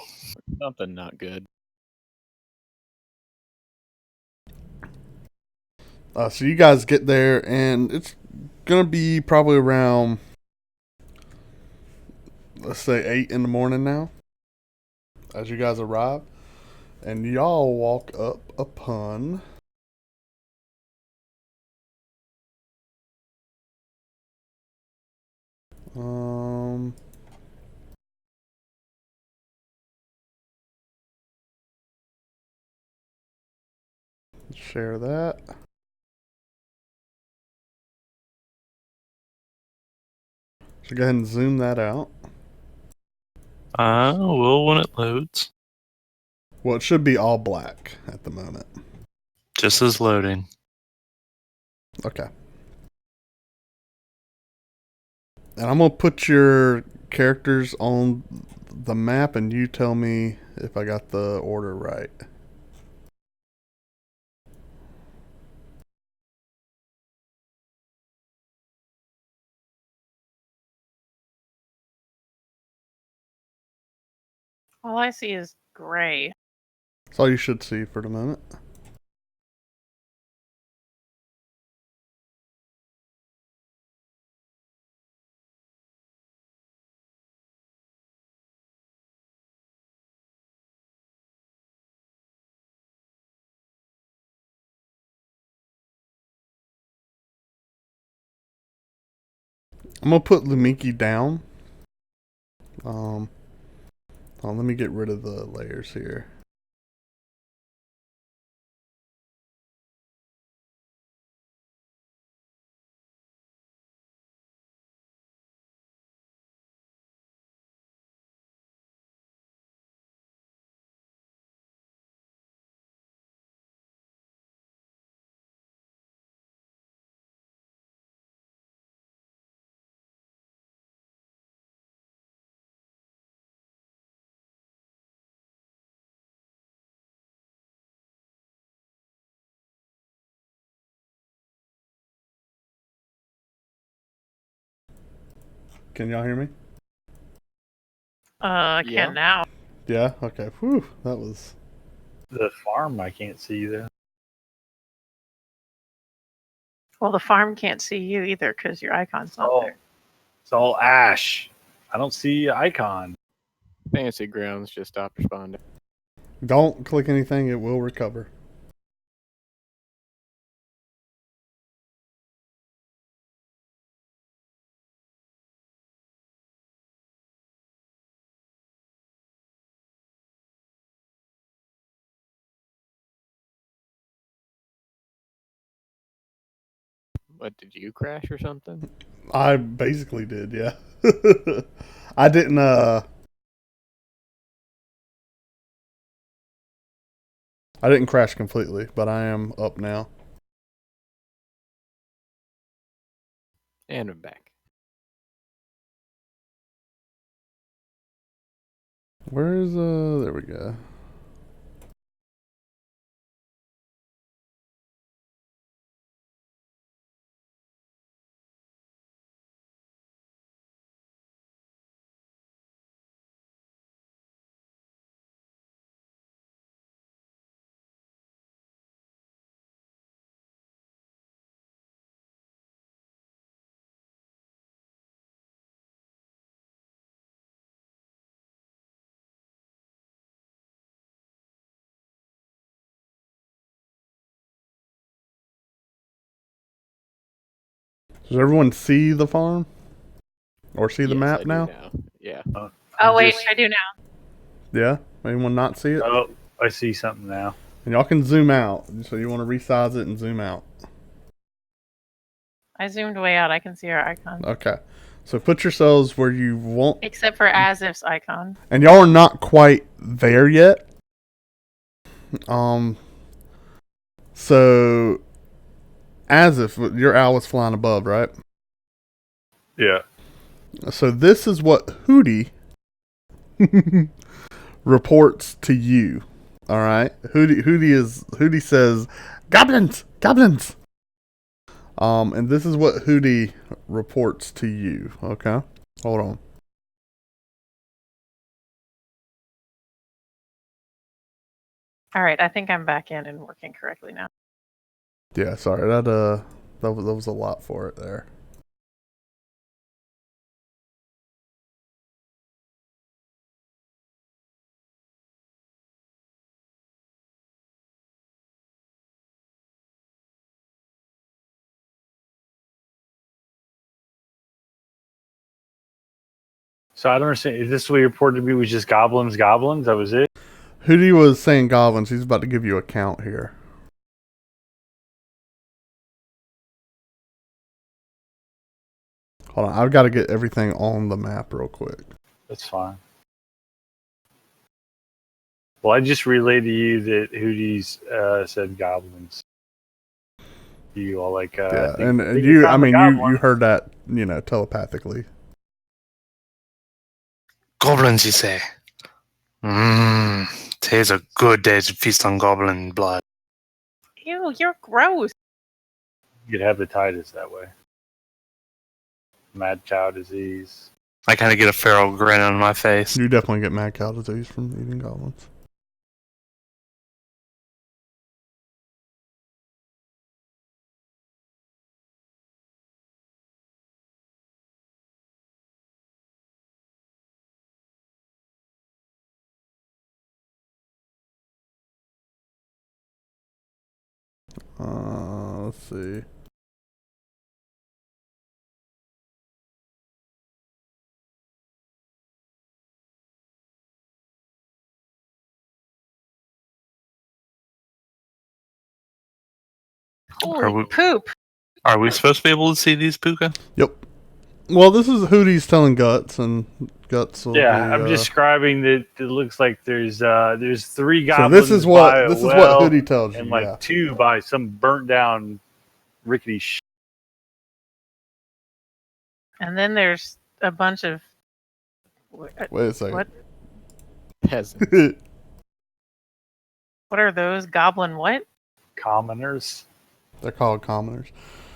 Something not good. So you guys get there, and it's gonna be probably around, let's say, 8 in the morning now, as you guys arrive, and y'all walk up upon share that. So go ahead and zoom that out. Will when it loads. Well, it should be all black at the moment. Just as loading. Okay. And I'm going to put your characters on the map, and you tell me if I got the order right. All I see is gray. That's all you should see for the moment. I'm going to put Lumiki down. Let me get rid of the layers here. Can y'all hear me? I Yeah. can now. Yeah? Okay. Whew. That was... The farm, I can't see there. Well, the farm can't see you either because your icon's not Oh, there. it's all ash. I don't see icon. Fancy Grounds just stopped responding. Don't click anything. It will recover. What, did you crash or something? I basically did, yeah. I didn't, I didn't crash completely, but I am up now. And I'm back. Where's, there we go. Does everyone see the farm? Or see the Yes, map I do now? Yeah. Oh, wait, Just- I do now. Yeah? Anyone not see it? Oh, I see something now. And y'all can zoom out. So you want to resize it and zoom out. I zoomed way out. I can see our icon. Okay. So put yourselves where you want. Except for as if's icon. And y'all are not quite there yet. So as if your owl is flying above, right? Yeah. So this is what Hootie reports to you. All right, Hootie says, "Goblins, goblins." And this is what Hootie reports to you. Okay, hold on. All right, I think I'm back in and working correctly now. Yeah, sorry, that was a lot for it there. So I don't understand. Is this what you reported to me was just goblins? That was it? Hootie was saying goblins. He's about to give you a count here. Hold on, I've got to get everything on the map real quick. That's fine. Well, I just relayed to you that Hootie's said goblins. You all like Yeah, think and you you, I found the mean, goblin. you heard that, telepathically. Goblins, you say? Today's a good day to feast on goblin blood. Ew, you're gross. You could have hepatitis that way. Mad cow disease. I kind of get a feral grin on my face. You definitely get mad cow disease from eating goblins. Let's see. Holy poop. Are we supposed to be able to see these, Pookha? Yep. Well, this is Hootie's telling Guts, and Guts will Yeah, be, I'm describing that it looks like there's 3 So goblins. this is what Hootie tells you, and like yeah. 2 by some burnt down rickety shit. And then there's a bunch of... Wait a second. What? Peasants. What are those? Goblin what? Commoners. They're called commoners.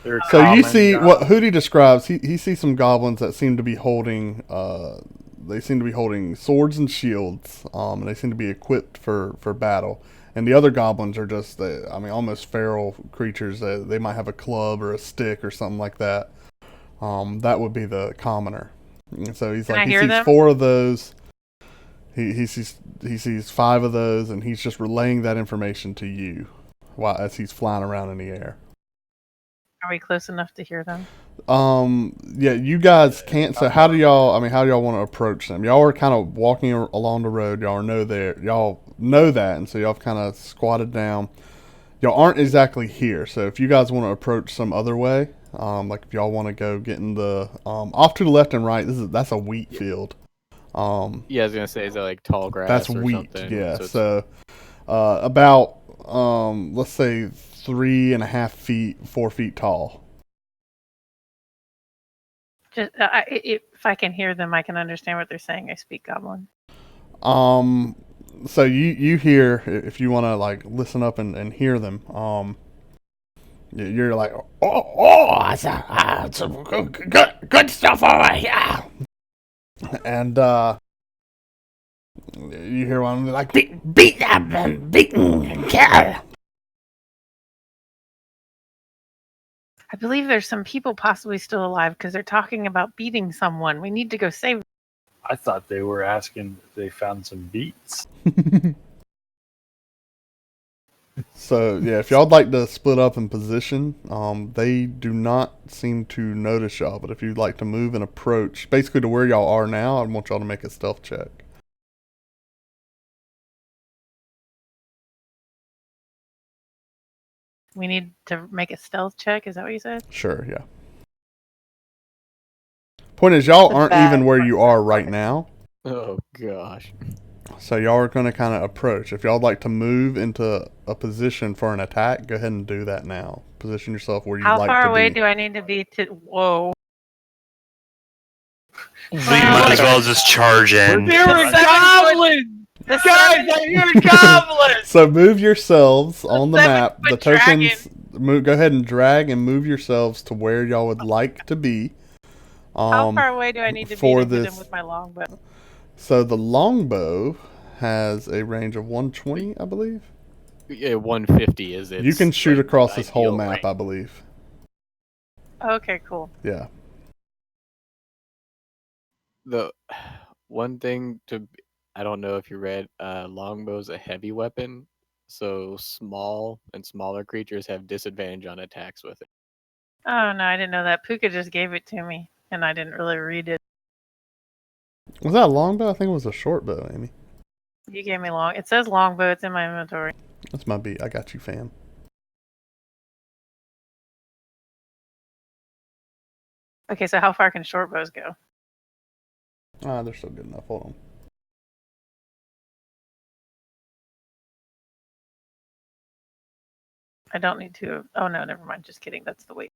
They're So you common see goblins. what Hootie describes. He sees some goblins that seem to be holding. They seem to be holding swords and shields. And they seem to be equipped for battle. And the other goblins are just, almost feral creatures. They might have a club or a stick or something like that. That would be the commoner. And so he's Can like, I he hear sees them? 4 of those. He sees 5 of those, and he's just relaying that information to you, as he's flying around in the air. Are we close enough to hear them? Yeah, you guys can't. So how do y'all want to approach them? Y'all are kind of walking along the road. Y'all know that, and so y'all have kind of squatted down. Y'all aren't exactly here. So if you guys want to approach some other way, like if y'all want to go get in the off to the left and right, that's a wheat field. Yeah, I was gonna say, is that like tall grass? That's or wheat. something? Yeah. So it's- So about let's say 3.5 feet, 4 feet tall. Just, if I can hear them, I can understand what they're saying. I speak Goblin. So you hear, if you want to like listen up and hear them, you're like, some good stuff over here. And you hear one like, beat them, beaten, kill. I believe there's some people possibly still alive because they're talking about beating someone. We need to go save them. I thought they were asking if they found some beets. So yeah, if y'all'd like to split up in position, they do not seem to notice y'all. But if you'd like to move and approach, basically to where y'all are now, I want y'all to make a stealth check. We need to make a stealth check. Is that what you said? Sure, yeah. Point is, y'all The aren't bad even where part you of are that right part. now. Oh gosh. So y'all are going to kind of approach. If y'all would like to move into a position for an attack, go ahead and do that now. Position yourself where you'd How like far to away be. do I need to be to... Whoa. We might as well just charge in. There were goblins! The Guys, I hear goblins! So move yourselves on the map. The 7-foot tokens. Go ahead and drag and move yourselves to where y'all would like to be. How far away do I need to be for to hit this- him with my longbow? So the longbow has a range of 120, I believe. Yeah, 150 is it? You can shoot across this whole map, I believe. Okay, cool. Yeah. The one thing I don't know if you read, longbow's a heavy weapon, so small and smaller creatures have disadvantage on attacks with it. Oh no, I didn't know that. Pookha just gave it to me, and I didn't really read it. Was that a longbow? I think it was a short bow, Amy. You gave me long. It says longbow. It's in my inventory. That's my beat. I got you, fam. Okay, so how far can short bows go? They're still good enough. Hold on. I don't need to. Oh no, never mind. Just kidding. That's the weight.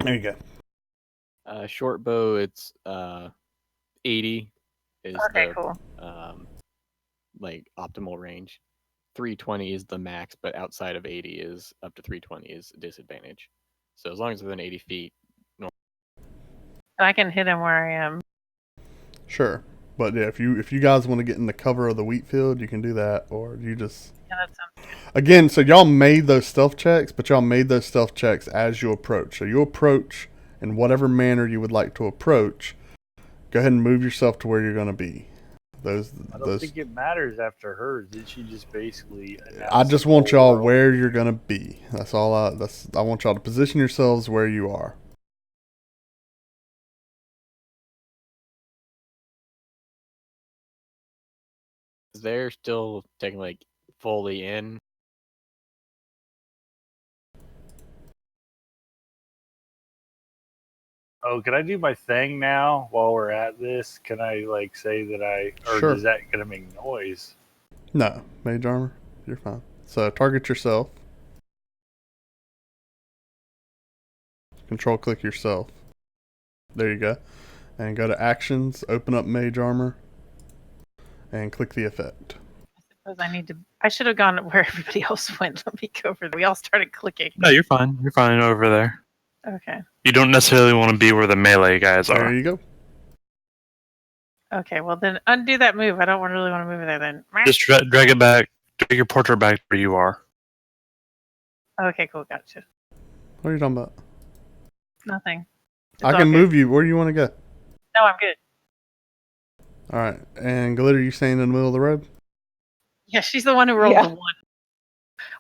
There you go. Short bow, it's 80 is Okay, the cool. like optimal range. 320 is the max, but outside of 80 is up to 320 is disadvantage. So as long as within 80 feet. I can hit him where I am. Sure. But yeah, if you guys want to get in the cover of the wheat field, you can do that, or you just... Yeah, that sounds good. Again, so y'all made those stealth checks, but y'all made those stealth checks as you approach. So you approach in whatever manner you would like to approach. Go ahead and move yourself to where you're going to be. I don't think it matters after hers. Did she just basically? I just want y'all where you're going to be. That's all. I want y'all to position yourselves where you are. They're still taking like fully in. Oh, can I do my thing now while we're at this? Can I like say that or Sure. is that gonna make noise? No, mage armor. You're fine. So target yourself. Control click yourself. There you go. And go to actions, open up mage armor, and click the effect. I suppose I should have gone where everybody else went. Let me go over there. We all started clicking. No, you're fine. You're fine over there. Okay. You don't necessarily want to be where the melee guys are. There you go. Okay, well then undo that move. I don't really want to move there then. Just drag it back. Drag your portrait back where you are. Okay, cool. Gotcha. What are you talking about? Nothing. It's I all can good. move you. Where do you want to go? No, I'm good. All right. And Glitter, you staying in the middle of the road? Yeah, she's the one who rolled Yeah. the one.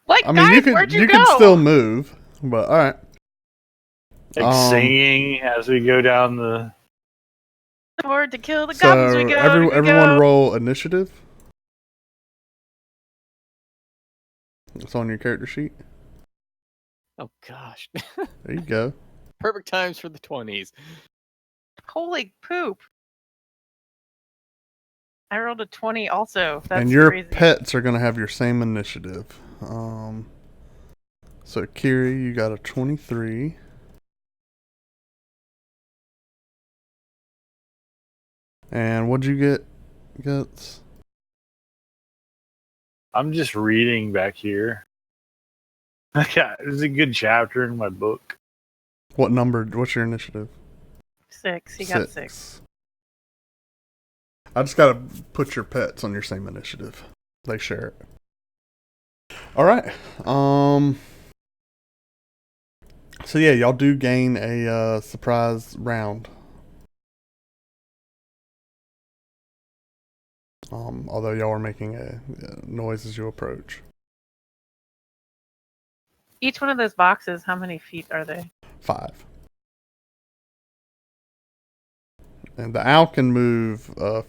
What, I mean, guys? you could Where'd you go? could still move, but all right. Like singing as we go down the. Forward to kill the So goblins. We go. everyone roll initiative. It's on your character sheet. Oh gosh. There you go. Perfect times for the 20s. Holy poop! I rolled a 20 also. That's and your crazy. pets are going to have your same initiative. So Kiri, you got a 23. And what'd you get, Guts? I'm just reading back here. Okay, there's a good chapter in my book. What number? What's your initiative? 6. He got 6. I just got to put your pets on your same initiative. They share it. All right. So yeah, y'all do gain a surprise round. Although y'all are making a noise as you approach. Each one of those boxes, how many feet are they? 5. And the owl can move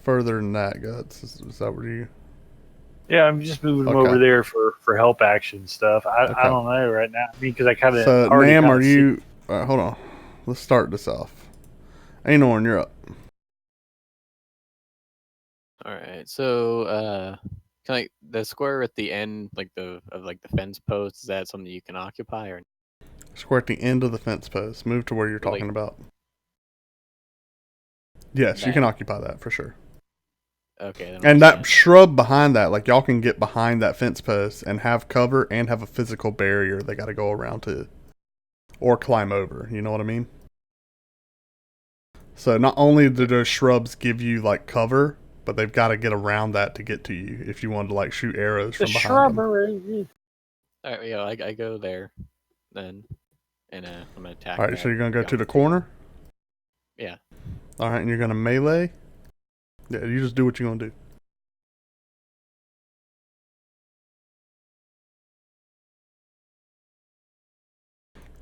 further than that, Guts. Is that where you... Yeah, I'm just moving them Okay. over there for help action stuff. I Okay. don't know right now. I mean, because I kind of. So, Nam, are you... hold on. Let's start this off. Aenorn, you're up. All right. So, kind of the square at the end, like the fence post, is that something you can occupy or? Square at the end of the fence post. Move to where you're talking Like- about. Yes, you That. can occupy that for sure. Okay. Then And I'll that stand. shrub behind that, like y'all can get behind that fence post and have cover and have a physical barrier they got to go around to, or climb over. You know what I mean? So not only do those shrubs give you like cover, but they've got to get around that to get to you if you wanted to like shoot arrows The from behind them. shrubbery. All right, yeah, I go there then, and I'm gonna attack. All right, so you're gonna go to the goblin. corner. Yeah. All right, and you're gonna melee. Yeah, you just do what you're gonna do.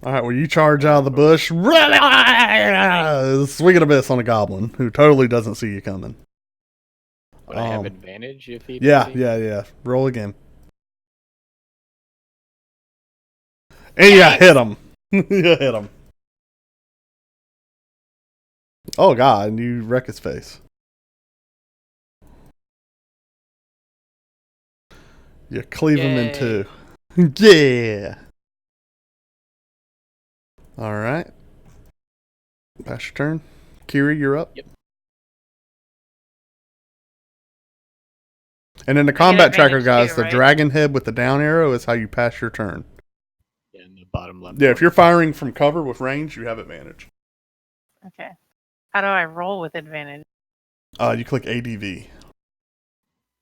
All right, well, you charge out of the bush. Swing and a miss on a goblin who totally doesn't see you coming. Would I have advantage if he? Yeah. Roll again. And yeah, hit him. You hit him. Oh, God, and you wreck his face. You cleave him in two. Yeah. All right. Pass your turn. Kiri, you're up. Yep. And in the I get combat tracker, advantage guys, too, the right? dragon head with the down arrow is how you pass your turn. Yeah, in the bottom left. Yeah, if corner. you're firing from cover with range, you have advantage. Okay. How do I roll with advantage? You click ADV.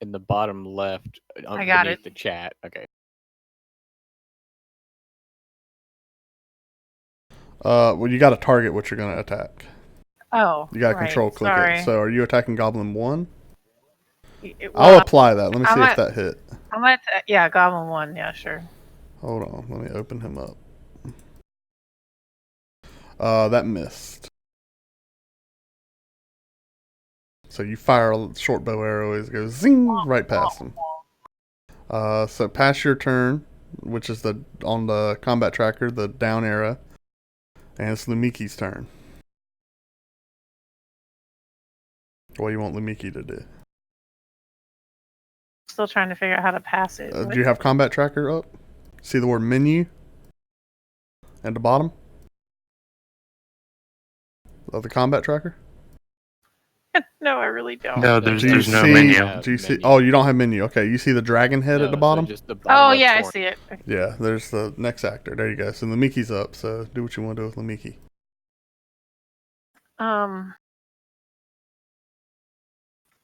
In the bottom left, I got underneath it. the chat. Okay. Well, you got to target what you're going to attack. Oh, You got to right. control click Sorry. it. So, are you attacking Goblin 1? Well, I'll apply that. Let me see I'm if at- that hit. I'm at yeah, Goblin 1. Yeah, sure. Hold on. Let me open him up. That missed. So you fire a short bow arrow, it goes zing right past him. So pass your turn, which is on the combat tracker, the down arrow, and it's Lumiki's turn. What do you want Lumiki to do? Still trying to figure out how to pass it. Do you have combat tracker up? See the word menu at the bottom of the combat tracker? No, I really don't. No, there's Do you no see? menu. Do you see? Menu. Oh, you don't have menu. Okay, you see the dragon head at the No, so bottom? just the bottom Oh, left yeah, I corner. see it. Okay. Yeah, there's the next actor. There you go. So Lumiki's up. So do what you want to do with Lumiki.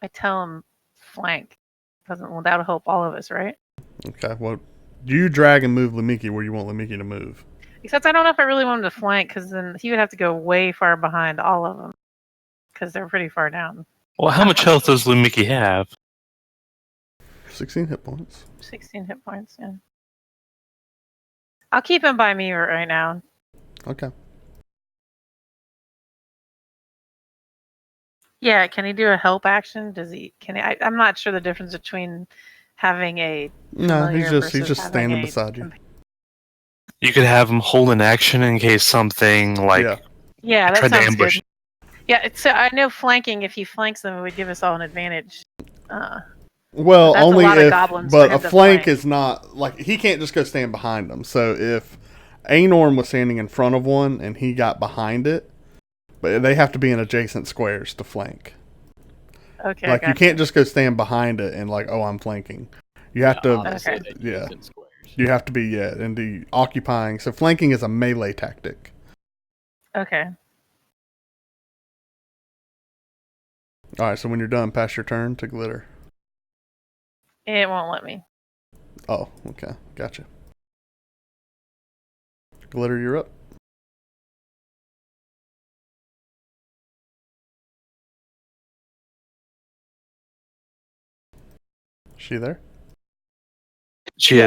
I tell him flank. Well, that'll help all of us, right? Okay. Well, you drag and move Lumiki where you want Lumiki to move. Except I don't know if I really want him to flank, because then he would have to go way far behind all of them, because they're pretty far down. Well, how much health does Lumiki have? 16 hit points. 16 hit points, yeah. I'll keep him by me right now. Okay. Yeah, can he do a help action? Does he? Can he? I'm not sure the difference between having a No, he's familiar just versus standing having a beside you. compa- You could have him hold an action in case something like Yeah. Yeah, that tried to sounds ambush. good. Yeah, so I know flanking. If he flanks them, it would give us all an advantage. Well, That's a only lot of if, goblins but for a him to flank flank. is not like he can't just go stand behind them. So if Anorm was standing in front of one and he got behind it, but they have to be in adjacent squares to flank. Okay, Like you gotcha. can't just go stand behind it and like, oh, I'm flanking. You have to, Opposite yeah. adjacent squares. you have to be in the occupying. So flanking is a melee tactic. Okay. All right, so when you're done, pass your turn to Glitter. It won't let me. Oh, okay, gotcha. Glitter, you're up. She there? she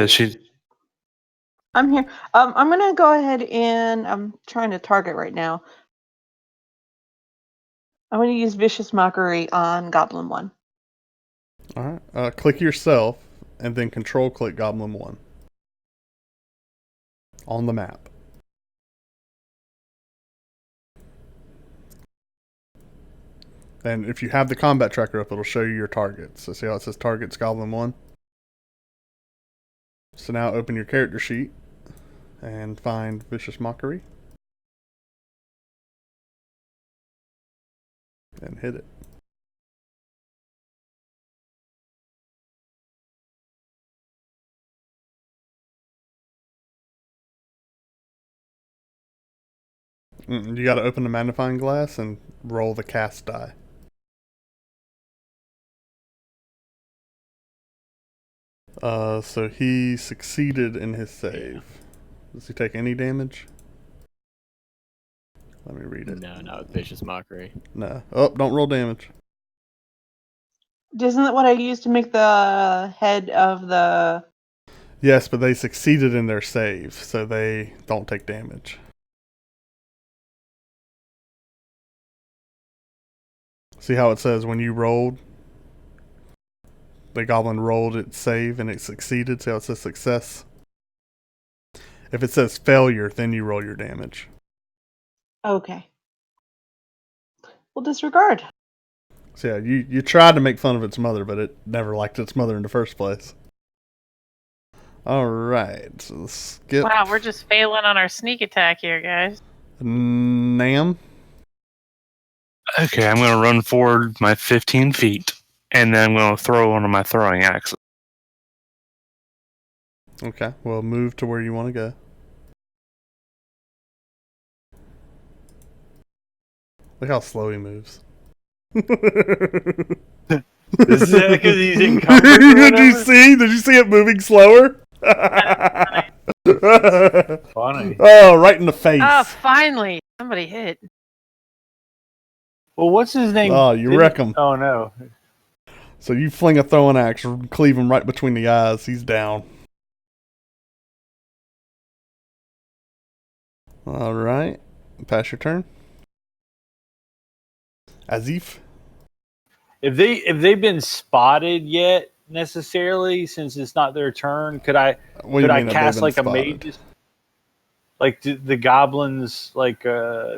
I'm here. I'm gonna go ahead and I'm trying to target right now. I'm gonna use Vicious Mockery on Goblin 1. All right. Click yourself and then control click Goblin 1 on the map. And if you have the combat tracker up, it'll show you your targets. So see how it says targets Goblin 1? So now open your character sheet and find Vicious Mockery. And hit it. You got to open the magnifying glass and roll the cast die. So he succeeded in his save. Does he take any damage? Let me read it. No, not with vicious mockery. No. Oh, don't roll damage. Isn't that what I used to make the head of the... Yes, but they succeeded in their save, so they don't take damage. See how it says when you rolled? The goblin rolled its save and it succeeded. See how it says success? If it says failure, then you roll your damage. Okay. We'll disregard. So yeah, you tried to make fun of its mother, but it never liked its mother in the first place. Alright, so skip. Wow, we're just failing on our sneak attack here, guys. Nam. Okay, I'm going to run forward my 15 feet, and then I'm going to throw one of my throwing axes. Okay, well, move to where you want to go. Look how slow he moves. Is that because he's encumbered or Did you whatever? see? Did you see it moving slower? Funny. Oh, right in the face. Oh, finally. Somebody hit. Well, what's his name? Oh, you wreck him. Oh, no. So you fling a throwing axe, cleave him right between the eyes. He's down. All right. Pass your turn. Azif. If they've been spotted yet necessarily, since it's not their turn, could I What do you mean that cast they've like been a spotted? mage? Like the goblins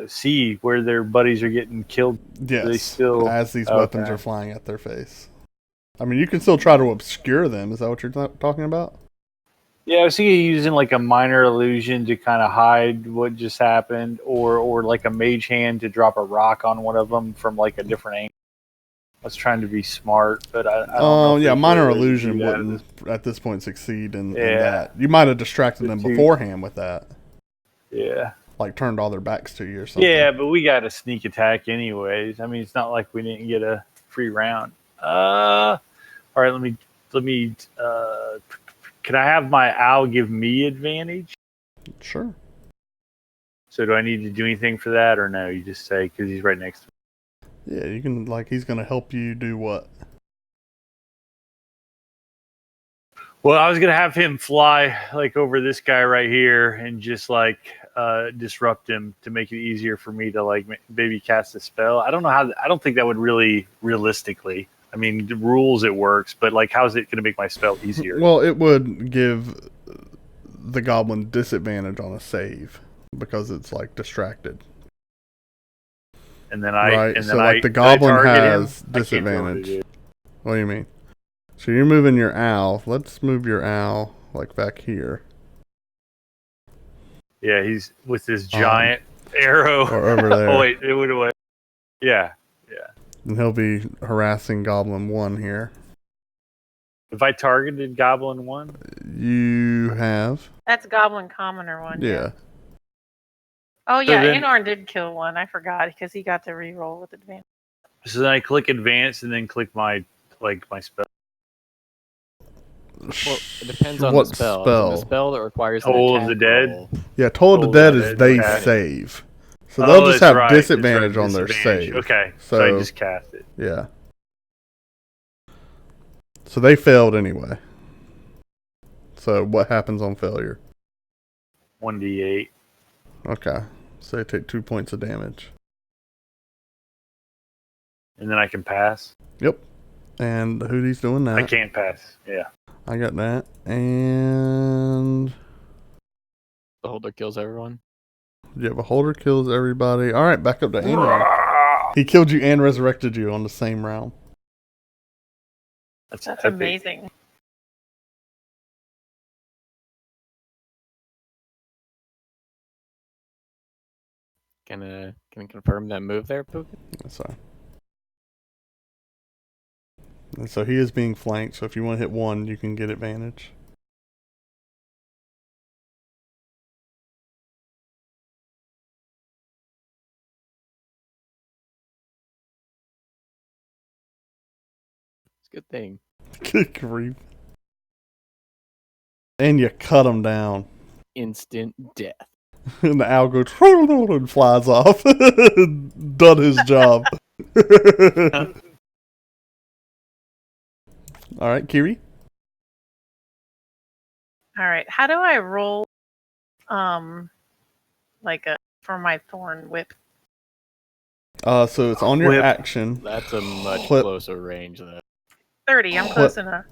see where their buddies are getting killed? Yes. They still... As these weapons Okay. are flying at their face. I mean, you can still try to obscure them. Is that what you're talking about? Yeah, I was thinking using like a minor illusion to kind of hide what just happened, or like a mage hand to drop a rock on one of them from like a different angle. I was trying to be smart, but I don't know. Oh, if yeah, there's minor a way to do illusion that. wouldn't at this point succeed in Yeah. that. You might have distracted them The two- beforehand with that. Yeah. Like turned all their backs to you or something. Yeah, but we got a sneak attack anyways. I mean, it's not like we didn't get a free round. All right, let me can I have my owl give me advantage? Sure. So do I need to do anything for that, or no? You just say because he's right next to me. Yeah, you can, like, he's going to help you do what? Well, I was gonna have him fly like over this guy right here and just like disrupt him to make it easier for me to like maybe cast a spell. I don't know how. I don't think that would really realistically. I mean, the rules it works, but like, how's it gonna make my spell easier? Well, it would give the goblin disadvantage on a save because it's like distracted. And then Right, and so then like the can I goblin target him? has I can't tell what to disadvantage. do. What do you mean? So you're moving your owl. Let's move your owl like back here. Yeah, he's with his giant arrow. Or over there. Oh wait, it went away. Yeah. And he'll be harassing Goblin 1 here. If I targeted Goblin 1, You have. That's Goblin Commoner one. Yeah. Oh, yeah, then- Anorn did kill one. I forgot because he got to reroll with advantage. so then I click advance and then click my spell. Well, it depends on What the spell. spell? The spell that requires an Toll of attack the Dead? roll. Yeah, Toll of the Oh, Dead that is is they okay. save. So they'll just that's have right, that's disadvantage right, on their disadvantage. save. Okay, so So I just cast it. yeah. So they failed anyway. So what happens on failure? 1d8. Okay. So they take 2 points of damage. And then I can pass. Yep. And Hootie's doing that. I can't pass. Yeah. I got that. And The holder kills everyone. yeah, Beholder kills everybody. All right, back up to Andrew. He killed you and resurrected you on the same round. That's epic. amazing. Can I confirm that move there, Pookha? Sorry. And so he is being flanked, so if you want to hit 1, you can get advantage. It's a good thing. Good grief. And you cut him down. Instant death. And the owl goes and flies off. Done his job. All right, Kiri. All right. How do I roll for my thorn whip? So it's on your Whip. action. That's a much Flip. closer range than 30. I'm close enough.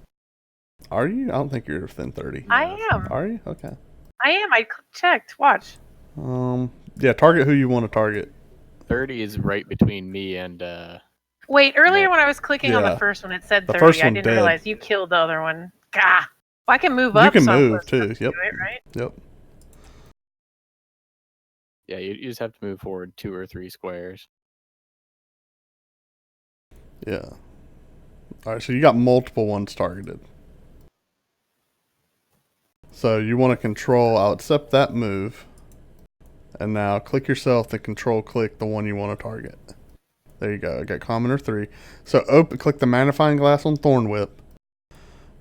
Are you? I don't think you're within 30. I am. Are you? Okay. I am. I checked. Watch. Yeah, target who you want to target. 30 is right between me and Wait, earlier No. when I was clicking on Yeah. the first one, it said The 30. first I one didn't dead. realize you killed the other one. Gah. Well, I can move You up. can so I'm move close too. enough to Yep. do it, right? Yep. yeah, you just have to move forward 2 or 3 squares. Yeah. All right, so you got multiple ones targeted. So you want to control, I'll accept that move. And now click yourself to control click the one you want to target. There you go. I got commoner 3. So click the magnifying glass on Thorn Whip.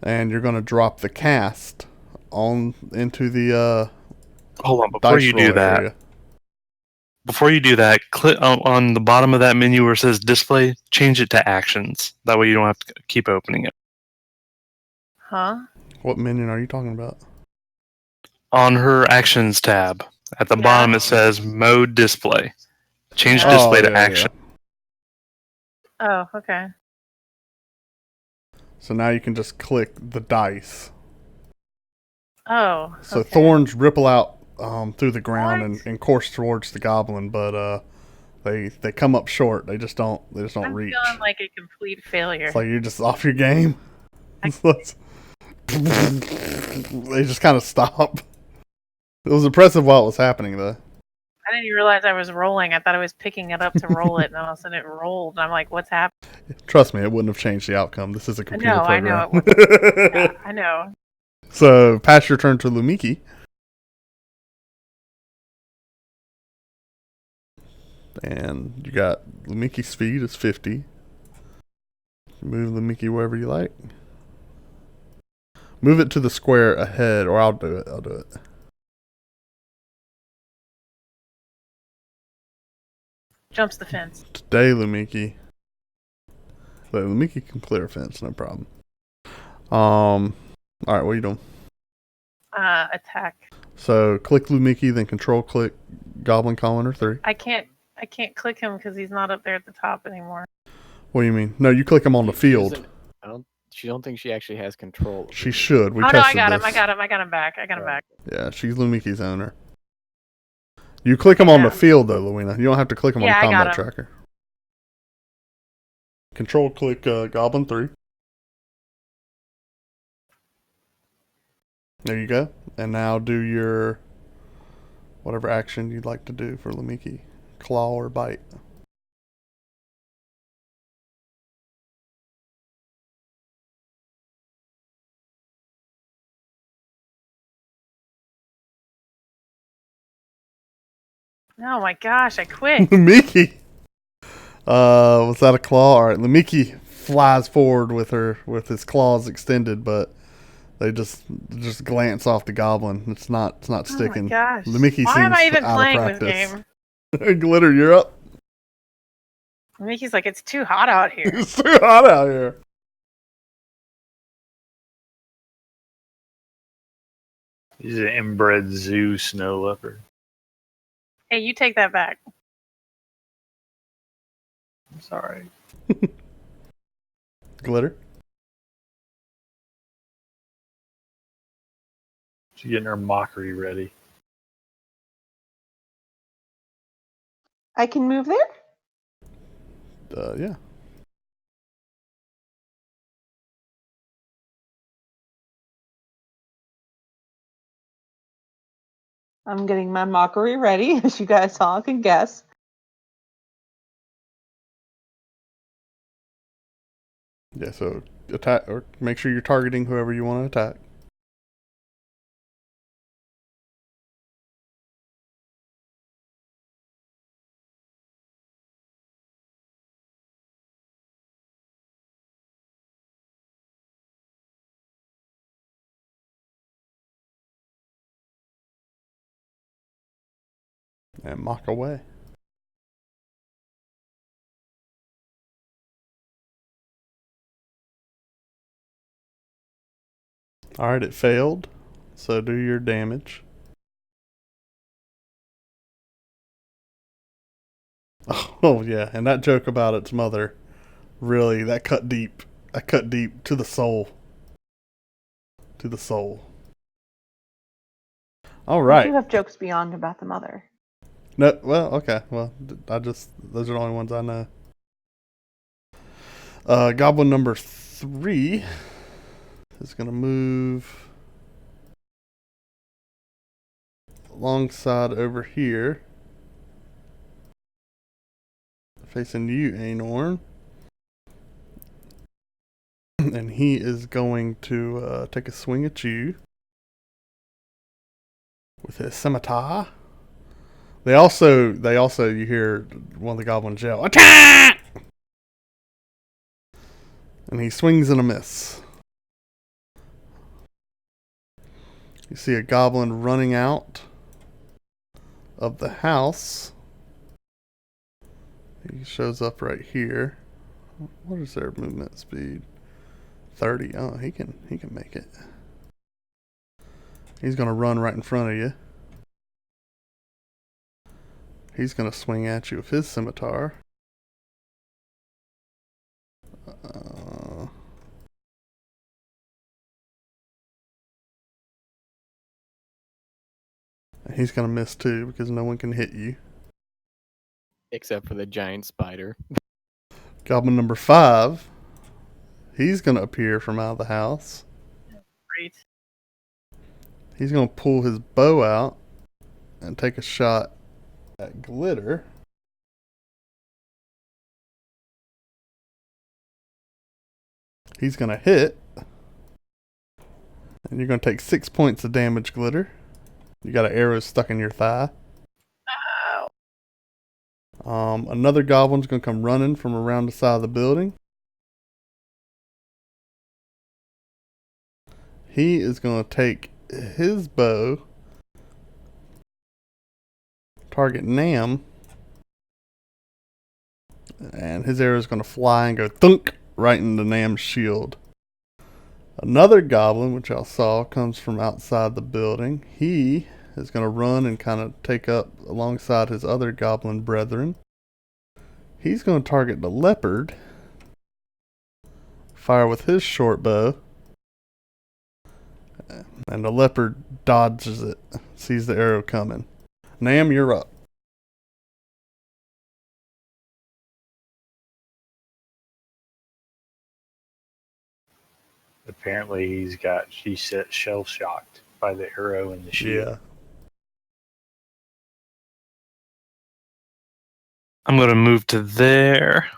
And you're going to drop the cast on into the Hold on, before dice you roll do that, area. click on the bottom of that menu where it says display, change it to actions. That way you don't have to keep opening it. Huh? What minion are you talking about? On her actions tab, at the Yeah. bottom it says mode display. Change Yeah. display to yeah, action. Oh, okay. So now you can just click the dice. Oh. So okay. thorns ripple out through the ground What? and course towards the goblin, but they come up short. They just don't I'm reach. feeling like a complete failure. It's like you're just off your game. They just kind of stop. It was impressive while it was happening, though. I didn't even realize I was rolling. I thought I was picking it up to roll it, and all of a sudden it rolled. And I'm like, what's happening? Trust me, it wouldn't have changed the outcome. This is a computer No, I program. know it Yeah, I know. So, pass your turn to Lumiki. And you got Lumiki's speed is 50. Move Lumiki wherever you like. Move it to the square ahead, or I'll do it. Jumps the fence. Today, Lumiki. But Lumiki can clear a fence, no problem. Alright, what are you doing? Attack. So, click Lumiki, then control click Goblin Colony 3. I can't click him because he's not up there at the top anymore. What do you mean? No, you click him on the field. She don't think she actually has control. She should. We Oh tested no, I got this. him. I got him back. Yeah, she's Lumiki's owner. You click him on the field, though, Luina. You don't have to click him on the Yeah, I got combat him. tracker. Control click Goblin 3. There you go. And now do your whatever action you'd like to do for Lumiki. Claw or bite. Oh my gosh, I quit. Lumiki! Was that a claw? Alright, Lumiki flies forward with his claws extended, but they just glance off the goblin. It's not sticking. Oh my gosh. Lumiki Why seems am I even out playing of this practice. game? Glitter, you're up. Mickey's like, it's too hot out here. It's too hot out here. He's an inbred zoo snow leopard. Hey, you take that back. I'm sorry. Glitter. She's getting her mockery ready. I can move there? Yeah. I'm getting my mockery ready, as you guys all can guess. Yeah, so attack, or make sure you're targeting whoever you want to attack. And mock away. Alright, it failed. So do your damage. Oh yeah, and that joke about its mother, really, that cut deep. That cut deep to the soul. To the soul. I Alright. do have jokes beyond about the mother. No, well, okay. Well, those are the only ones I know. Goblin number 3 is going to move alongside over here, facing you, Anorn. And he is going to take a swing at you with his scimitar. They also, you hear one of the goblins yell, "Attack!" And he swings and a miss. You see a goblin running out of the house. He shows up right here. What is their movement speed? 30. Oh, he can make it. He's gonna run right in front of you. He's gonna swing at you with his scimitar. He's gonna miss too because no one can hit you. Except for the giant spider. Goblin number 5. He's gonna appear from out of the house. Great. He's gonna pull his bow out and take a shot at Glitter. He's gonna hit. And you're gonna take 6 points of damage, Glitter. You got an arrow stuck in your thigh. Ow. Another goblin's gonna come running from around the side of the building. He is gonna take his bow, target Nam, and his arrow is gonna fly and go thunk right into Nam's shield. Another goblin, which I saw, comes from outside the building. He is going to run and kind of take up alongside his other goblin brethren. He's going to target the leopard, fire with his short bow, and the leopard dodges it, sees the arrow coming. Nam, you're up. Apparently, he's shell shocked by the arrow in the shield. Yeah. I'm going to move to there.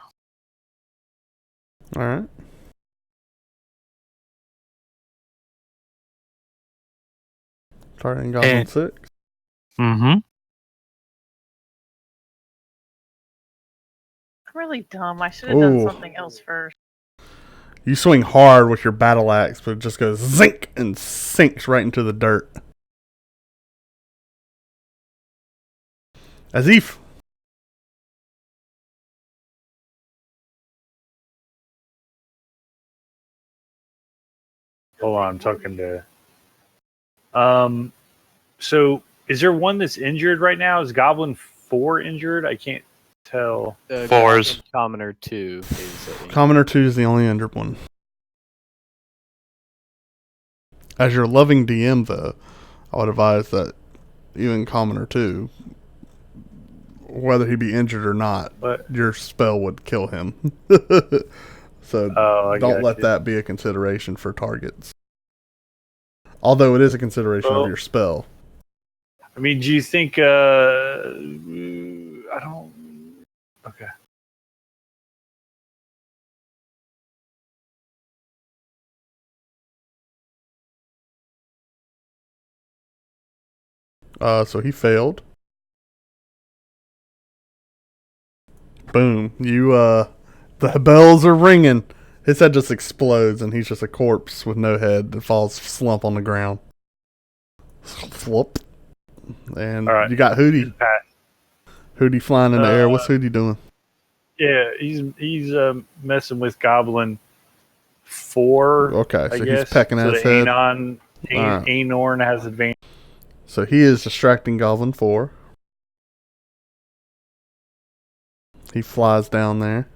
All right. Targeting Goblin 6. Mm-hmm. I'm really dumb. I should have done Ooh. something else first. You swing hard with your battle axe, but it just goes zink and sinks right into the dirt. Azif. Hold on, I'm talking to. So is there one that's injured right now? Is Goblin 4 injured? I can't tell. The Fours. Goblin Commoner 2 is Commoner 2 is the only injured one. As your loving DM, though, I would advise that even Commoner 2, whether he be injured or not, your spell would kill him. So don't let that be a consideration for targets. Although it is a consideration of your spell. I mean, do you think? I don't. Okay. So he failed. Boom. The bells are ringing. His head just explodes and he's just a corpse with no head that falls slump on the ground. Flop. And All right. you got Hootie. Hootie flying in the air. What's Hootie doing? Yeah, he's messing with Goblin 4. Okay, I so guess. he's pecking at So his the head. Alright. Anorn has advantage. So he is distracting Goblin 4. He flies down there.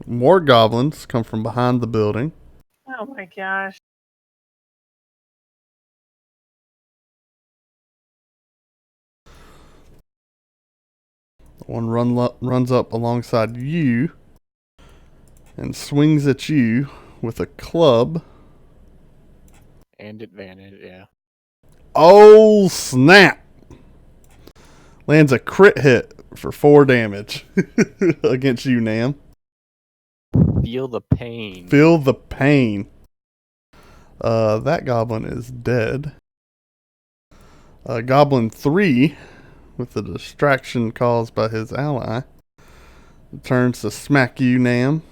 More goblins come from behind the building. Oh my gosh. One runs up alongside you and swings at you with a club. And advantage, yeah. Oh, snap! Lands a crit hit for 4 damage against you, Nam. Feel the pain. Feel the pain. That goblin is dead. Goblin 3, with the distraction caused by his ally, turns to smack you, Nam.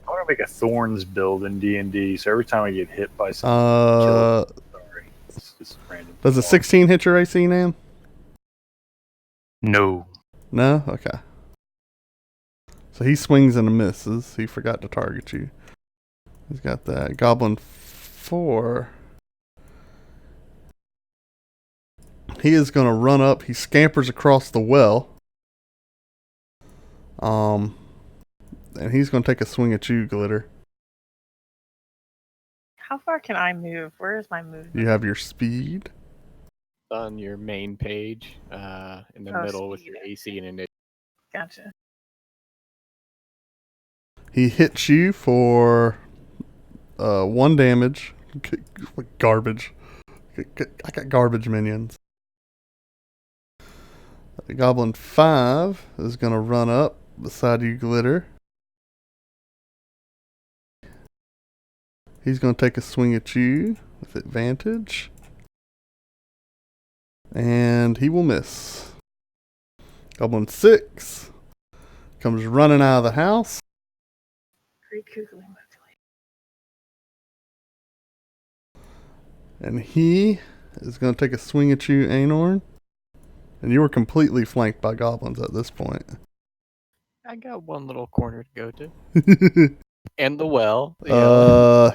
I want to make a Thorns build in D&D, so every time I get hit by something, I kill it. Sorry. It's just random. Does a 16 hit your AC, Nam? No. No? Okay. So he swings and misses. He forgot to target you. He's got that. Goblin 4. He is going to run up. He scampers across the well. And he's going to take a swing at you, Glitter. How far can I move? Where is my movement? You have your speed. On your main page, in the middle with your AC and initiative. Gotcha. He hits you for 1 damage. Garbage. I got garbage minions. Goblin 5 is going to run up beside you, Glitter. He's going to take a swing at you with advantage. And he will miss. Goblin 6 comes running out of the house. And he is going to take a swing at you, Anorn. And you were completely flanked by goblins at this point. I got one little corner to go to. And the well.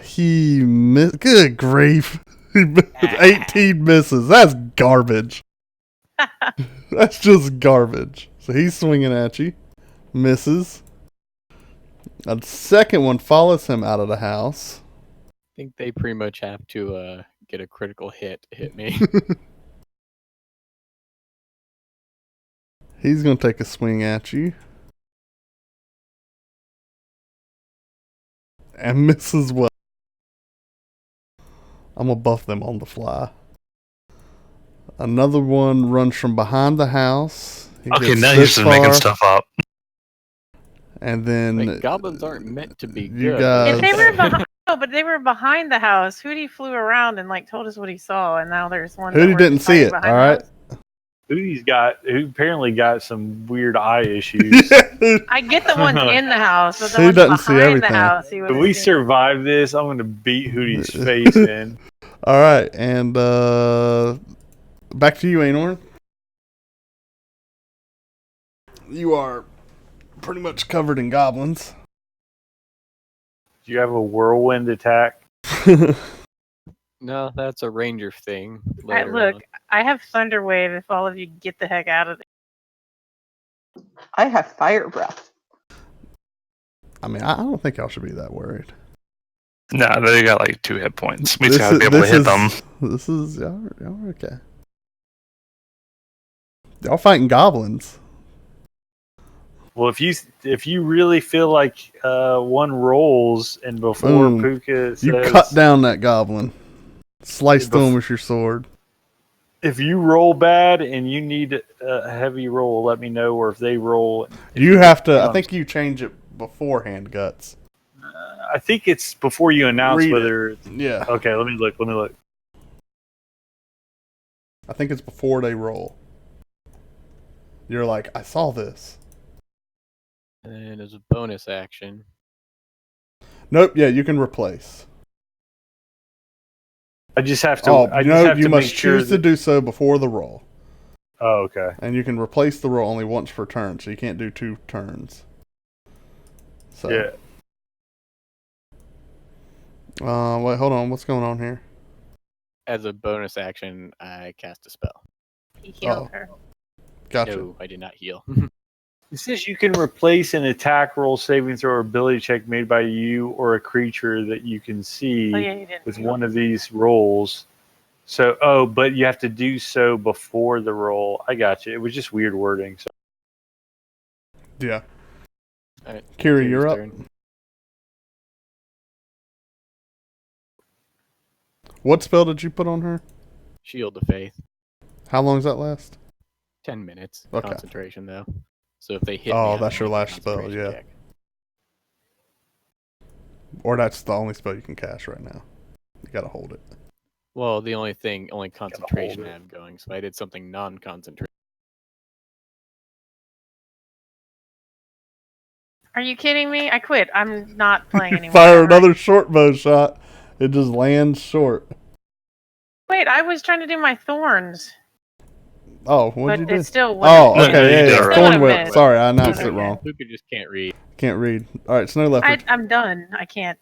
He missed. Good grief. 18 misses. That's garbage. That's just garbage. So he's swinging at you. Misses. A second one follows him out of the house. I think they pretty much have to get a critical hit to hit me. He's going to take a swing at you. And misses well. I'm going to buff them on the fly. Another one runs from behind the house. Okay, now you're just making stuff up. And then like, goblins aren't meant to be you good. guys- If they were behind, but they were behind the house. Hootie flew around and told us what he saw, and now there's one. Hootie didn't see it. All right. Who apparently got some weird eye issues. I get the ones in the house, but the He ones doesn't see behind everything. the house. If we survive this, I'm going to beat Hootie's face in. All right, and back to you, Anorn. You are pretty much covered in goblins. Do you have a whirlwind attack? No, that's a ranger thing. Look, I have Thunder Wave if all of you get the heck out of there. I have fire breath. I mean, I don't think y'all should be that worried. Nah, they got 2 hit points. We just gotta be able to hit them. This is y'all are okay. Y'all fighting goblins. Well, if you really feel like one rolls and before Boom. Pookha says, You cut down that goblin. Slice through him with your sword. if you roll bad and you need a heavy roll, let me know. Or if they roll, You have to. I think you change it beforehand, Guts. I think it's before you announce Read it. whether. Yeah. Okay, let me look. I think it's before they roll. You're like, I saw this. And as a bonus action. Nope. Yeah, you can replace. I just have to. Oh I just no! have You to must make sure choose to do so before the roll. Oh, okay. And you can replace the roll only once per turn, so you can't do 2 turns. So. Yeah. Wait, hold on. What's going on here? As a bonus action, I cast a spell. He healed Oh. her. Gotcha. No, I did not heal. It says you can replace an attack roll, saving throw, or ability check made by you or a creature that you can see Oh yeah, you did. with one of these rolls. So, but you have to do so before the roll. I got you. It was just weird wording. So. Yeah. All right, Kiri, Kiri's you're up. turn. What spell did you put on her? Shield of Faith. How long does that last? 10 minutes. Okay. Concentration, though. So if they hit Oh, me, that's your last spell, concentration yeah. check. Or that's the only spell you can cast right now. You gotta hold it. Well, the only concentration hold I it. have going. So I did something non-concentration. Are you kidding me? I quit. I'm not playing anymore. Fire ever. another short bow shot. It just lands short. Wait, I was trying to do my thorns, Oh, what'd you but do? it still Oh, wouldn't. No, okay, you yeah, did yeah. it right. Thorn Still whip. would've Sorry, I announced Okay. it wrong. Pookha just can't read. Can't read. All right, Snow Leopard. I'm done. I can't.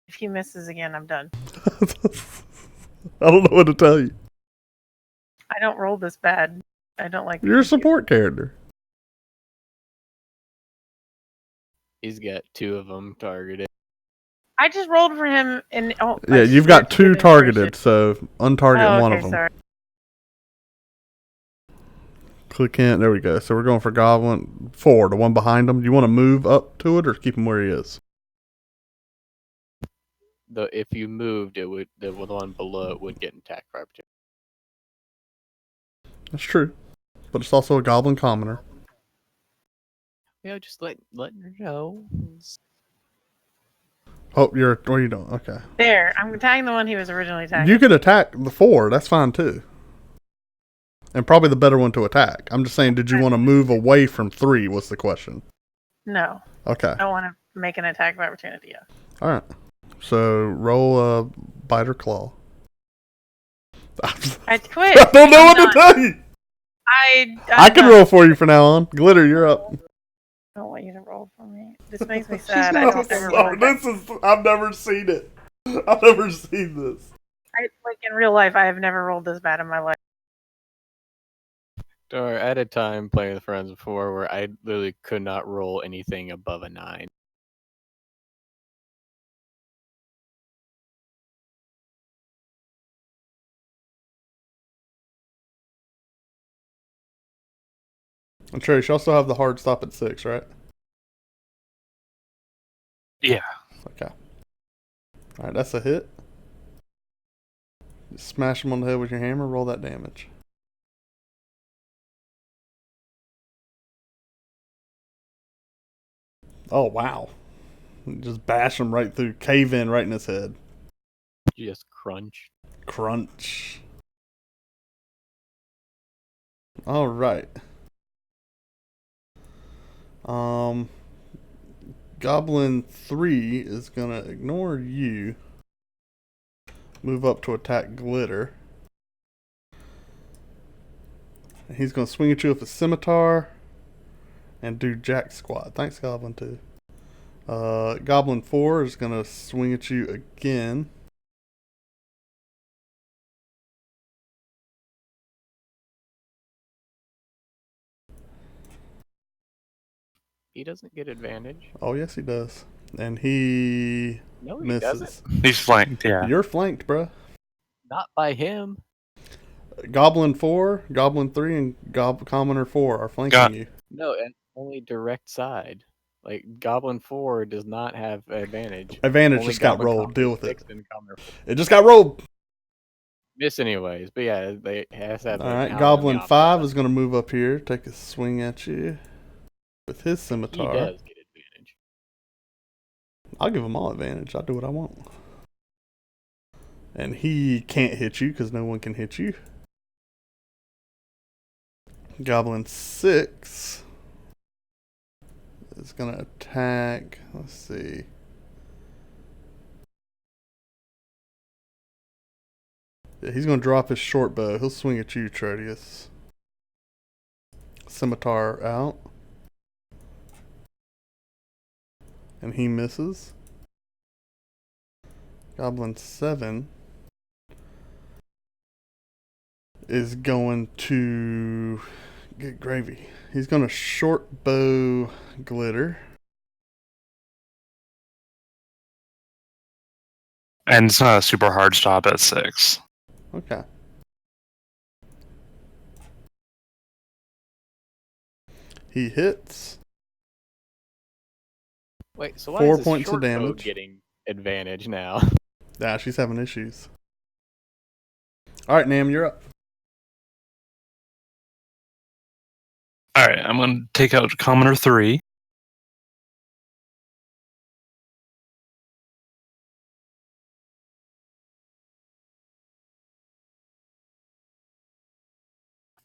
If he misses again, I'm done. I don't know what to tell you. I don't roll this bad. I don't like. You're a being support character. He's got 2 of them targeted. I just rolled for him, and Yeah, you've got 2 targeted, so untarget one of them. Sorry. Click in. There we go. So we're going for Goblin 4, the one behind him. You want to move up to it or keep him where he is? If you moved, it would the one below it would get an attack for opportunity. That's true. But it's also a Goblin commoner. Yeah, just letting her know. Oh, what are you doing? Okay. There, I'm attacking the one he was originally attacking. You could attack the 4. That's fine too. And probably the better one to attack. I'm just saying, did you want to move away from 3? Was the question. No, Okay. I don't want to make an attack of opportunity yet. All right. So roll a bite or claw. I quit. I don't know I'm what not- to tell you. I can roll for you for now on. Glitter, you're up. I don't want you to roll for me. This makes me sad. I don't ever roll. I've never seen it. I've never seen this. Like in real life, I have never rolled this bad in my life. Or I had a time playing with friends before where I literally could not roll anything above a 9. And Trace, you also have the hard stop at 6, right? Yeah. Okay. Alright, that's a hit. Just smash him on the head with your hammer, roll that damage. Oh, wow. Just bash him right through, cave in right in his head. Just crunch. Crunch. Alright. Goblin 3 is gonna ignore you. Move up to attack Glitter. He's gonna swing at you with a scimitar and do jack squat. Thanks, Goblin 2. Goblin 4 is gonna swing at you again. He doesn't get advantage. Oh, yes, he does. And he No, he misses. doesn't. He's flanked, yeah. You're flanked, bruh. Not by him. Goblin 4, Goblin 3, and Commoner 4 are flanking you. No, and only direct side. Like Goblin 4 does not have advantage. Advantage Only just got Goblin rolled. Deal with it. 6 and Commoner 4. It just got rolled. Miss anyways, but yeah, they has to have. All right, Goblin 5 is going to move up here, take a swing at you with his He scimitar. does get advantage. I'll give him all advantage. I'll do what I want. And he can't hit you because no one can hit you. Goblin 6 is going to attack. Let's see. Yeah, he's going to drop his short bow. He'll swing at you, Trodius. scimitar out. And he misses. Goblin 7 is going to get gravy. He's going to short bow Glitter. And it's not a super hard stop at 6. Okay. He hits. Wait, so why 4 is this points of short bow damage. getting advantage now? Yeah, she's having issues. Alright, Nam, you're up. Alright, I'm going to take out Commoner 3.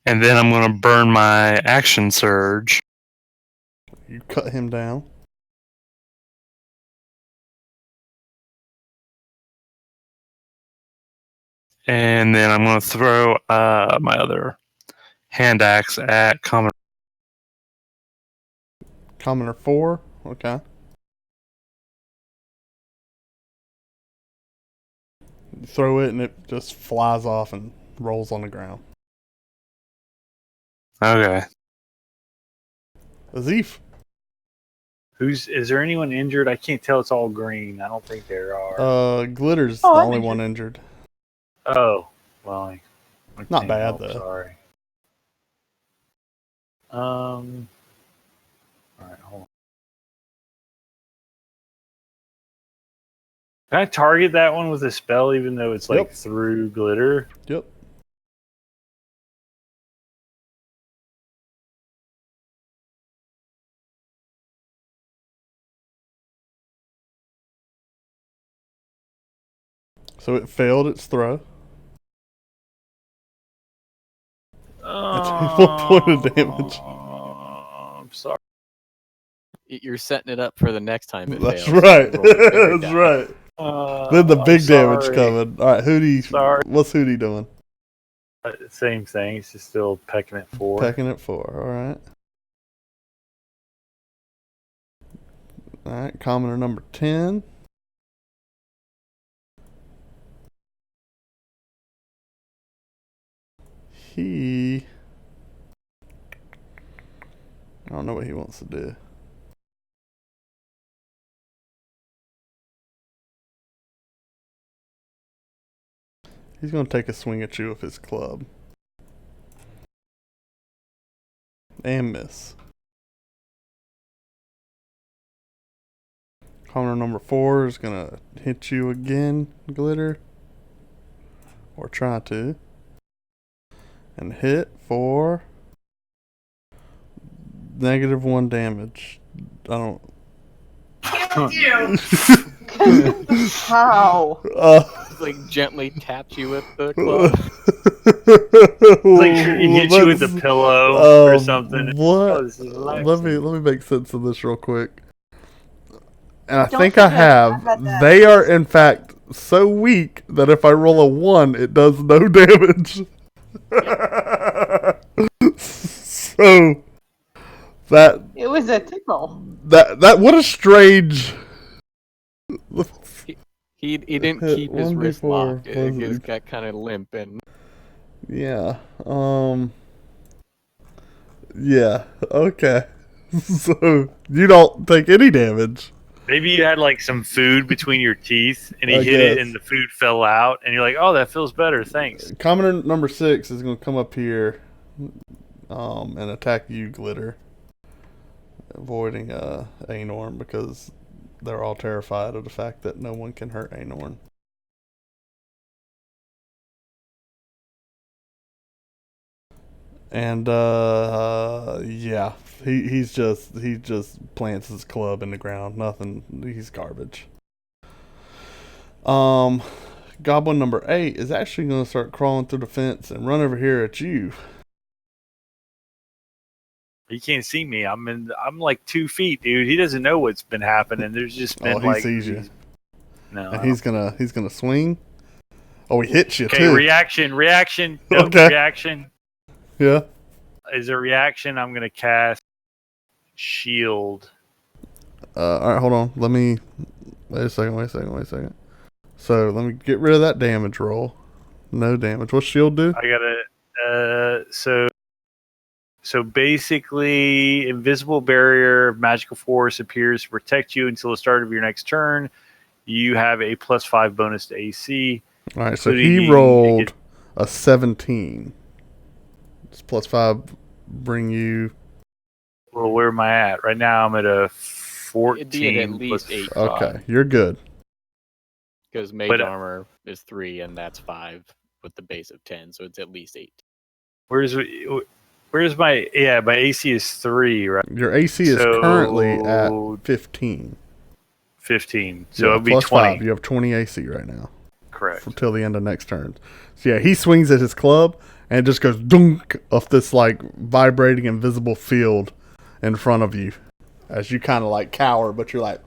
And then I'm going to burn my action surge. You cut him down. And then I'm going to throw my other hand axe at Commoner. Commoner 4. Okay. You throw it and it just flies off and rolls on the ground. Okay. Azif. Is there anyone injured? I can't tell. It's all green. I don't think there are. Glitter's Oh, the I'm only injured. one injured. Oh, well, I Not can't bad, help, though. Sorry. All right, hold on. Can I target that one with a spell, even though it's like Yep. through glitter? Yep. So it failed its throw. That's 1 point of damage. I'm sorry. You're setting it up for the next time it That's fails. right. Roll the bigger That's die. right. Then the big damage sorry. coming. Alright, Hootie. Sorry. What's Hootie doing? Same thing. It's just still pecking at 4. Pecking at 4. Alright. Alright, commoner number 10. I don't know what he wants to do. He's going to take a swing at you with his club. And miss. Commoner number 4 is going to hit you again, Glitter. Or try to. And hit for -1 damage. I don't. How? Just, like gently taps you with the club. Like he hit you with the pillow or something. What? Oh, this is let me make sense of this real quick. And I Don't think I forget, I have. read that. They are in fact so weak that if I roll a 1, it does no damage. So that It was a tickle. what a strange. He didn't Hit keep his 1d4 wrist locked. It plus- just got kind of limp and Yeah. Yeah. Okay. So you don't take any damage. Maybe you had like some food between your teeth and he I hit it guess. and the food fell out and you're like, oh, that feels better. Thanks. Commoner number 6 is going to come up here and attack you, Glitter. Avoiding Anorn because they're all terrified of the fact that no one can hurt Anorn. And yeah, he just plants his club in the ground. Nothing. He's garbage. Goblin number 8 is actually going to start crawling through the fence and run over here at you. He can't see me. I'm like 2 feet, dude. He doesn't know what's been happening. There's just been He like sees you, no. and he's gonna swing. Oh, he hits you Okay, too. reaction. Nope, Okay. reaction. Yeah. as a reaction, I'm gonna cast shield. All right, hold on. Let me wait a second. So let me get rid of that damage roll. No damage. What's shield do? I gotta so basically, invisible barrier of magical force appears to protect you until the start of your next turn. You have a +5 bonus to AC. All right, so including he rolled a 17. It's +5 bring you. Well, where am I at right now? I'm at a 14. It'd be at least plus- 8. Okay, you're good. Because mage But, armor is 3, and that's 5 with the base of 10, so it's at least 8. Where's my my AC is 3, right? Your AC is So- currently at 15. 15. So Yeah, it'll be plus 20. 5. You have 20 AC right now Correct. until the end of next turn. So yeah, he swings at his club and it just goes dunk off this like vibrating invisible field in front of you as you kind of like cower, but you're like,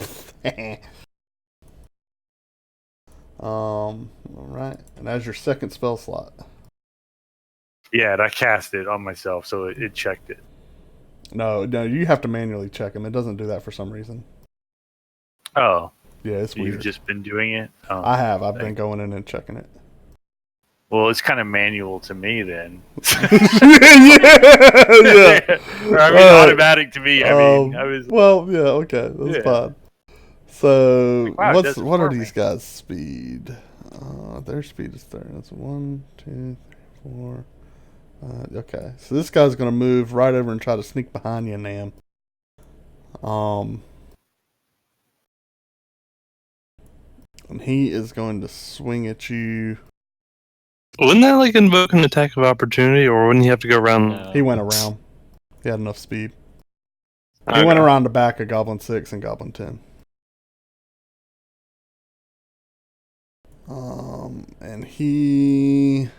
all right, and as your second spell slot. Yeah, and I cast it on myself, so it checked it. No, you have to manually check him. It doesn't do that for some reason. Oh, Yeah, it's you've weird. just been doing it? Oh. I have. I've been going in and checking it. Well, it's kind of manual to me then. yeah. Or, I mean, automatic to me. I mean, I was. Well, yeah, okay, that's Yeah. fine. So, Like, wow, it does it what are for me. these guys' speed? Their speed is 30. That's 1, 2, 3, 4. Okay, so this guy's gonna move right over and try to sneak behind you, Nam. And he is going to swing at you. Wouldn't that like invoke an attack of opportunity, or wouldn't he have to go around? No. He went around. He had enough speed. He Okay. went around the back of Goblin 6 and Goblin 10. And he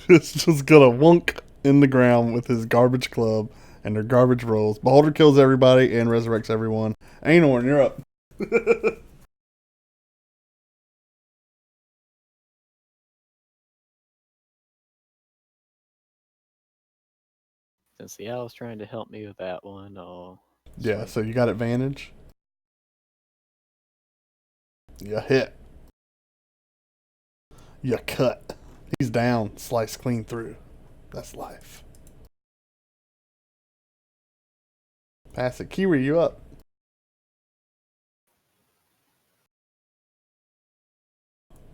is just gonna wunk in the ground with his garbage club and their garbage rolls. Beholder kills everybody and resurrects everyone. Anorn, you're up. Since the owl's trying to help me with that one, Yeah, so you got advantage. You hit. You cut. He's down. Slice clean through. That's life. Pass it. Kiwi, you up.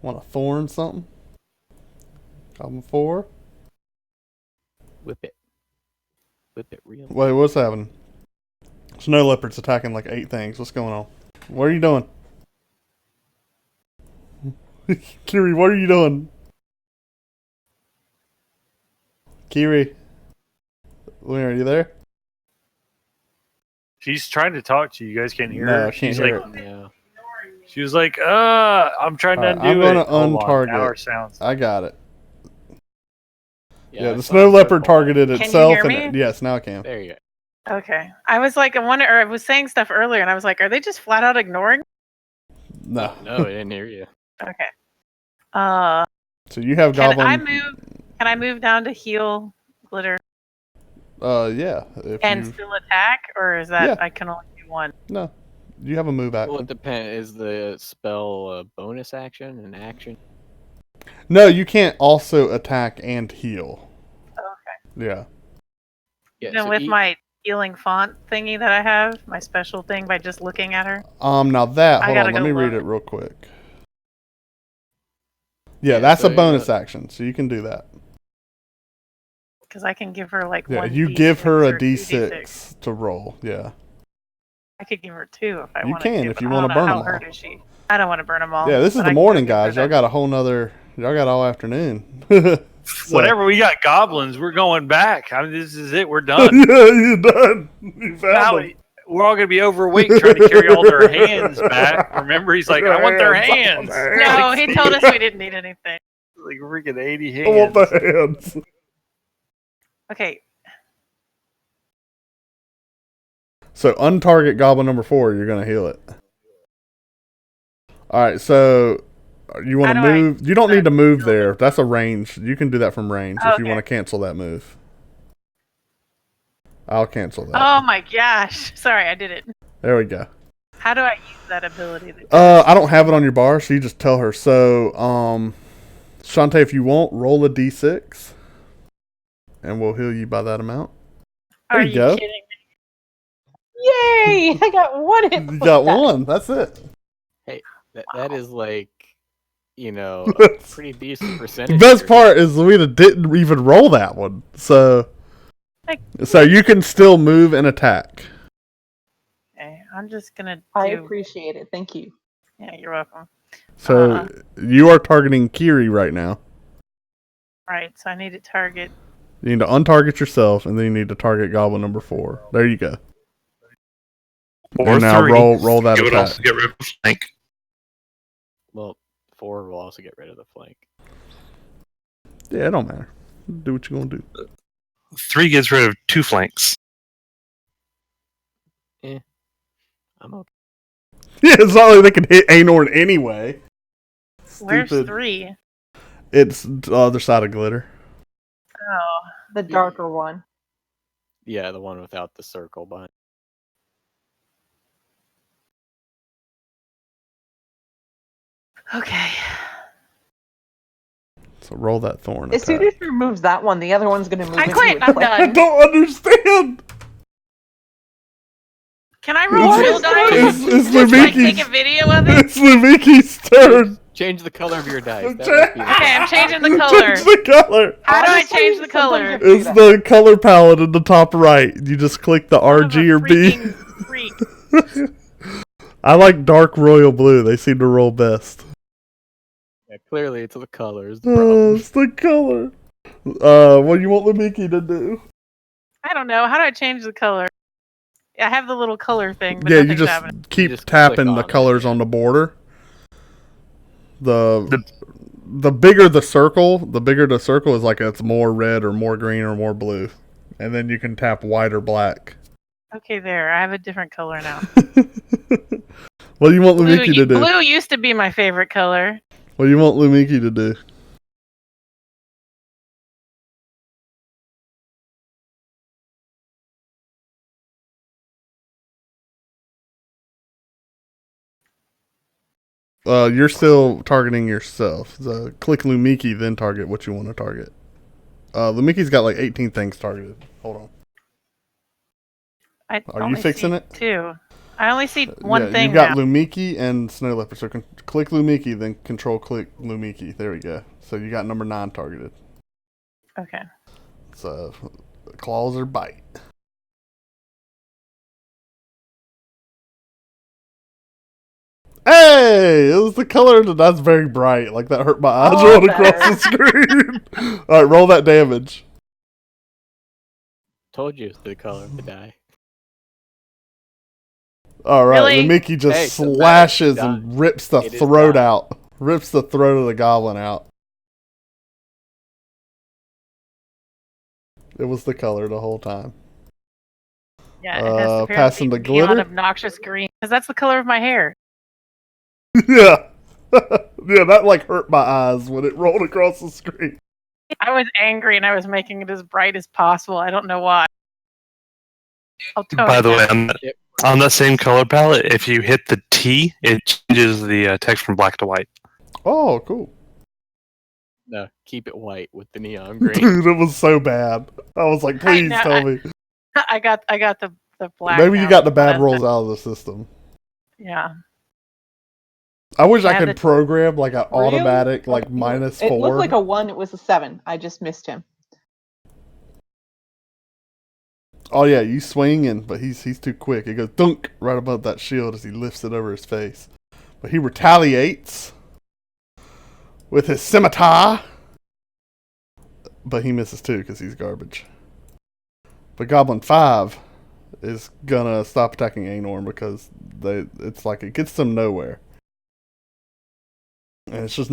Want a thorn something? Goblin 4? whip it. Whip it real. Wait, what's happening? Snow Leopard's attacking like 8 things. What's going on? What are you doing? Kiri, what are you doing? Kiri. Where are you there? She's trying to talk to you. You guys can't hear No, her. I can't She's hear like, her. Yeah. she was like, I'm trying to Alright, undo I'm it. gonna Hold on, untarget. now her sounds. I got it. Yeah, I the saw Snow a Leopard circle. targeted Can you itself. hear And me? yes, now I can. There you go. Okay. I was like, I was saying stuff earlier, and I was like, are they just flat out ignoring? No. No, I didn't hear you. Okay. So you have Can Goblin. I move? Can I move down to heal glitter Yeah. If and you, still attack, or is that Yeah. I can only do one? no. You have a move action. Well, it depends. Is the spell a bonus action, an action? No, you can't also attack and heal. Okay. Yeah. Yeah, Even so with my healing font thingy that I have, my special thing by just looking at her. Now that, I hold gotta on, let go me read look. it real quick. Yeah, Yeah, that's so, a bonus action, so you can do that. Because I can give her like Yeah, one. you give her a D6 or 2d6. D6 to roll. Yeah. I could give her 2 if I You wanted can to. if but you I wanna don't know burn how 'em all. hurt is she? I don't want to burn them all. Yeah, this is but the I can go morning, give her guys. Y'all the- got a whole nother. Y'all got all afternoon. So- Whenever we got goblins, we're going back. I mean, this is it. We're done. Yeah, you done. You found Now them. we're all going to be overweight trying to carry all their hands back. Remember, he's like, I want their hands. No, he told us we didn't need anything. Like freaking 80 I want hands. the hands. Okay. So untarget Goblin number 4. You're gonna heal it. All right. So you want to How do I move? You don't need to move build it? there. That's a range. You can do that from range if you Okay. want to cancel that move. I'll cancel that. Oh my gosh! Sorry, I did it. There we go. How do I use that ability? I don't have it on your bar, so you just tell her. So, Shantae, if you want, roll a d6, and we'll heal you by that amount. There Are you you go. kidding me? Yay! I got one hit You point got back. one. That's it. That is like, a That's- pretty decent The percentage. best here. part is Louisa didn't even roll that one, so you can still move and attack. Okay, I'm just gonna do. I appreciate it. Thank you. Yeah, you're welcome. So you are targeting Kiri right now. Right, so I need to target. You need to untarget yourself, and then you need to target Goblin number 4. There you go. Or And now 3. roll that It would attack. also get rid of flank. Well, 4 will also get rid of the flank. Yeah, it don't matter. Do what you're gonna do. 3 gets rid of 2 flanks. I'm okay. Yeah, it's not like they can hit Anorn anyway. Where's Stupid. 3? It's the other side of glitter. Oh, The darker one. Yeah, the one without the circle behind. okay. So roll that thorn As soon attack. as she removes that one, the other one's going to move I into quit. its I'm place. I done. don't understand. Can I roll real dice? It's Just like Lumiki's. take a video of it? It's Lumiki's turn. Change the color of your dice. Okay. That must be the- Okay, I'm changing the color. Change the color. How do I Honestly, change the sometimes color? you have to do It's that. the color palette in the top right. You just click the Son of RG a or B. freaking freak. I like dark royal blue. They seem to roll best. Yeah, clearly it's the colors. The Oh, problem. it's the color. What do you want Lumiki to do? I don't know. How do I change the color? I have the little color thing, but Yeah, you nothing's just happening. keep just tapping click the on it, colors yeah. on the border. The bigger the circle is like it's more red or more green or more blue. And then you can tap white or black. Okay, there. I have a different color now. What do you want Lumiki to do? Blue used to be my favorite color. What do you want Lumiki to do? You're still targeting yourself. So click Lumiki, then target what you want to target. Lumiki's got like 18 things targeted. Hold on. I Are you only fixing see it? 2. I only see one Yeah, thing you've got now. Lumiki and Snow Leopard. So click Lumiki, then control click Lumiki. There we go. So you got number 9 targeted. Okay. So claws or bite. Hey, it was the color that's very bright. Like that hurt my eyes Oh, rolling across the screen. All right, roll that damage. Told you it's the color of the die. All right, Really? Lumiki just Hey, so slashes that is and rips the It is throat done. out. Rips the throat of the goblin out. It was the color the whole time. Yeah, it has to passing the apparently be neon glitter? obnoxious green because that's the color of my hair. Yeah. Yeah, that like hurt my eyes when it rolled across the screen. I was angry and I was making it as bright as possible. I don't know why. I'll tone By it the way, down. on that same color palette, if you hit the T, it changes the text from black to white. Oh, cool. No, keep it white with the neon green. Dude, it was so bad. I was like, please know, tell me. I got the black. Maybe you now. got the bad That's rolls the- out of the system. Yeah. I wish I Yeah, could the- program like an Really? automatic like -4. It looked like a 1. It was a 7. I just missed him. Oh yeah, you swing but he's too quick. It goes dunk right above that shield as he lifts it over his face. But he retaliates with his scimitar. But he misses too because he's garbage. But Goblin 5 is gonna stop attacking Anorn because it's like it gets them nowhere. And it's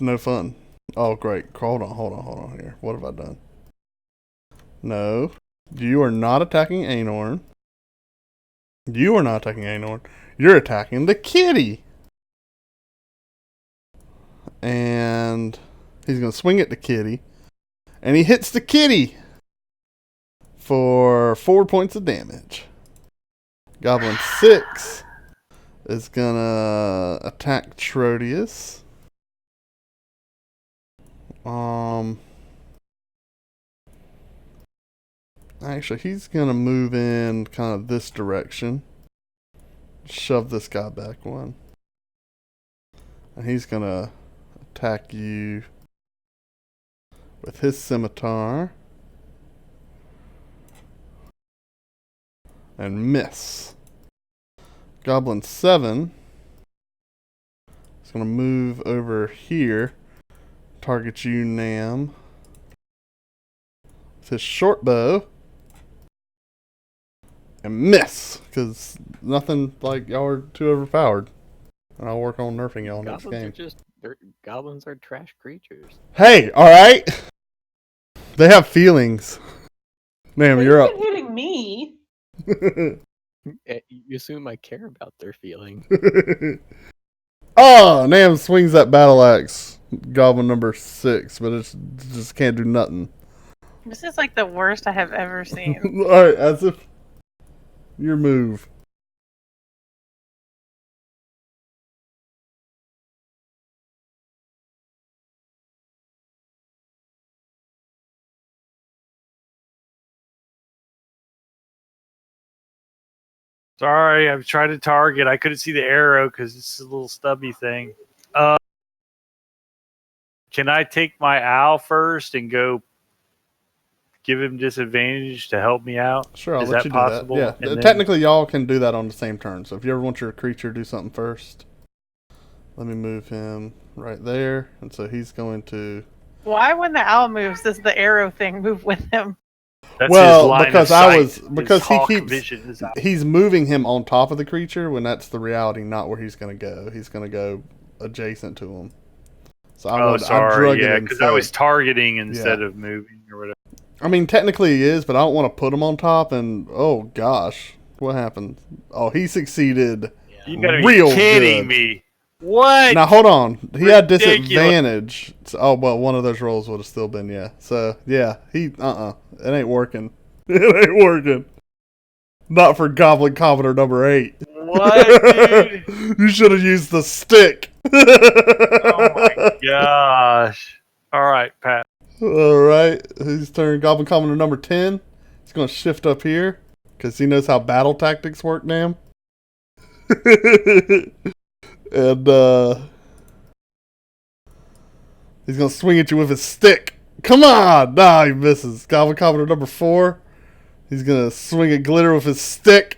no fun. Oh great. Hold on here. What have I done? No. You are not attacking Anorn. You are not attacking Anorn. You're attacking the kitty. And he's going to swing at the kitty. And he hits the kitty for 4 points of damage. Goblin 6 is going to attack Trodius. Actually, he's going to move in kind of this direction. Shove this guy back one. And he's going to attack you with his scimitar. And miss. Goblin 7 is going to move over here. Target you, Nam. With his short bow. And miss. Because nothing like y'all are too overpowered. And I'll work on nerfing y'all next game. Goblins are trash creatures. Hey, alright? They have feelings. Nam, you're up. You've been hitting me. You assume I care about their feelings. Oh, Nam swings that battle axe. Goblin number 6, but it just can't do nothing. This is like the worst I have ever seen. Alright, as if your move. Sorry, I've tried to target. I couldn't see the arrow because it's a little stubby thing. Can I take my owl first and go give him disadvantage to help me out? Sure, I'll Is let that you possible? do that. Yeah, And then- technically y'all can do that on the same turn. So if you ever want your creature to do something first, let me move him right there. And so he's going to... Why, when the owl moves, does the arrow thing move with him? That's Well, his line because of I sight. was- His because he hawk keeps- vision is out. He's moving him on top of the creature when that's the reality, not where he's going to go. He's going to go adjacent to him. So I drug sorry, it yeah, because I instead. was targeting instead of moving or whatever. I mean, technically he is, but I don't want to put him on top and, oh gosh, what happened? Oh, he succeeded. You gotta be Real kidding good. me. What? Now hold on, he had Ridiculous. disadvantage. Oh well, one of those rolls would have still been So yeah, it ain't working. It ain't working. Not for Goblin Commodore number 8. What, dude? You should have used the stick. Oh my gosh. All right, Pat. All right, his turn. Goblin Commodore number 10. He's gonna shift up here because he knows how battle tactics work, Nam. And he's gonna swing at you with his stick. Come on! Nah, he misses. Goblin Commodore number 4. He's gonna swing at Glitter with his stick.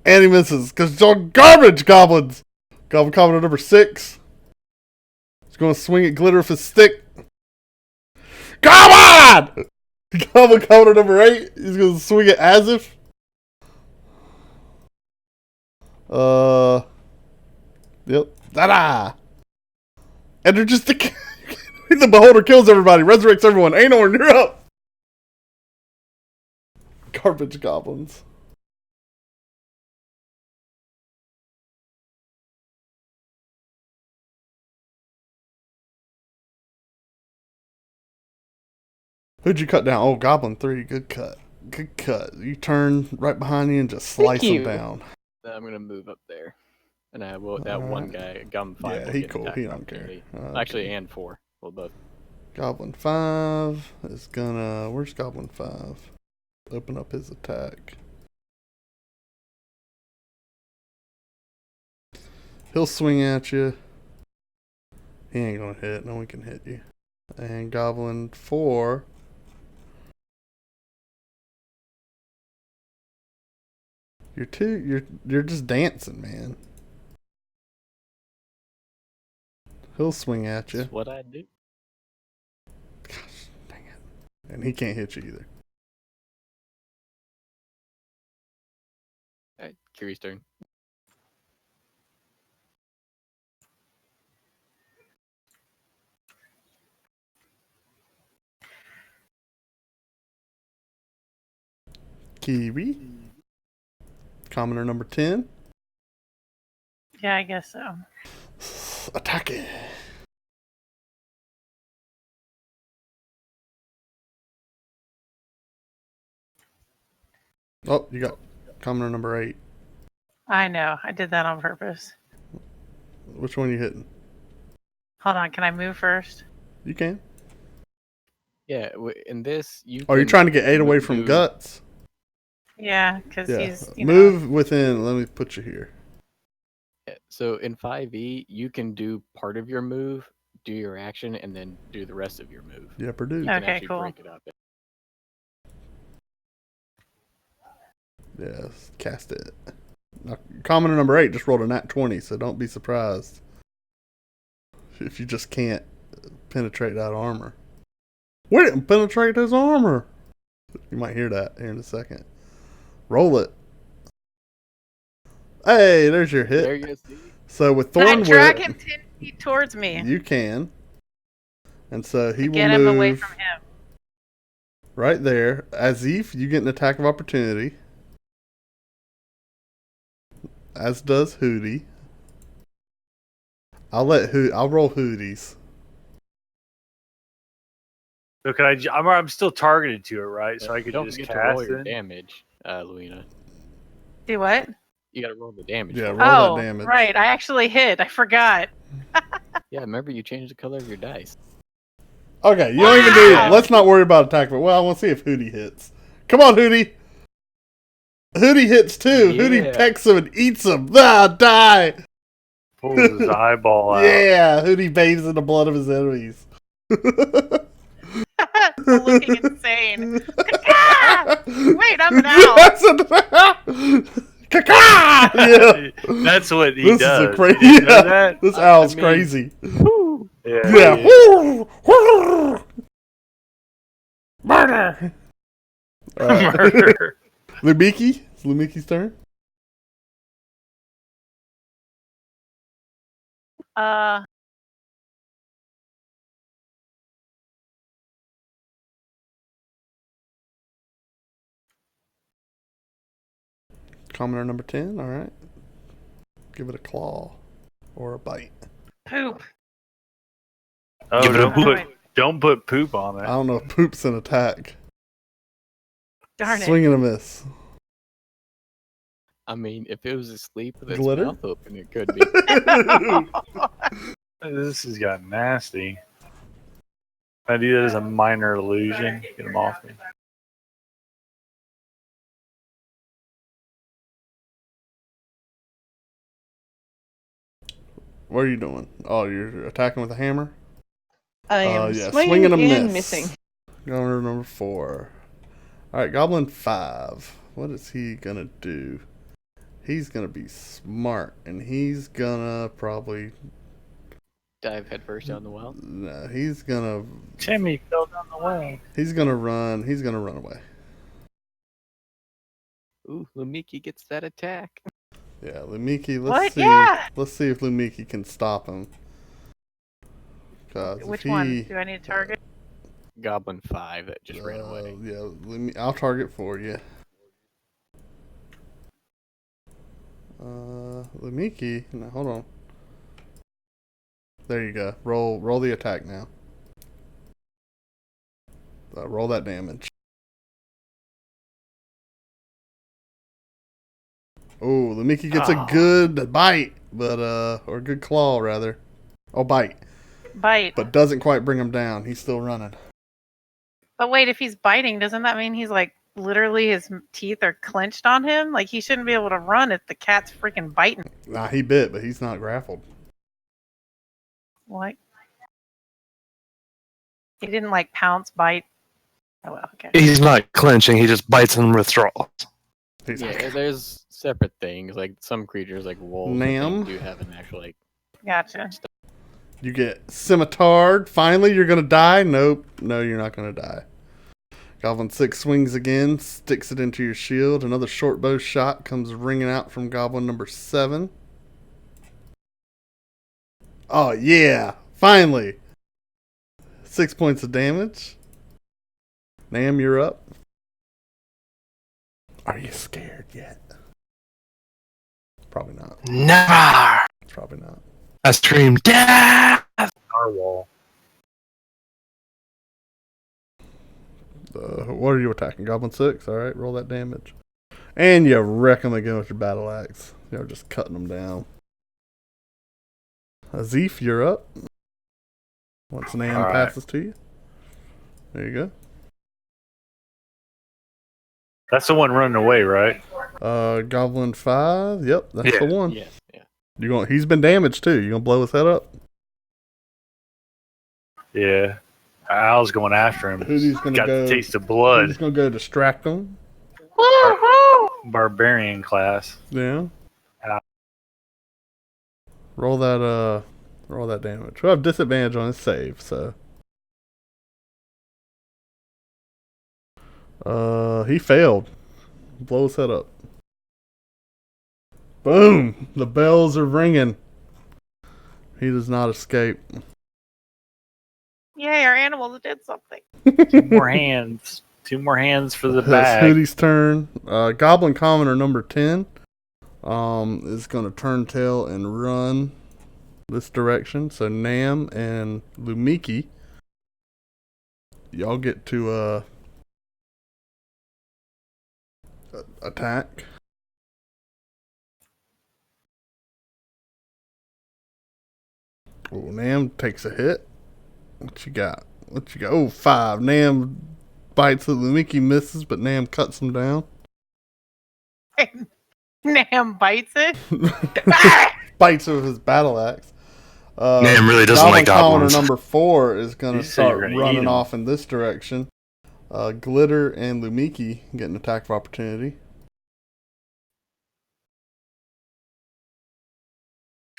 And he misses, because y'all garbage, goblins! Goblin Commodore number 6. He's gonna swing at Glitter with his stick. Come on! Goblin Commodore number 8. He's gonna swing at Azif. Yep. Ta-da! And they're just the beholder kills everybody, resurrects everyone. Anorn, you're up! Garbage goblins. Who'd you cut down? Oh, Goblin 3. Good cut. Good cut. You turn right behind you and just slice him down. I'm gonna move up there, and I will. That one guy, Goblin 5. Yeah, will he get cool. attack He don't opportunity. care. Actually, and 4. Well, both. Goblin 5 is gonna... Where's Goblin 5? Open up his attack. He'll swing at you. He ain't gonna hit. No one can hit you. And Goblin 4... You're just dancing, man. He'll swing at you. That's what I do. Gosh, dang it. And he can't hit you either. Alright, Kiri's turn. Kiwi. Commoner number 10. Yeah, I guess so. Goblins attacking. Oh, you got commoner number 8. I know. I did that on purpose. Which one are you hitting? Hold on. Can I move first? You can. Yeah, in this you. Oh, you're can trying to get 8 away from move- guts? Yeah, because Yeah. he's Move within. Let me put you here. Yeah, so in 5e, you can do part of your move, do your action, and then do the rest of your move. Yeah, Purdue. You can Okay, actually cool. break it up. Yes, cast it. Now, commoner number 8 just rolled a nat 20, so don't be surprised if you just can't penetrate that armor. We didn't penetrate his armor. You might hear that here in a second. Roll it. Hey, there's your hit. There you see. So with Can I Thorn drag Whip, him 10 feet towards me you can. And so he to will get him away move from him? right there. Azif, you get an attack of opportunity. As does Hootie. I'll roll Hootie's. So can I'm still targeted to it, right? So I could Don't just forget to roll cast your it. damage, Luina. Do what? You gotta roll the damage. Yeah, for it. roll that Oh, damage. right. I actually hit. I forgot. Yeah, remember you changed the color of your dice. Okay, you don't even need it. Wow. Let's not worry about attack, but I want to see if Hootie hits. Come on, Hootie. Hootie hits too. Yeah. Hootie pecks him and eats him. Ah, die. Pulls his eyeball out. Yeah, Hootie bathes in the blood of his enemies. Looking insane. Wait, I'm an owl. Caca! Yeah. That's what he This does. is a crazy. You didn't know Yeah, that? this owl's I mean- crazy. Yeah. Yeah. Murder. Murder. Lumiki? It's Lumiki's turn. Commoner number 10. All right. Give it a claw or a bite. Poop. Oh, Give it a don't put poop on I it. don't know if poop's an attack. Darn it. Swing and a miss. I mean, if it was asleep with its Glitter? mouth open, it could be. This has got nasty. I do that as a minor illusion. Get him off me. What are you doing? Oh, you're attacking with a hammer? I am Yeah, swinging swing and a and miss. missing. Governor number 4. Alright, Goblin 5. What is he gonna do? He's gonna be smart, and he's gonna probably... Dive headfirst down the well. No, he's gonna... Timmy fell down the well. He's gonna run. He's gonna run away. Ooh, Lumiki gets that attack. Yeah, Lumiki, let's What? see. Yeah. Let's see if Lumiki can stop him. 'Cause if Which he, one? Do I need to target? Goblin 5 that just ran away. Yeah, I'll target for you. Lumiki. No, hold on. There you go. Roll the attack now. Roll that damage. Oh, Lumiki gets a good bite, but or a good claw rather. Oh, bite, Bite. but doesn't quite bring him down. He's still running. But wait, if he's biting, doesn't that mean he's like literally his teeth are clenched on him? Like he shouldn't be able to run if the cat's freaking biting. Nah, he bit, but he's not grappled. What? He didn't like pounce, bite. Oh well, okay. He's not clenching, he just bites and withdraws. He's Yeah, there's separate things. Like some creatures, like wolves, I Nam? think, do have an actual like. Gotcha. You get scimitard. Finally, you're gonna die. Nope. No, you're not gonna die. Goblin 6 swings again, sticks it into your shield. Another short bow shot comes ringing out from Goblin number 7. Oh yeah! Finally, 6 points of damage. Nam, you're up. Are you scared yet? Probably not. Never! Probably not. I scream, "Death!" Narwhal. What are you attacking? Goblin 6? Alright, roll that damage. And you wreck them again with your battle axe. You're just cutting them down. Azif, you're up. Once Nan Alright. passes to you. There you go. That's the one running away, right? Goblin 5. Yep, that's Yeah. the one. Yes, yeah. He's been damaged too. You gonna blow his head up? Yeah. Al's going after him. Who's gonna Got go? the taste of blood. He's gonna go distract him. Barbarian class. Yeah. Yeah. Roll that damage. We'll have disadvantage on his save, so. He failed. Blow his head up. Boom! The bells are ringing. He does not escape. Yay, our animals did something. Two more hands. Two more hands for the That's bag. Hootie's turn. Goblin Commoner number 10 is going to turn tail and run this direction. So Nam and Lumiki, y'all get to attack. Oh, Nam takes a hit. What you got? Oh, 5. Nam bites it. Lumiki misses, but Nam cuts him down. Nam bites it. Bites it with his battle axe. Nam really doesn't like Commoner goblins. number 4 is going to You say you're start gonna eat running 'em. off in this direction. Glitter and Lumiki get an attack of opportunity.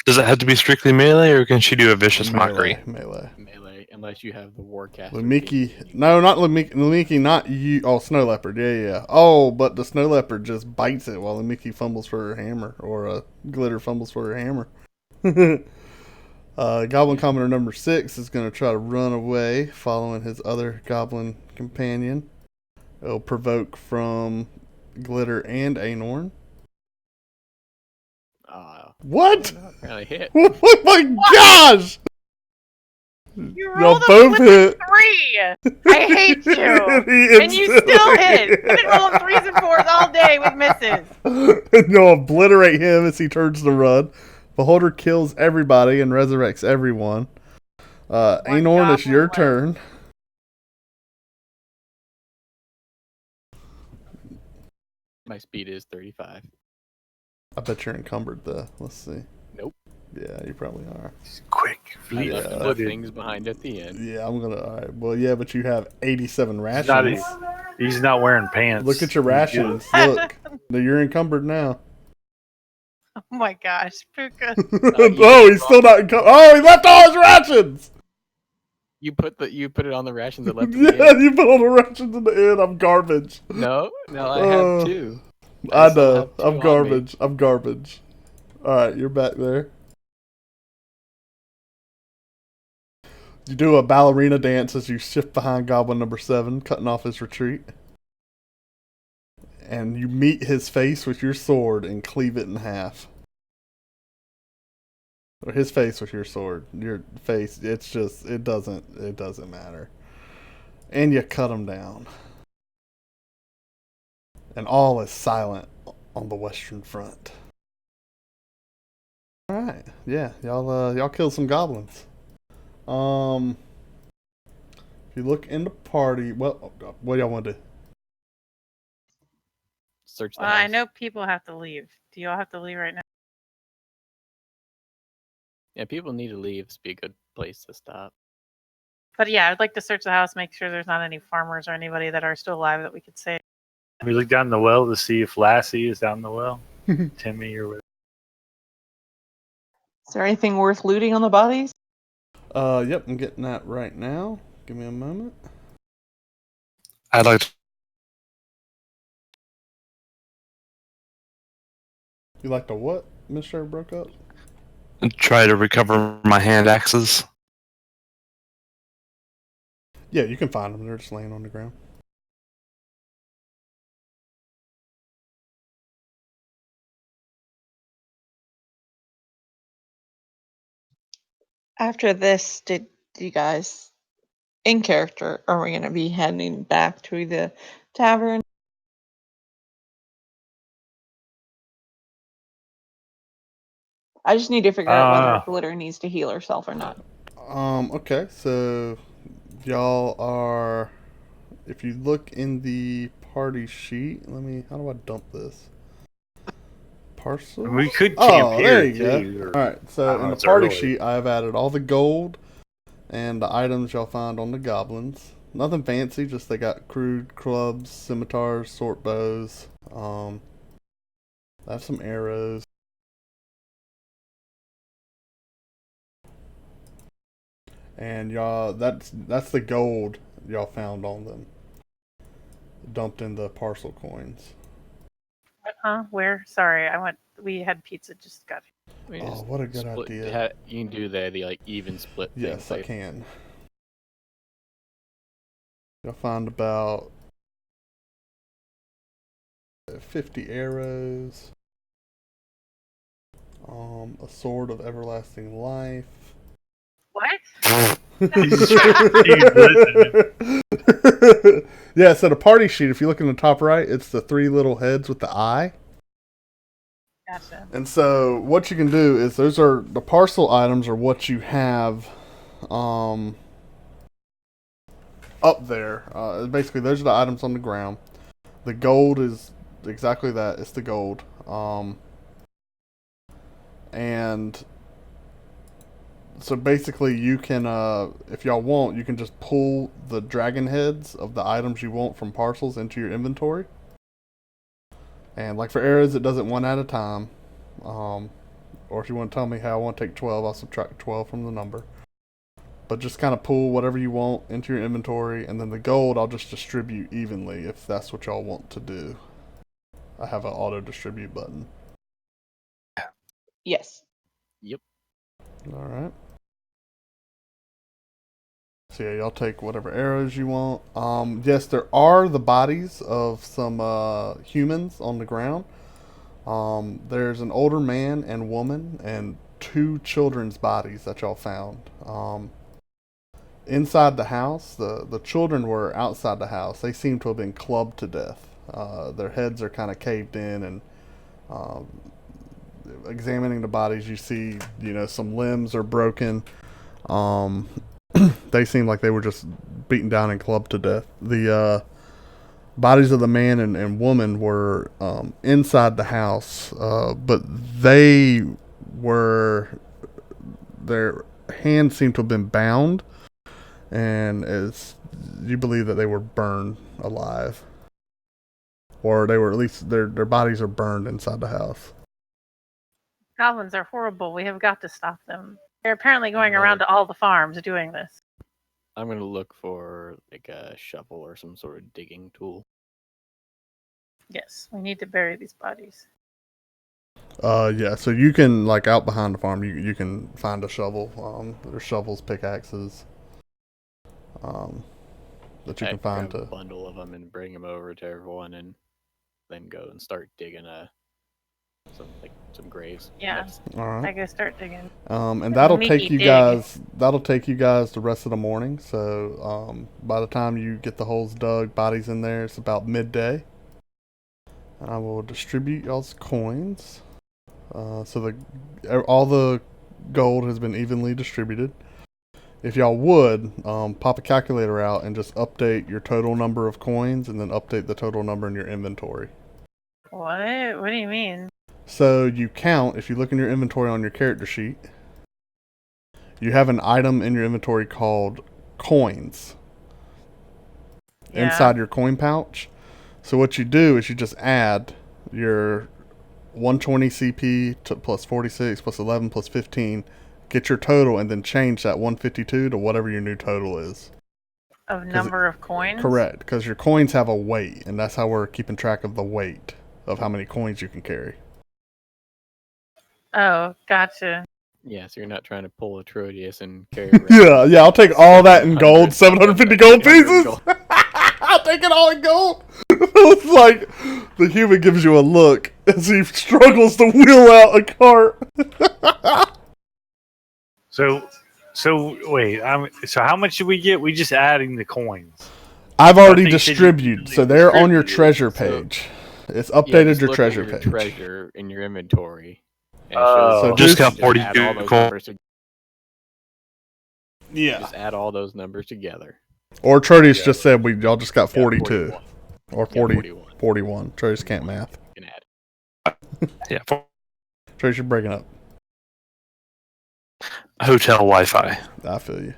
Does it have to be strictly melee, or can she do a vicious mockery? Melee. Melee, unless you have the Warcaster. Lumiki. No, not Lumiki. Lumiki, not you. Oh, Snow Leopard. Yeah. Oh, but the Snow Leopard just bites it while Lumiki fumbles for her hammer. Or Glitter fumbles for her hammer. Goblin Commoner number 6 is going to try to run away, following his other goblin companion. It'll provoke from Glitter and Anorn. What? Really hit. Oh my gosh! You Y'all rolled a both flippin' hit. 3. I hate you. And you still hit. I've been rolling 3s and 4s all day with misses. You'll obliterate him as he turns to run. Beholder kills everybody and resurrects everyone. Anorn, it's your turn. My speed is 35. I bet you're encumbered though. Let's see. Nope. Yeah, you probably are. Quick. I Fleet left enough footed. things behind at the end. Yeah, I'm gonna. Alright. Well, yeah, but you have 87 rations. He's not wearing pants. Look at your rations. Look. You're encumbered now. Oh my gosh, Pookha. Oh, he's still not encumbered. Oh, he left all his rations! You put it on the rations that left at the Yeah, end. you put all the rations in the end. I'm garbage. No, I have 2. I still know. have 2 I'm on me. garbage. I'm garbage. Alright, you're back there. You do a ballerina dance as you shift behind Goblin number 7, cutting off his retreat. And you meet his face with your sword and cleave it in half. Or his face with your sword. Your face, it's just, it doesn't matter. And you cut him down. And all is silent on the Western Front. Alright, yeah, y'all killed some goblins. If you look in the party, well, what do y'all want to do? Search the Well, house. I know people have to leave. Do y'all have to leave right now? Yeah, people need to leave. This would be a good place to stop. But yeah, I'd like to search the house, make sure there's not any farmers or anybody that are still alive that we could save. We look down the well to see if Lassie is down the well. Timmy or whatever. Is there anything worth looting on the bodies? Yep, I'm getting that right now. Give me a moment. I'd like to You like the what? Mr. Broke up? try to recover my hand axes. Yeah, you can find them. They're just laying on the ground. After this, did you guys, in character, are we going to be heading back to the tavern? I just need to figure out whether Glitter needs to heal herself or not. Okay, so y'all are. If you look in the party sheet, how do I dump this? Parcel? We could camp here there you too. go. Or, Alright, so in the party sheet, I have added all the gold and the items y'all find on the goblins. Nothing fancy, just they got crude clubs, scimitars, sword bows. I have some arrows. And y'all, that's the gold y'all found on them. Dumped in the parcel coins. Huh? Where? Sorry, we had pizza just got here. Oh, what a good idea. You can do the like even split thing. Yes, I can. You'll find about 50 arrows. A sword of everlasting life. What? Yeah, so the party sheet, if you look in the top right, it's the 3 little heads with the eye. Gotcha. And so what you can do is those are the parcel items are what you have up there. Basically those are the items on the ground. The gold is exactly that. It's the gold. And so basically you can, if y'all want, you can just pull the dragon heads of the items you want from parcels into your inventory. And like for arrows, it does it one at a time. Or if you want to tell me how I want to take 12, I'll subtract 12 from the number. But just kind of pull whatever you want into your inventory, and then the gold I'll just distribute evenly if that's what y'all want to do. I have an auto distribute button. Yes. Yep. Alright. So yeah, y'all take whatever arrows you want. Yes, there are the bodies of some humans on the ground. There's an older man and woman and 2 children's bodies that y'all found. Inside the house, the children were outside the house. They seem to have been clubbed to death. Their heads are kind of caved in, and examining the bodies, you see, some limbs are broken. They seem like they were just beaten down and clubbed to death. The bodies of the man and woman were inside the house, but their hands seem to have been bound, and as you believe that they were burned alive, or they were at least their bodies are burned inside the house. Goblins are horrible. We have got to stop them. They're apparently going around to all the farms doing this. I'm going to look for like a shovel or some sort of digging tool. Yes, we need to bury these bodies. Yeah, so you can, like, out behind the farm, you can find a shovel. There's shovels, pickaxes, that you can find. Grab a bundle of them and bring them over to everyone, and then go and start digging some graves. Yeah. All right. I go start digging. And that'll take you guys. That'll take you guys the rest of the morning. So by the time you get the holes dug, bodies in there, it's about midday. And I will distribute y'all's coins. So all the gold has been evenly distributed. If y'all would, pop a calculator out and just update your total number of coins, and then update the total number in your inventory. What? What do you mean? So you count, if you look in your inventory on your character sheet, you have an item in your inventory called coins. Yeah. Inside your coin pouch. So what you do is you just add your 120 CP to plus 46 plus 11 plus 15, get your total, and then change that 152 to whatever your new total is. Of number of coins? Correct, because your coins have a weight, and that's how we're keeping track of the weight of how many coins you can carry. Oh, gotcha. Yeah, so you're not trying to pull a Troadius and carry yeah, I'll take all that in gold, 750 gold pieces. I'll take it all in gold. It's like the human gives you a look as he struggles to wheel out a cart. So So wait, so how much did we get? We just adding the coins. I've already think you said you distributed, so they're on your distributed. treasure So- page. It's Yeah, updated just your look treasure at your page. treasure in your inventory. And Oh. So Just this- got 42 add all those coins. numbers to- Yeah. Just add all those numbers together. Or Trudy's just said y'all just got 42. 41. Or Yeah, 41. 41. Trudy's can't math. You can add. Yeah, Trudy's, you're breaking up. hotel Wi-Fi. I feel you.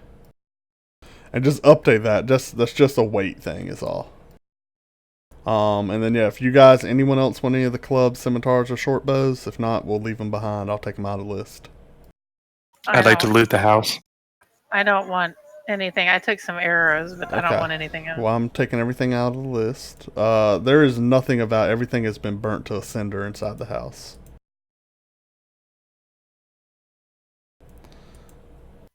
And just update that. That's just a weight thing is all. And then yeah, if you guys, anyone else want any of the clubs, scimitars, or short bows, if not, we'll leave them behind. I'll take them out of the list. I'd like to loot the house. I don't want anything. I took some arrows, but I don't Okay. want anything else. Well, I'm taking everything out of the list. There is nothing about everything has been burnt to a cinder inside the house.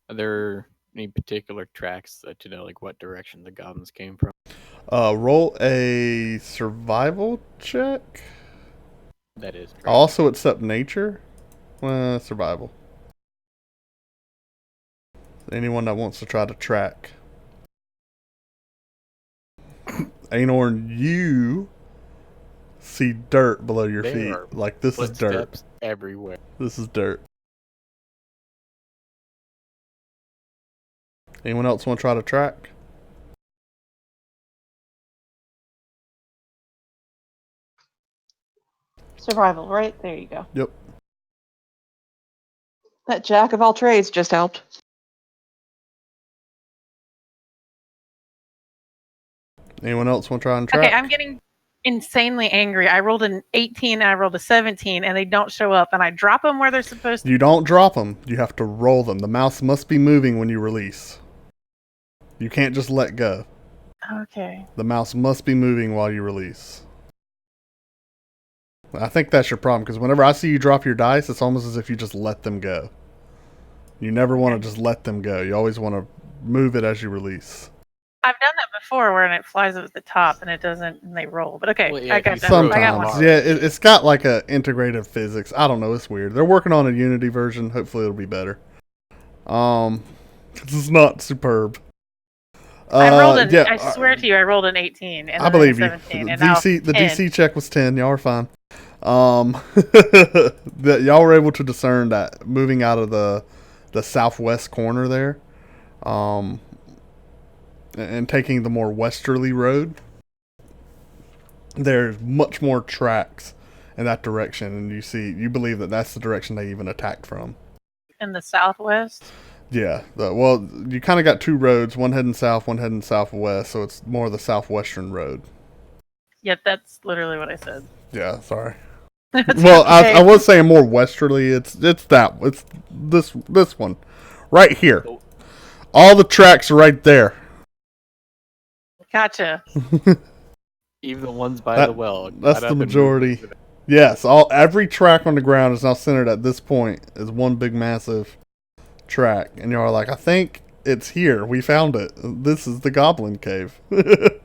Are there any particular tracks to know like what direction the goblins came from? Roll a survival check. That is correct. I'll also accept nature. Survival. Anyone that wants to try to track. Anorn, you see dirt below your There are feet. Like this is dirt. Footsteps everywhere. This is dirt. Anyone else want to try to track? Survival, right? There you go. Yep. That jack of all trades just helped. Anyone else want to try and track? Okay, I'm getting insanely angry. I rolled an 18 and I rolled a 17 and they don't show up and I drop them where they're supposed to. You don't drop them. You have to roll them. The mouse must be moving when you release. You can't just let go. Okay. The mouse must be moving while you release. I think that's your problem, because whenever I see you drop your dice, it's almost as if you just let them go. You never want to just let them go. You always want to move it as you release. I've done that before where it flies up at the top and it doesn't, and they roll. But okay, Well, yeah, I if got you that. throw it I got Sometimes, one. yeah, it's got like a integrated physics. I don't know, it's weird. They're working on a Unity version. Hopefully, it'll be better. This is not superb. I rolled an. yeah, I swear to you, I rolled an 18 and I then believe you. 17 The and now DC 10. DC check was 10. Y'all are fine. That y'all were able to discern that moving out of the southwest corner there, and taking the more westerly road. There's much more tracks in that direction, and you believe that that's the direction they even attacked from. In the southwest. Yeah. Well, you kind of got two roads, one heading south, one heading southwest, so it's more the southwestern road. Yep, that's literally what I said. Yeah, sorry. That's Well, okay. I was saying more westerly. It's this one, right here. All the tracks are right there. Gotcha. Even the ones by That- the well. That's got the up and majority. moved. Yes, every track on the ground is now centered at this point as one big massive track, and you're like, I think it's here. We found it. This is the Goblin Cave. But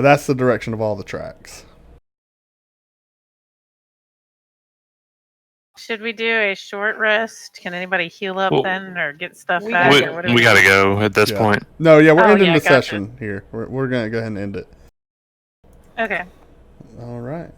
that's the direction of all the tracks. Should we do a short rest? Can anybody heal up Well, then, or get stuff we back? gotta or what We gotta go at this Yeah. point. No, yeah, we're Oh, ending yeah, the gotcha. session here. We're gonna go ahead and end it. Okay. All right.